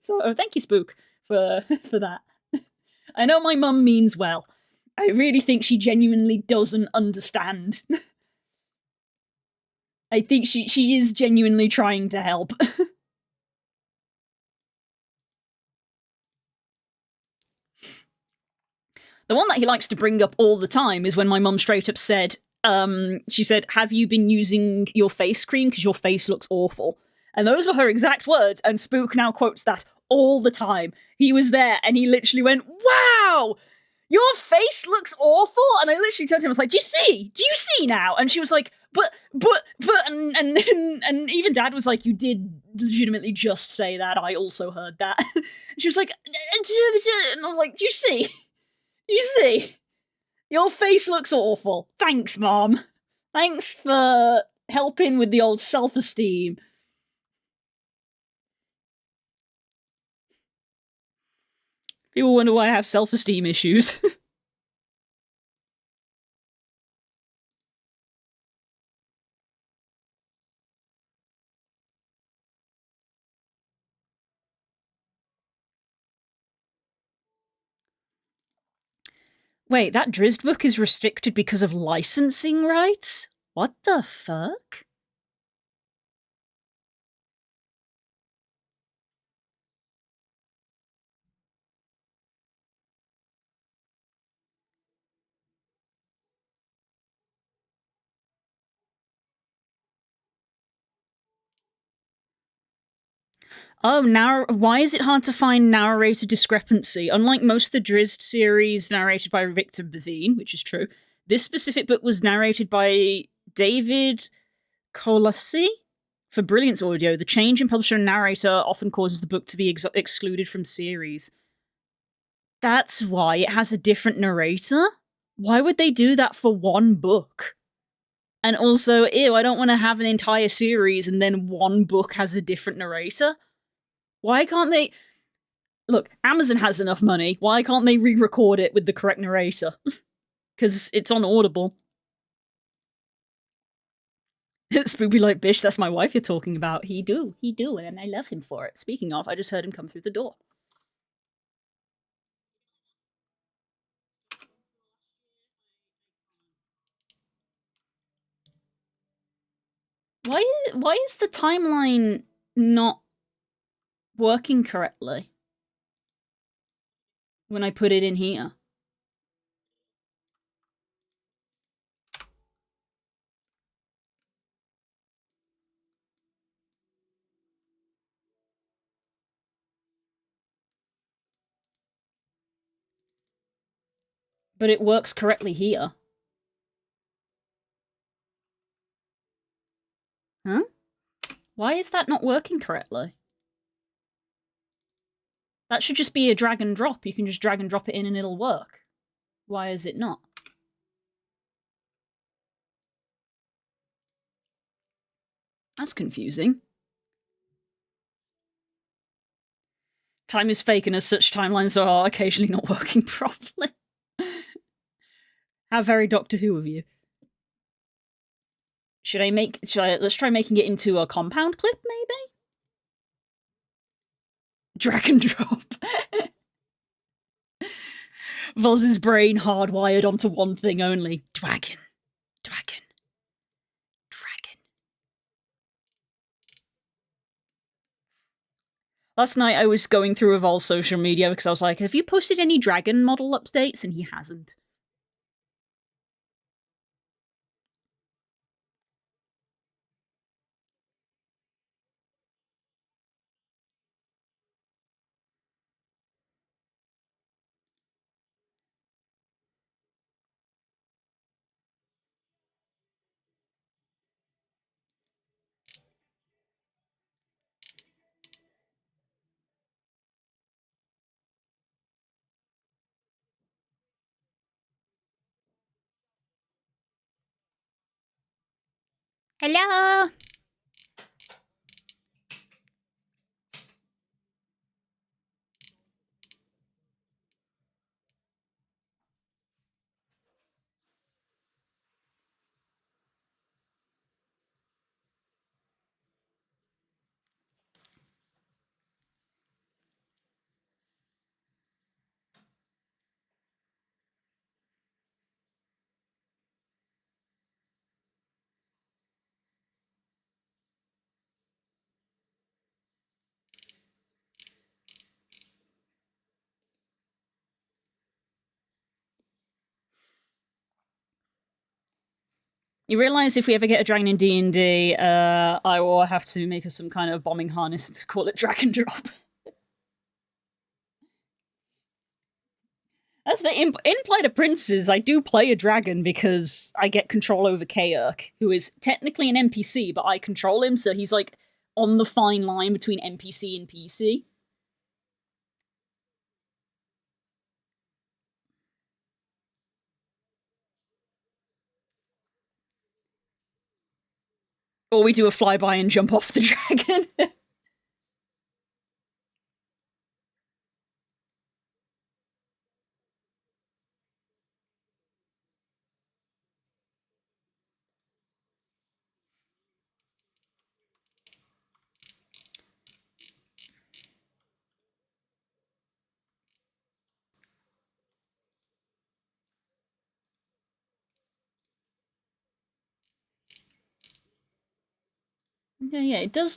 So, thank you, Spook, for that. I know my mum means well. I really think she genuinely doesn't understand. I think she is genuinely trying to help. The one that he likes to bring up all the time is when my mum straight up said, she said, "Have you been using your face cream because your face looks awful?" And those were her exact words, and Spook now quotes that all the time. He was there and he literally went, "Wow! Your face looks awful." And I literally turned to him, I was like, "Do you see now?" And she was like, but, and even Dad was like, "You did legitimately just say that. I also heard that." She was like, and I was like, "Do you see? You see? Your face looks awful. Thanks, Mom. Thanks for helping with the old self-esteem." People wonder why I have self-esteem issues. Wait, that Drizzt book is restricted because of licensing rights? What the fuck? Oh, why is it hard to find narrator discrepancy? Unlike most of the Drizzt series narrated by Victor Bevine, which is true, this specific book was narrated by David Colassi for Brilliance Audio. The change in publisher and narrator often causes the book to be excluded from series. That's why it has a different narrator? Why would they do that for one book? And also, ew, I don't want to have an entire series and then one book has a different narrator. Why can't they... Look, Amazon has enough money. Why can't they re-record it with the correct narrator? Because it's on Audible. Spook be like, "Bish, that's my wife you're talking about." He do, and I love him for it. Speaking of, I just heard him come through the door. Why is the timeline not working correctly when I put it in here? But it works correctly here. Huh? Why is that not working correctly? That should just be a drag and drop. You can just drag and drop it in and it'll work. Why is it not? That's confusing. Time is fake, and as such, timelines are occasionally not working properly. How very Doctor Who of you. Let's try making it into a compound clip, maybe? Drag and drop. Voz's brain hardwired onto one thing only. Dragon. Last night I was going through Evol's social media because I was like, "Have you posted any dragon model updates?" And he hasn't. Hello. You realize if we ever get a dragon in D&D, I will have to make us some kind of bombing harness to call it drag and drop. As the in Play of Princes, I do play a dragon because I get control over Kaerk, who is technically an NPC, but I control him, so he's like on the fine line between NPC and PC. Or we do a flyby and jump off the dragon. Yeah, it does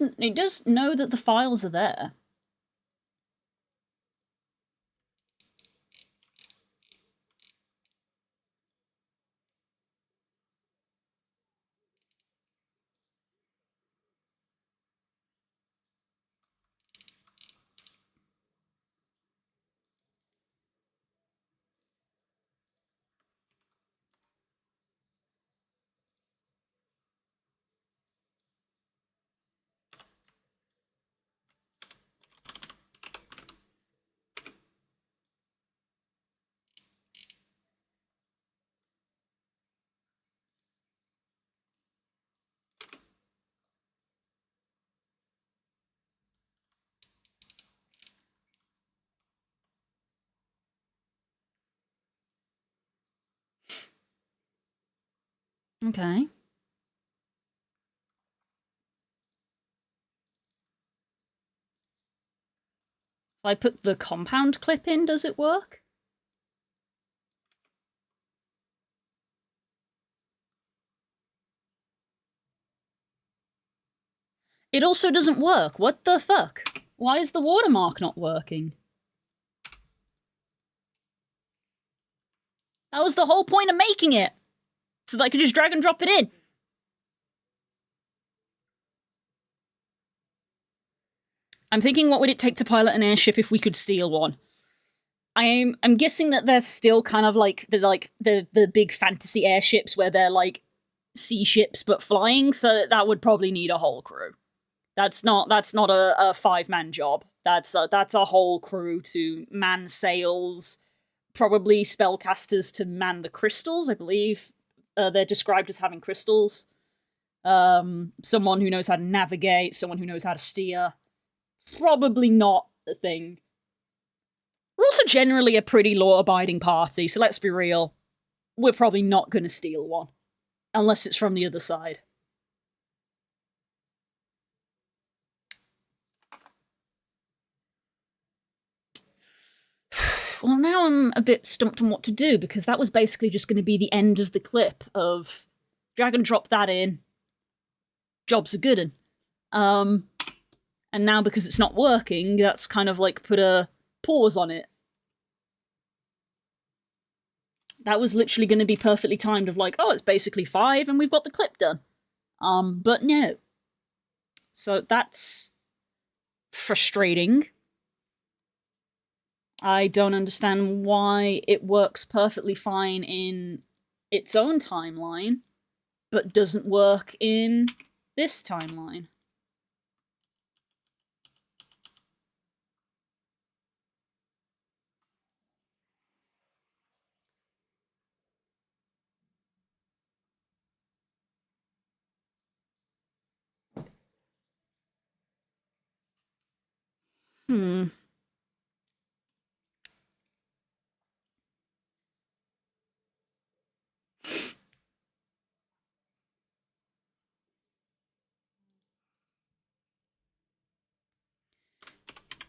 know that the files are there. Okay. If I put the compound clip in, does it work? It also doesn't work. What the fuck? Why is the watermark not working? That was the whole point of making it! So that I could just drag and drop it in. I'm thinking, what would it take to pilot an airship if we could steal one? I'm guessing that they're still kind of like the big fantasy airships where they're like sea ships but flying, so that would probably need a whole crew. That's not a 5-man job. That's a whole crew to man sails, probably spellcasters to man the crystals. I believe they're described as having crystals. Someone who knows how to navigate, someone who knows how to steer. Probably not a thing. We're also generally a pretty law-abiding party, so let's be real. We're probably not going to steal one. Unless it's from the other side. Well, now I'm a bit stumped on what to do, because that was basically just going to be the end of the clip of drag and drop that in. Job's a good one. And now because it's not working, that's kind of like put a pause on it. That was literally going to be perfectly timed of like, oh, it's basically 5 and we've got the clip done. But no. So that's frustrating. I don't understand why it works perfectly fine in its own timeline, but doesn't work in this timeline.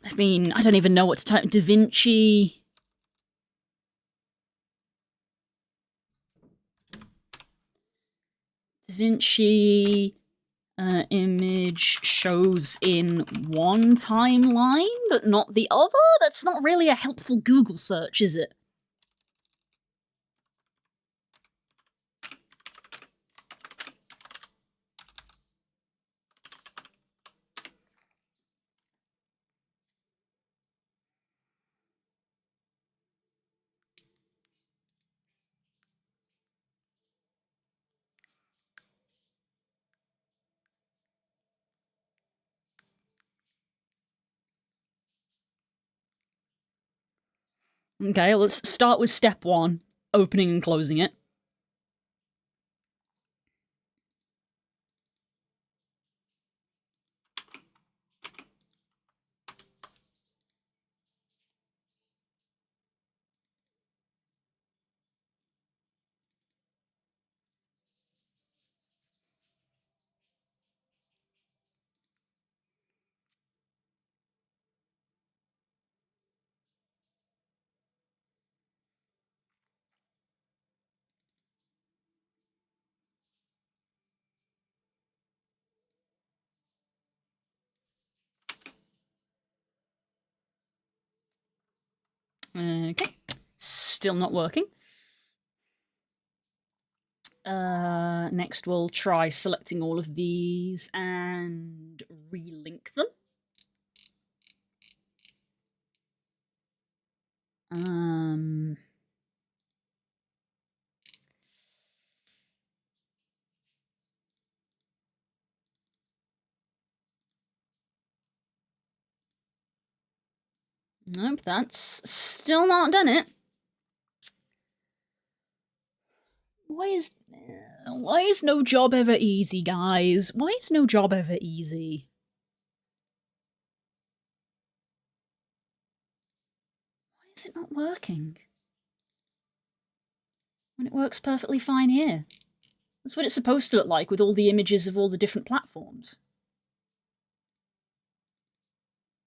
I mean, I don't even know what to type. Da Vinci. Da Vinci image shows in one timeline, but not the other? That's not really a helpful Google search, is it? Okay, let's start with step 1, opening and closing it. Okay, still not working. Next we'll try selecting all of these and relink them. Nope, that's still not done it. Why is no job ever easy, guys? Why is no job ever easy? Why is it not working? When it works perfectly fine here. That's what it's supposed to look like with all the images of all the different platforms.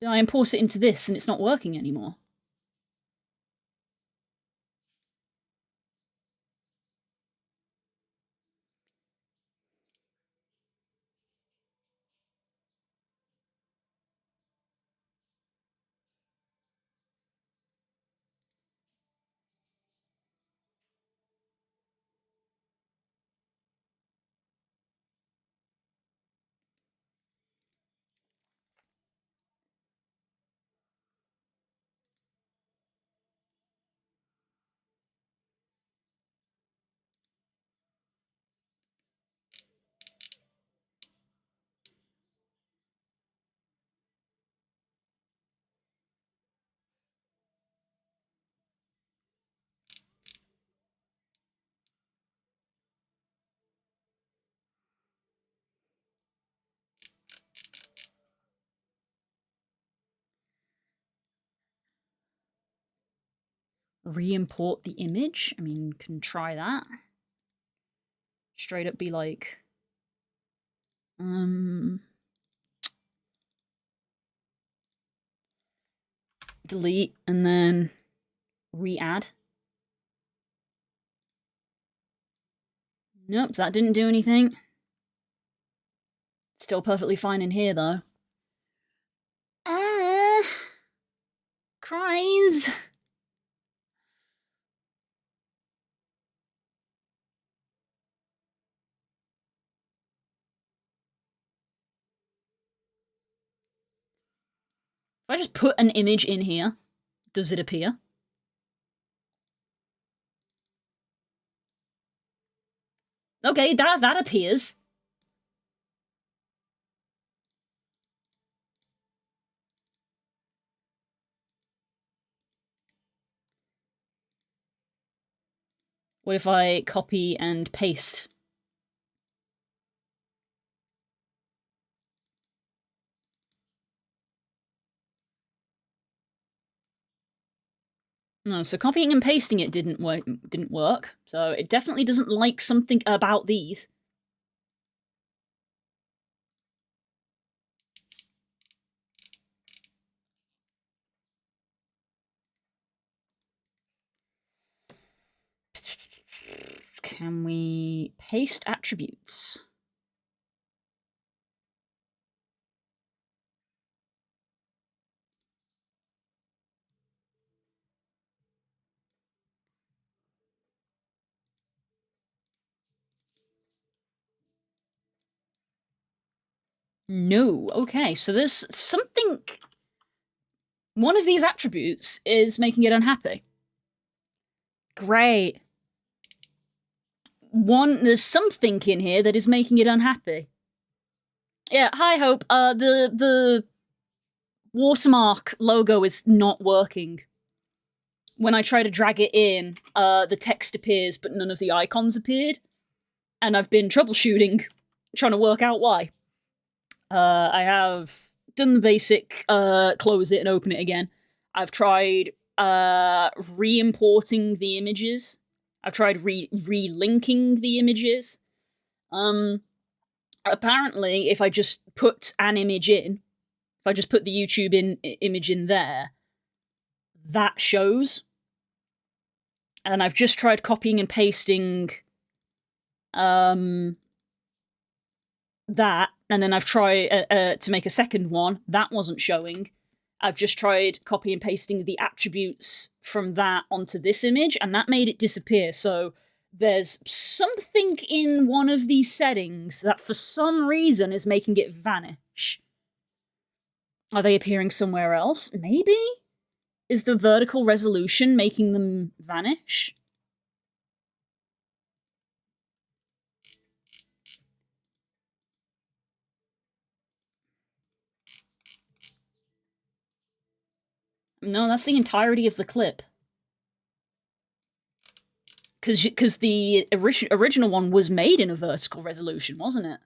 I import it into this and it's not working anymore. Re-import the image? I mean, can try that. Straight up be like... delete, and then re-add. Nope, that didn't do anything. Still perfectly fine in here, though. Cries. If I just put an image in here, does it appear? Okay, that appears. What if I copy and paste? No, so copying and pasting it didn't work. So it definitely doesn't like something about these. Can we paste attributes? No. Okay, so there's something... One of these attributes is making it unhappy. Great. There's something in here that is making it unhappy. Yeah, hi Hope. The watermark logo is not working. When I try to drag it in, the text appears, but none of the icons appeared. And I've been troubleshooting, trying to work out why. I have done the basic, close it and open it again. I've tried re-importing the images. I've tried re-linking the images. Apparently, if I just put an image in, if I just put the YouTube image in there, that shows. And I've just tried copying and pasting that, and then I've tried to make a second one. That wasn't showing. I've just tried copy and pasting the attributes from that onto this image, and that made it disappear. So there's something in one of these settings that for some reason is making it vanish. Are they appearing somewhere else? Maybe? Is the vertical resolution making them vanish? No, that's the entirety of the clip. Because the original one was made in a vertical resolution, wasn't it?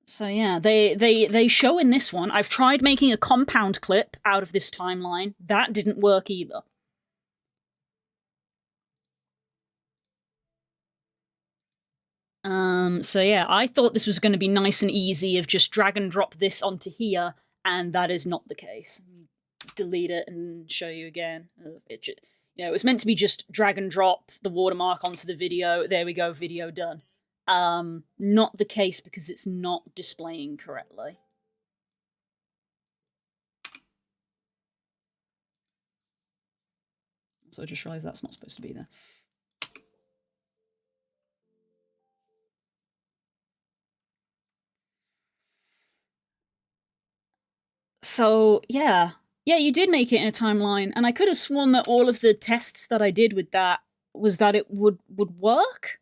So yeah, they show in this one. I've tried making a compound clip out of this timeline. That didn't work either. So yeah, I thought this was going to be nice and easy of just drag and drop this onto here, and that is not the case. Delete it and show you again. It was meant to be just drag and drop the watermark onto the video. There we go, video done. Not the case because it's not displaying correctly. So I just realized that's not supposed to be there. So, yeah. Yeah, you did make it in a timeline, and I could have sworn that all of the tests that I did with that was that it would work.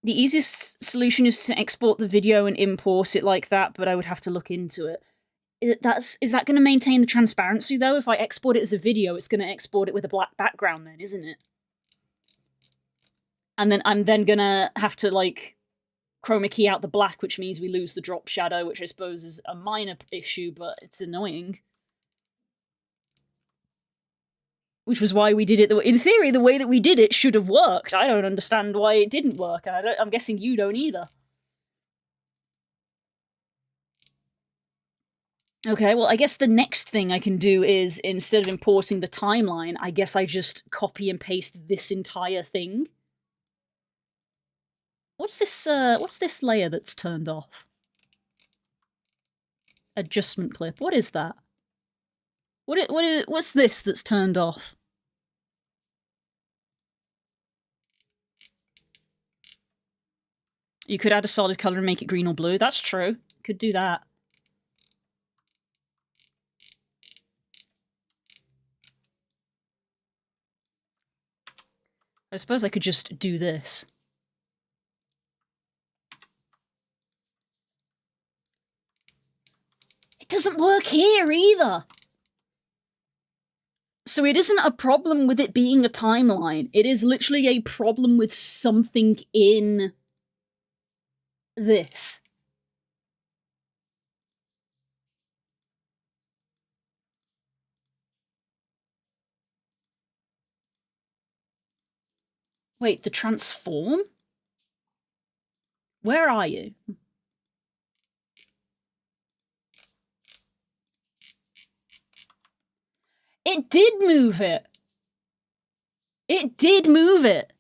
The easiest solution is to export the video and import it like that, but I would have to look into it. Is that going to maintain the transparency, though? If I export it as a video, it's going to export it with a black background then, isn't it? And then I'm then going to have to, like, chroma key out the black, which means we lose the drop shadow, which I suppose is a minor issue, but it's annoying. Which was why we did it. In theory, the way that we did it should have worked. I don't understand why it didn't work, and I'm guessing you don't either. Okay, well, I guess the next thing I can do is, instead of importing the timeline, I guess I just copy and paste this entire thing. What's this layer that's turned off? Adjustment clip. What is that? What's this that's turned off? You could add a solid color and make it green or blue. That's true. Could do that. I suppose I could just do this. It doesn't work here either! So it isn't a problem with it being a timeline. It is literally a problem with something in this. Wait, the transform? Where are you? It did move it! It did move it!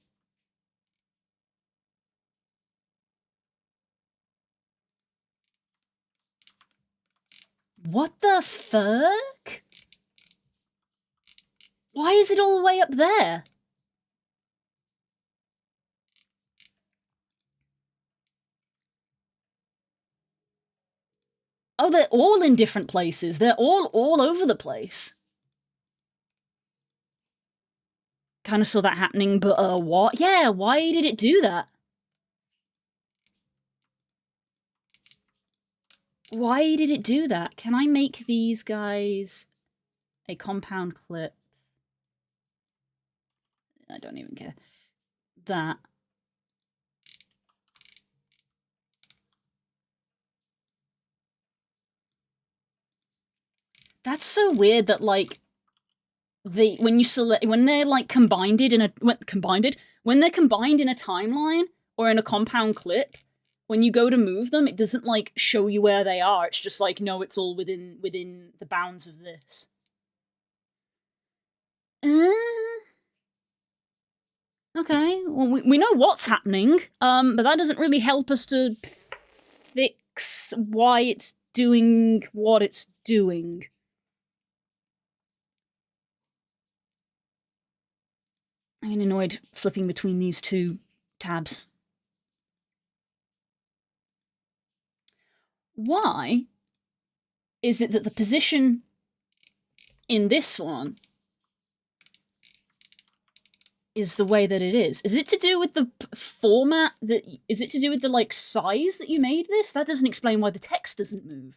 What the fuck? Why is it all the way up there? Oh, they're all in different places. They're all over the place. Kind of saw that happening, but what? Yeah, why did it do that? Why did it do that? Can I make these guys a compound clip? I don't even care. That. That's so weird that, like, when they're like combined in a when they're combined in a timeline or in a compound clip, when you go to move them, it doesn't like show you where they are. It's just like, no, it's all within the bounds of this. Okay, well, we know what's happening, but that doesn't really help us to fix why it's doing what it's doing. I'm getting annoyed flipping between these two tabs. Why is it that the position in this one is the way that it is? Is it to do with the format that... Is it to do with the, like, size that you made this? That doesn't explain why the text doesn't move.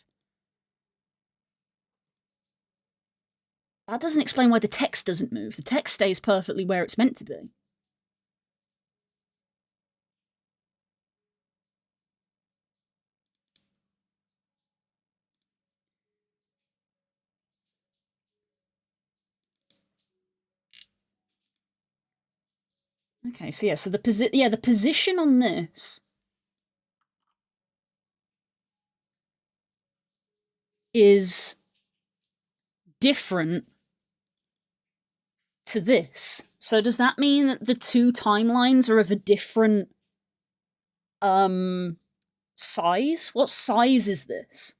That doesn't explain why the text doesn't move. The text stays perfectly where it's meant to be. Okay, so yeah, so the position on this is different to this. So does that mean that the two timelines are of a different size? What size is this?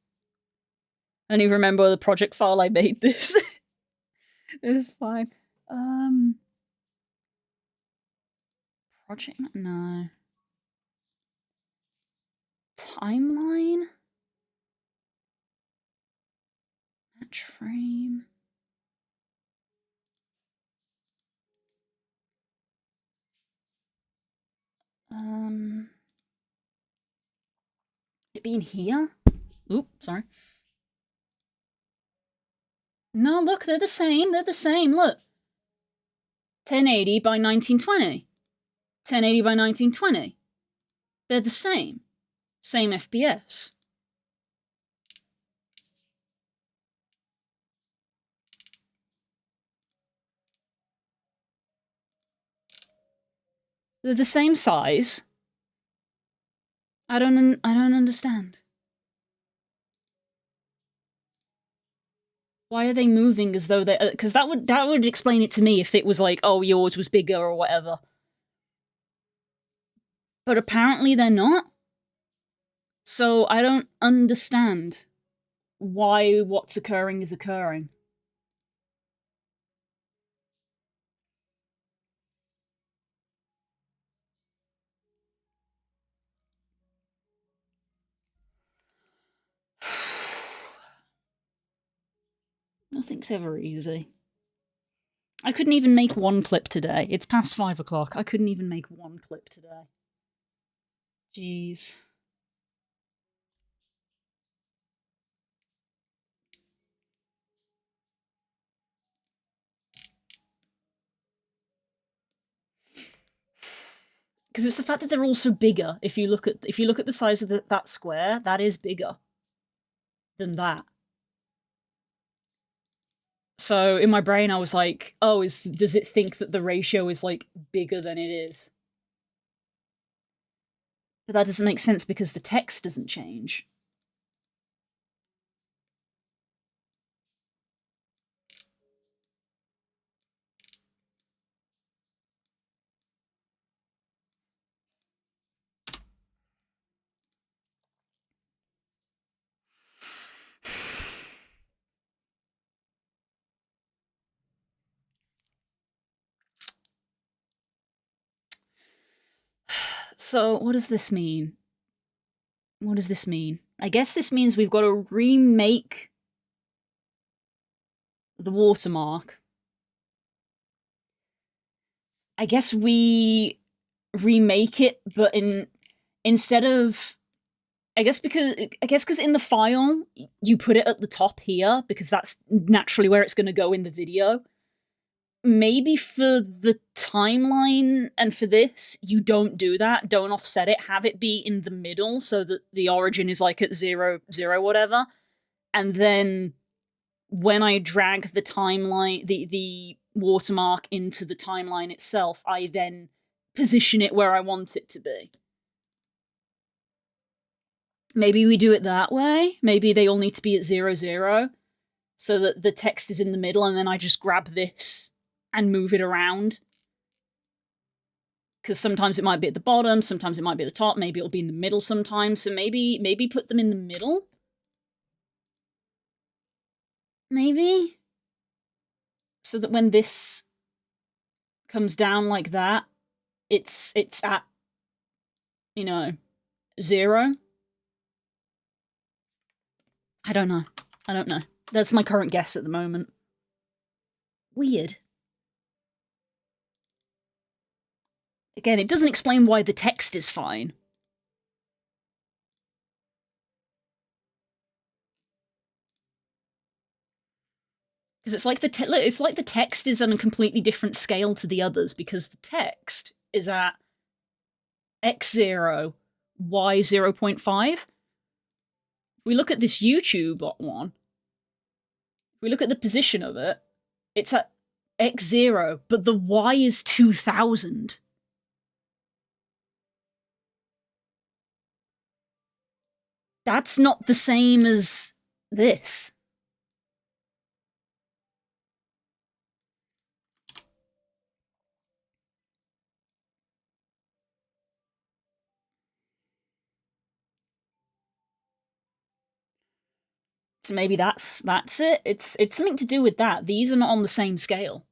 I don't even remember the project file I made this. It's fine. Project... No. Timeline? Match frame? It be in here? Oop, sorry. No, look, they're the same. They're the same. Look. 1080 by 1920. 1080 by 1920. They're the same. Same FPS. They're the same size. I don't understand. Why are they moving as though they... Because that would explain it to me if it was like, oh, yours was bigger or whatever. But apparently they're not. So I don't understand why what's occurring is occurring. Nothing's ever easy. I couldn't even make one clip today. It's past 5 o'clock. I couldn't even make one clip today. Jeez. Because it's the fact that they're also bigger. If you look at the size of that square, that is bigger than that. So in my brain, I was like, "Oh, does it think that the ratio is like bigger than it is?" But that doesn't make sense because the text doesn't change. So, what does this mean? What does this mean? I guess this means we've got to remake the watermark. I guess we remake it, but instead of... I guess because in the file, you put it at the top here, because that's naturally where it's going to go in the video. Maybe for the timeline and for this, you don't do that. Don't offset it. Have it be in the middle so that the origin is like at 0, 0, whatever. And then when I drag the timeline, the watermark into the timeline itself, I then position it where I want it to be. Maybe we do it that way. Maybe they all need to be at 0, 0, so that the text is in the middle, and then I just grab this and move it around. Because sometimes it might be at the bottom, sometimes it might be at the top, maybe it'll be in the middle sometimes, so maybe put them in the middle? Maybe? So that when this comes down like that, it's at, 0? I don't know. That's my current guess at the moment. Weird. Again, it doesn't explain why the text is fine. Because it's like the text is on a completely different scale to the others, because the text is at x0, y 0.5. We look at this YouTube one, if we look at the position of it, it's at x0, but the y is 2000. That's not the same as this. So maybe that's it. It's something to do with that. These are not on the same scale.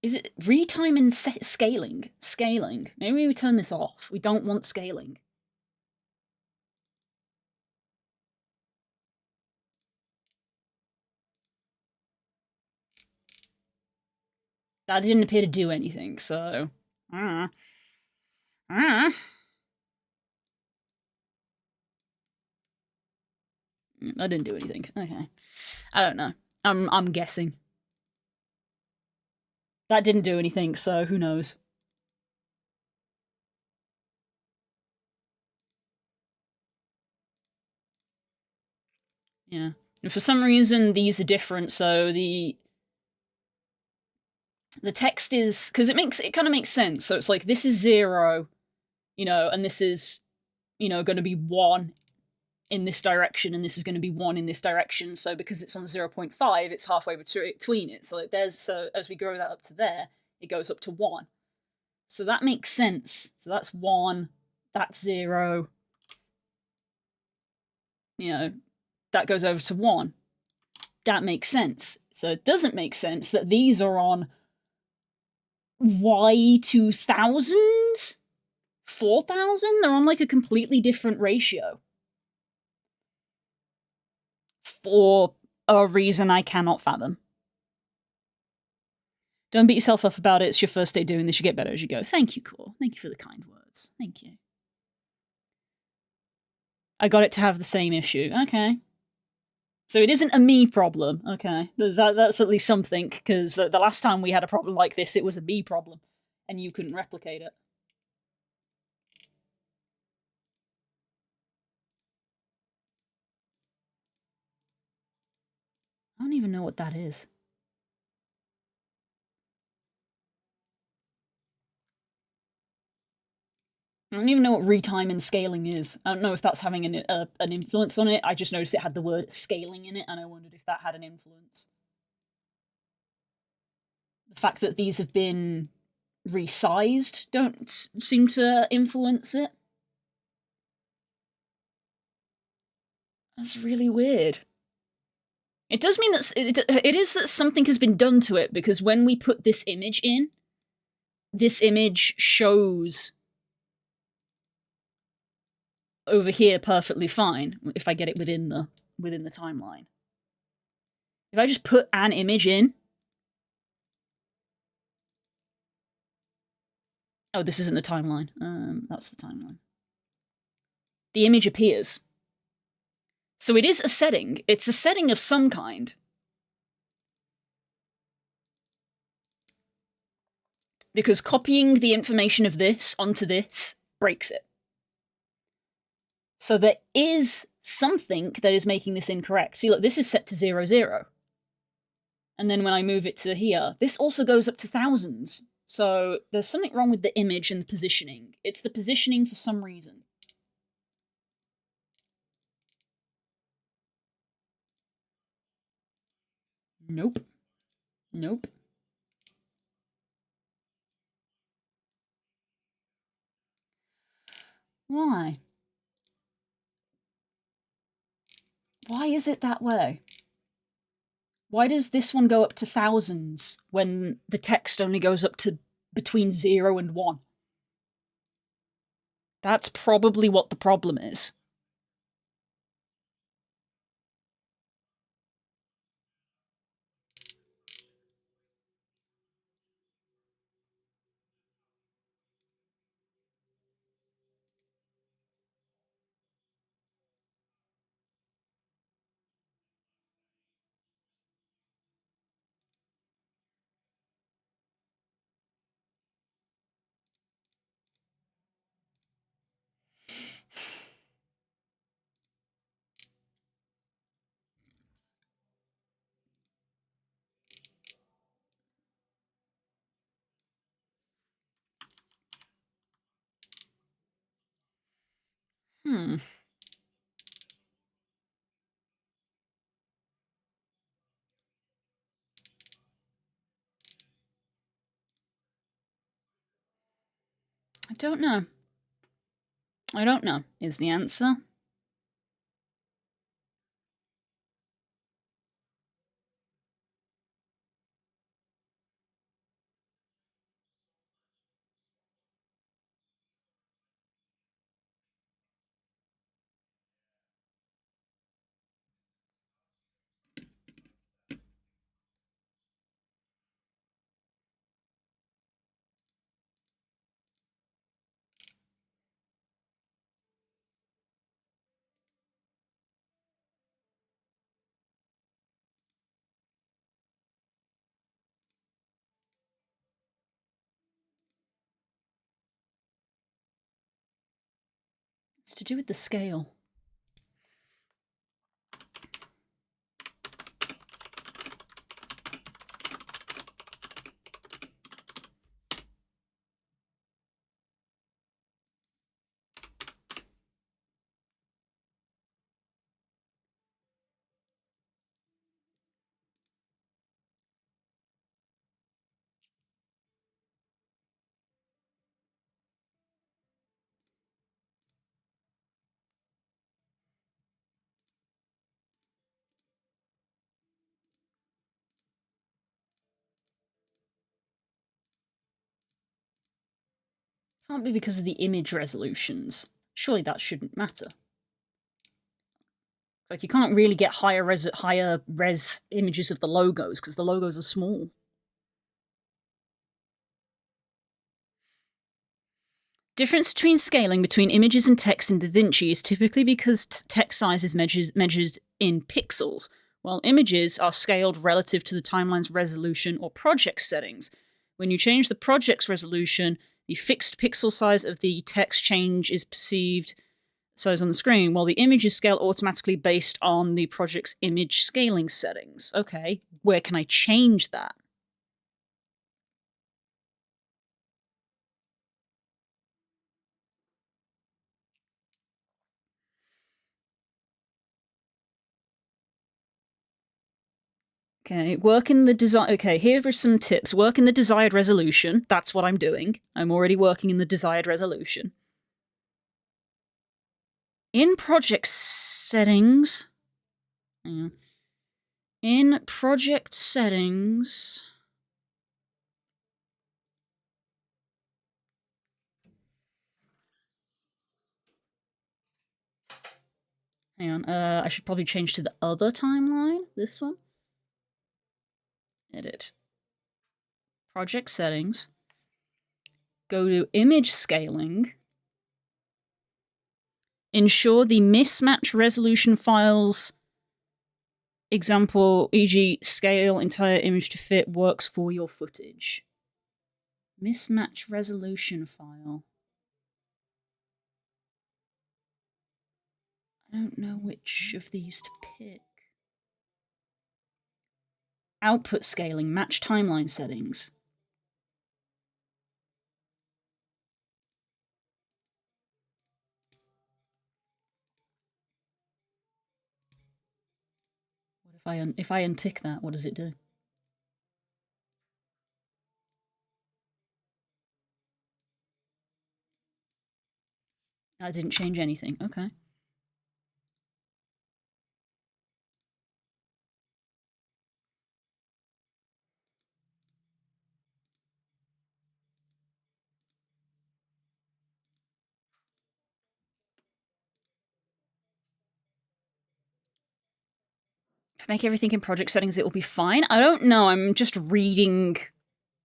Is it retime and scaling? Scaling. Maybe we turn this off. We don't want scaling. That didn't appear to do anything, so... That didn't do anything. Okay. I don't know. I'm guessing. That didn't do anything, so who knows? Yeah. And for some reason, these are different, so the text is... Because it kind of makes sense. So it's like, this is 0, and this is, going to be 1 in this direction, and this is going to be 1 in this direction. So because it's on 0.5, it's halfway between it. So as we grow that up to there, it goes up to 1. So that makes sense. So that's 1, that's 0. That goes over to 1. That makes sense. So it doesn't make sense that these are on Y2000? 4000? They're on like a completely different ratio. For a reason I cannot fathom. Don't beat yourself up about it. It's your first day doing this. You get better as you go. Thank you, Core. Thank you for the kind words. Thank you. I got it to have the same issue. Okay. So it isn't a me problem. Okay. That's at least something, because the last time we had a problem like this, it was a me problem, and you couldn't replicate it. I don't even know what that is. I don't even know what retime and scaling is. I don't know if that's having an influence on it. I just noticed it had the word scaling in it, and I wondered if that had an influence. The fact that these have been resized don't seem to influence it. That's really weird. It does mean that it is that something has been done to it, because when we put this image in, this image shows over here perfectly fine if I get it within the timeline. If I just put an image in... Oh, this isn't the timeline. That's the timeline. The image appears. So it is a setting. It's a setting of some kind. Because copying the information of this onto this breaks it. So there is something that is making this incorrect. See, look, this is set to 0, 0. And then when I move it to here, this also goes up to thousands. So there's something wrong with the image and the positioning. It's the positioning for some reason. Nope. Nope. Why? Why is it that way? Why does this one go up to thousands when the text only goes up to between 0 and 1? That's probably what the problem is. Hmm. I don't know. I don't know, is the answer. It's to do with the scale. Can't be because of the image resolutions. Surely that shouldn't matter. Like, you can't really get higher res images of the logos because the logos are small. Difference between scaling between images and text in DaVinci is typically because text size is measured in pixels, while images are scaled relative to the timeline's resolution or project settings. When you change the project's resolution, the fixed pixel size of the text change is perceived size on the screen, while the image is scaled automatically based on the project's image scaling settings. Okay, where can I change that? Okay, work in the design. Okay, here are some tips. Work in the desired resolution. That's what I'm doing. I'm already working in the desired resolution. In project settings, In project settings... Hang on, I should probably change to the other timeline. This one. Edit. Project settings. Go to image scaling. Ensure the mismatch resolution files, example, e.g. scale entire image to fit, works for your footage. Mismatch resolution file. I don't know which of these to pick. Output scaling, match timeline settings. What if I untick that, what does it do? That didn't change anything. Okay. If I make everything in project settings, it will be fine. I don't know. I'm just reading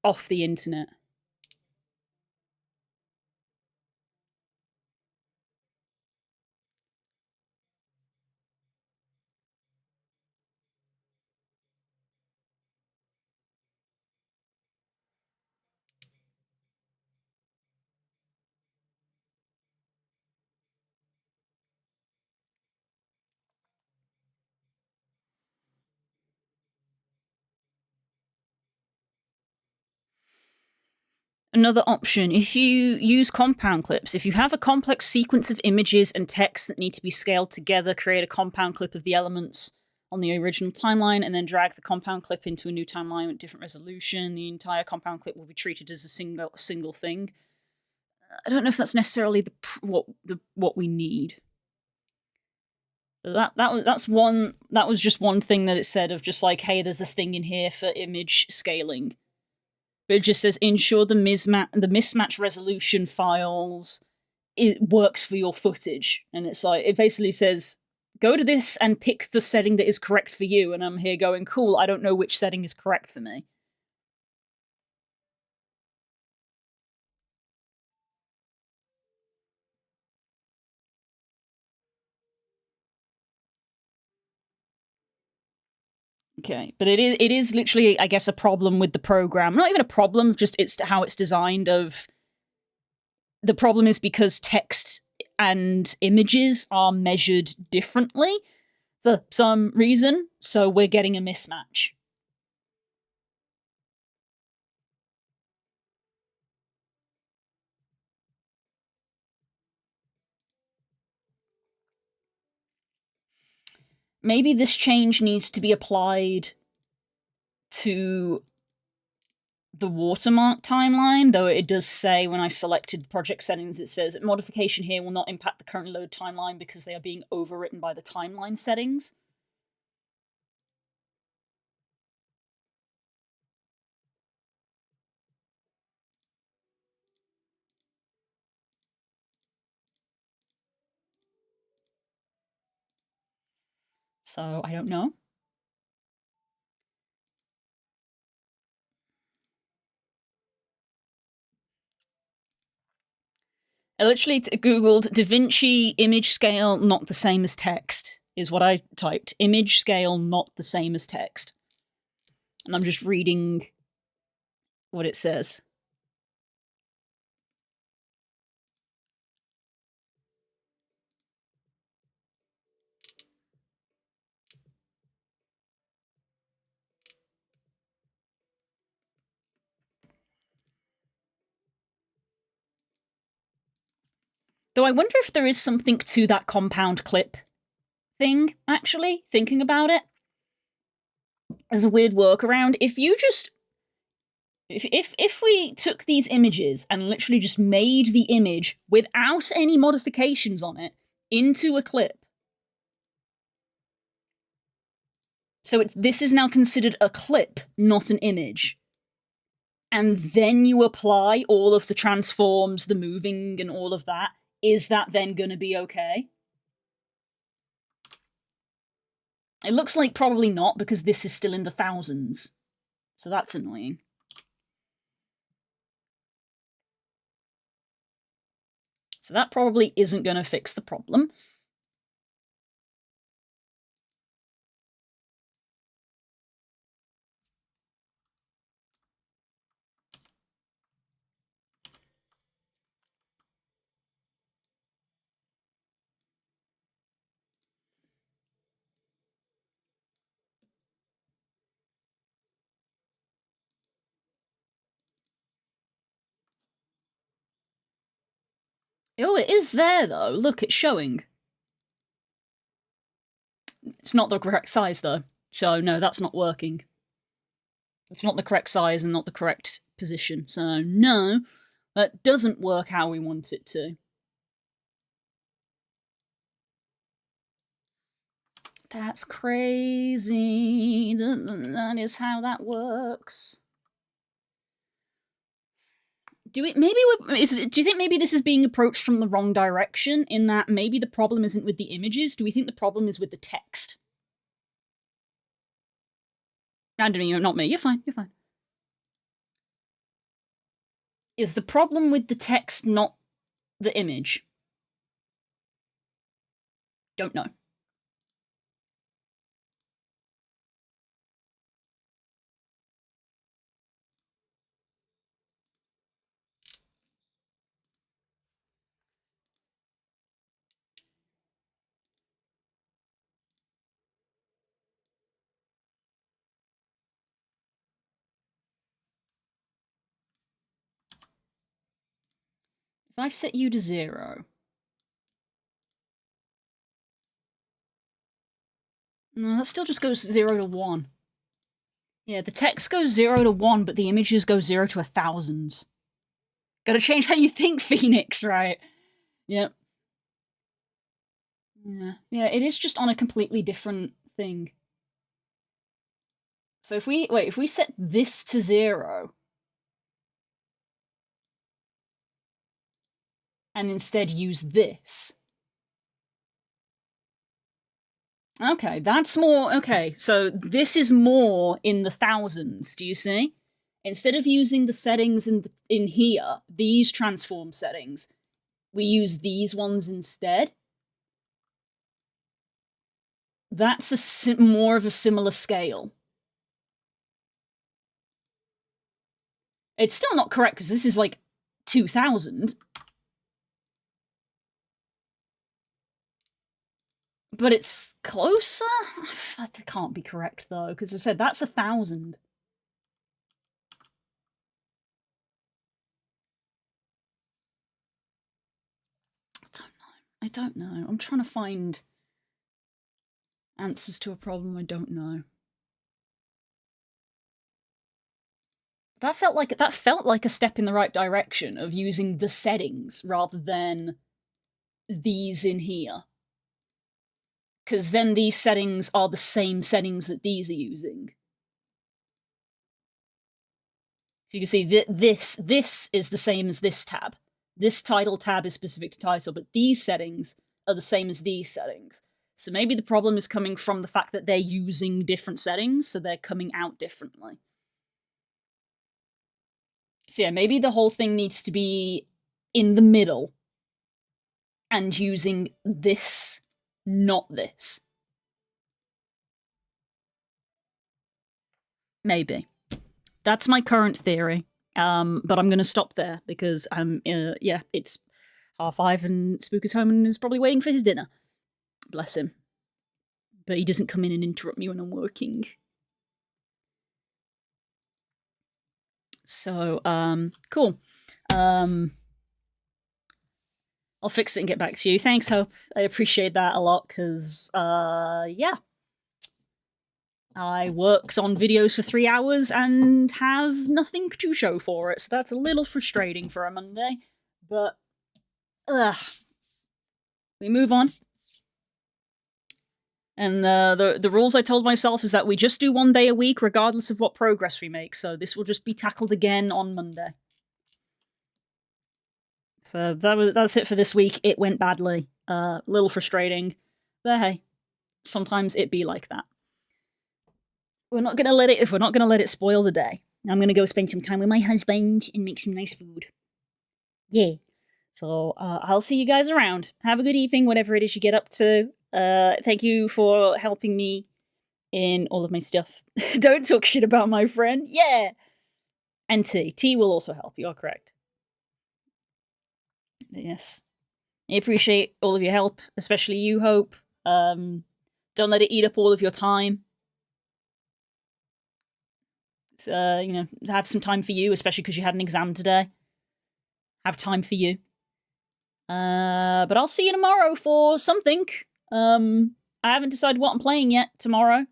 off the internet. Another option, if you use compound clips, if you have a complex sequence of images and text that need to be scaled together, create a compound clip of the elements on the original timeline, and then drag the compound clip into a new timeline with different resolution. The entire compound clip will be treated as a single thing. I don't know if that's necessarily what we need. That was just one thing that it said of just like, hey, there's a thing in here for image scaling. But it just says ensure the mismatch resolution files it works for your footage, and it's like it basically says go to this and pick the setting that is correct for you. And I'm here going, cool. I don't know which setting is correct for me. Okay, but it is literally, I guess, a problem with the program. Not even a problem, just it's how it's designed. Of the problem is because text and images are measured differently for some reason, so we're getting a mismatch. Maybe this change needs to be applied to the watermark timeline, though it does say when I selected project settings, it says modification here will not impact the current load timeline because they are being overwritten by the timeline settings. So I don't know. I literally googled DaVinci image scale not the same as text, is what I typed. Image scale not the same as text. And I'm just reading what it says. Though I wonder if there is something to that compound clip thing, actually, thinking about it. As a weird workaround, if you just... If we took these images and literally just made the image without any modifications on it into a clip. So this is now considered a clip, not an image. And then you apply all of the transforms, the moving, and all of that. Is that then going to be okay? It looks like probably not, because this is still in the thousands. So that's annoying. So that probably isn't going to fix the problem. Oh, it is there, though. Look, it's showing. It's not the correct size, though. So, no, that's not working. It's not the correct size and not the correct position. So, no, that doesn't work how we want it to. That's crazy. That is how that works. Do you think maybe this is being approached from the wrong direction, in that maybe the problem isn't with the images? Do we think the problem is with the text? Randomly, not me. You're fine. You're fine. Is the problem with the text, not the image? Don't know. If I set you to 0... No, that still just goes 0 to 1. Yeah, the text goes 0 to 1, but the images go 0 to 1,000s. Gotta change how you think, Phoenix, right? Yep. Yeah, it is just on a completely different thing. So if we set this to 0, and instead use this. Okay, that's more... Okay, so this is more in the thousands, do you see? Instead of using the settings in here, these transform settings, we use these ones instead. That's more of a similar scale. It's still not correct, because this is like 2,000. But it's closer? That can't be correct, though, because I said that's 1,000. I don't know. I'm trying to find answers to a problem I don't know. That felt like a step in the right direction of using the settings rather than these in here. Because then these settings are the same settings that these are using. So you can see this is the same as this tab. This title tab is specific to title, but these settings are the same as these settings. So maybe the problem is coming from the fact that they're using different settings, so they're coming out differently. So yeah, maybe the whole thing needs to be in the middle and using this, not this. Maybe. That's my current theory. But I'm going to stop there because yeah, it's 5:30 and Spook is home and is probably waiting for his dinner. Bless him. But he doesn't come in and interrupt me when I'm working. So, cool. I'll fix it and get back to you. Thanks, Hope. I appreciate that a lot, because, yeah. I worked on videos for 3 hours and have nothing to show for it, so that's a little frustrating for a Monday. But, we move on. And the rules I told myself is that we just do 1 day a week, regardless of what progress we make. So this will just be tackled again on Monday. So that's it for this week. It went badly. A little frustrating. But hey, sometimes it be like that. We're not gonna let it spoil the day. I'm gonna go spend some time with my husband and make some nice food. Yeah. So I'll see you guys around. Have a good evening, whatever it is you get up to. Thank you for helping me in all of my stuff. Don't talk shit about my friend. Yeah. And T. T will also help. You are correct. Yes. I appreciate all of your help, especially you, Hope. Don't let it eat up all of your time. Have some time for you, especially because you had an exam today. Have time for you. But I'll see you tomorrow for something. I haven't decided what I'm playing yet tomorrow.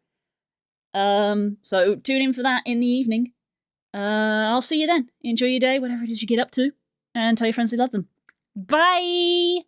So tune in for that in the evening. I'll see you then. Enjoy your day, whatever it is you get up to, and tell your friends you love them. Bye!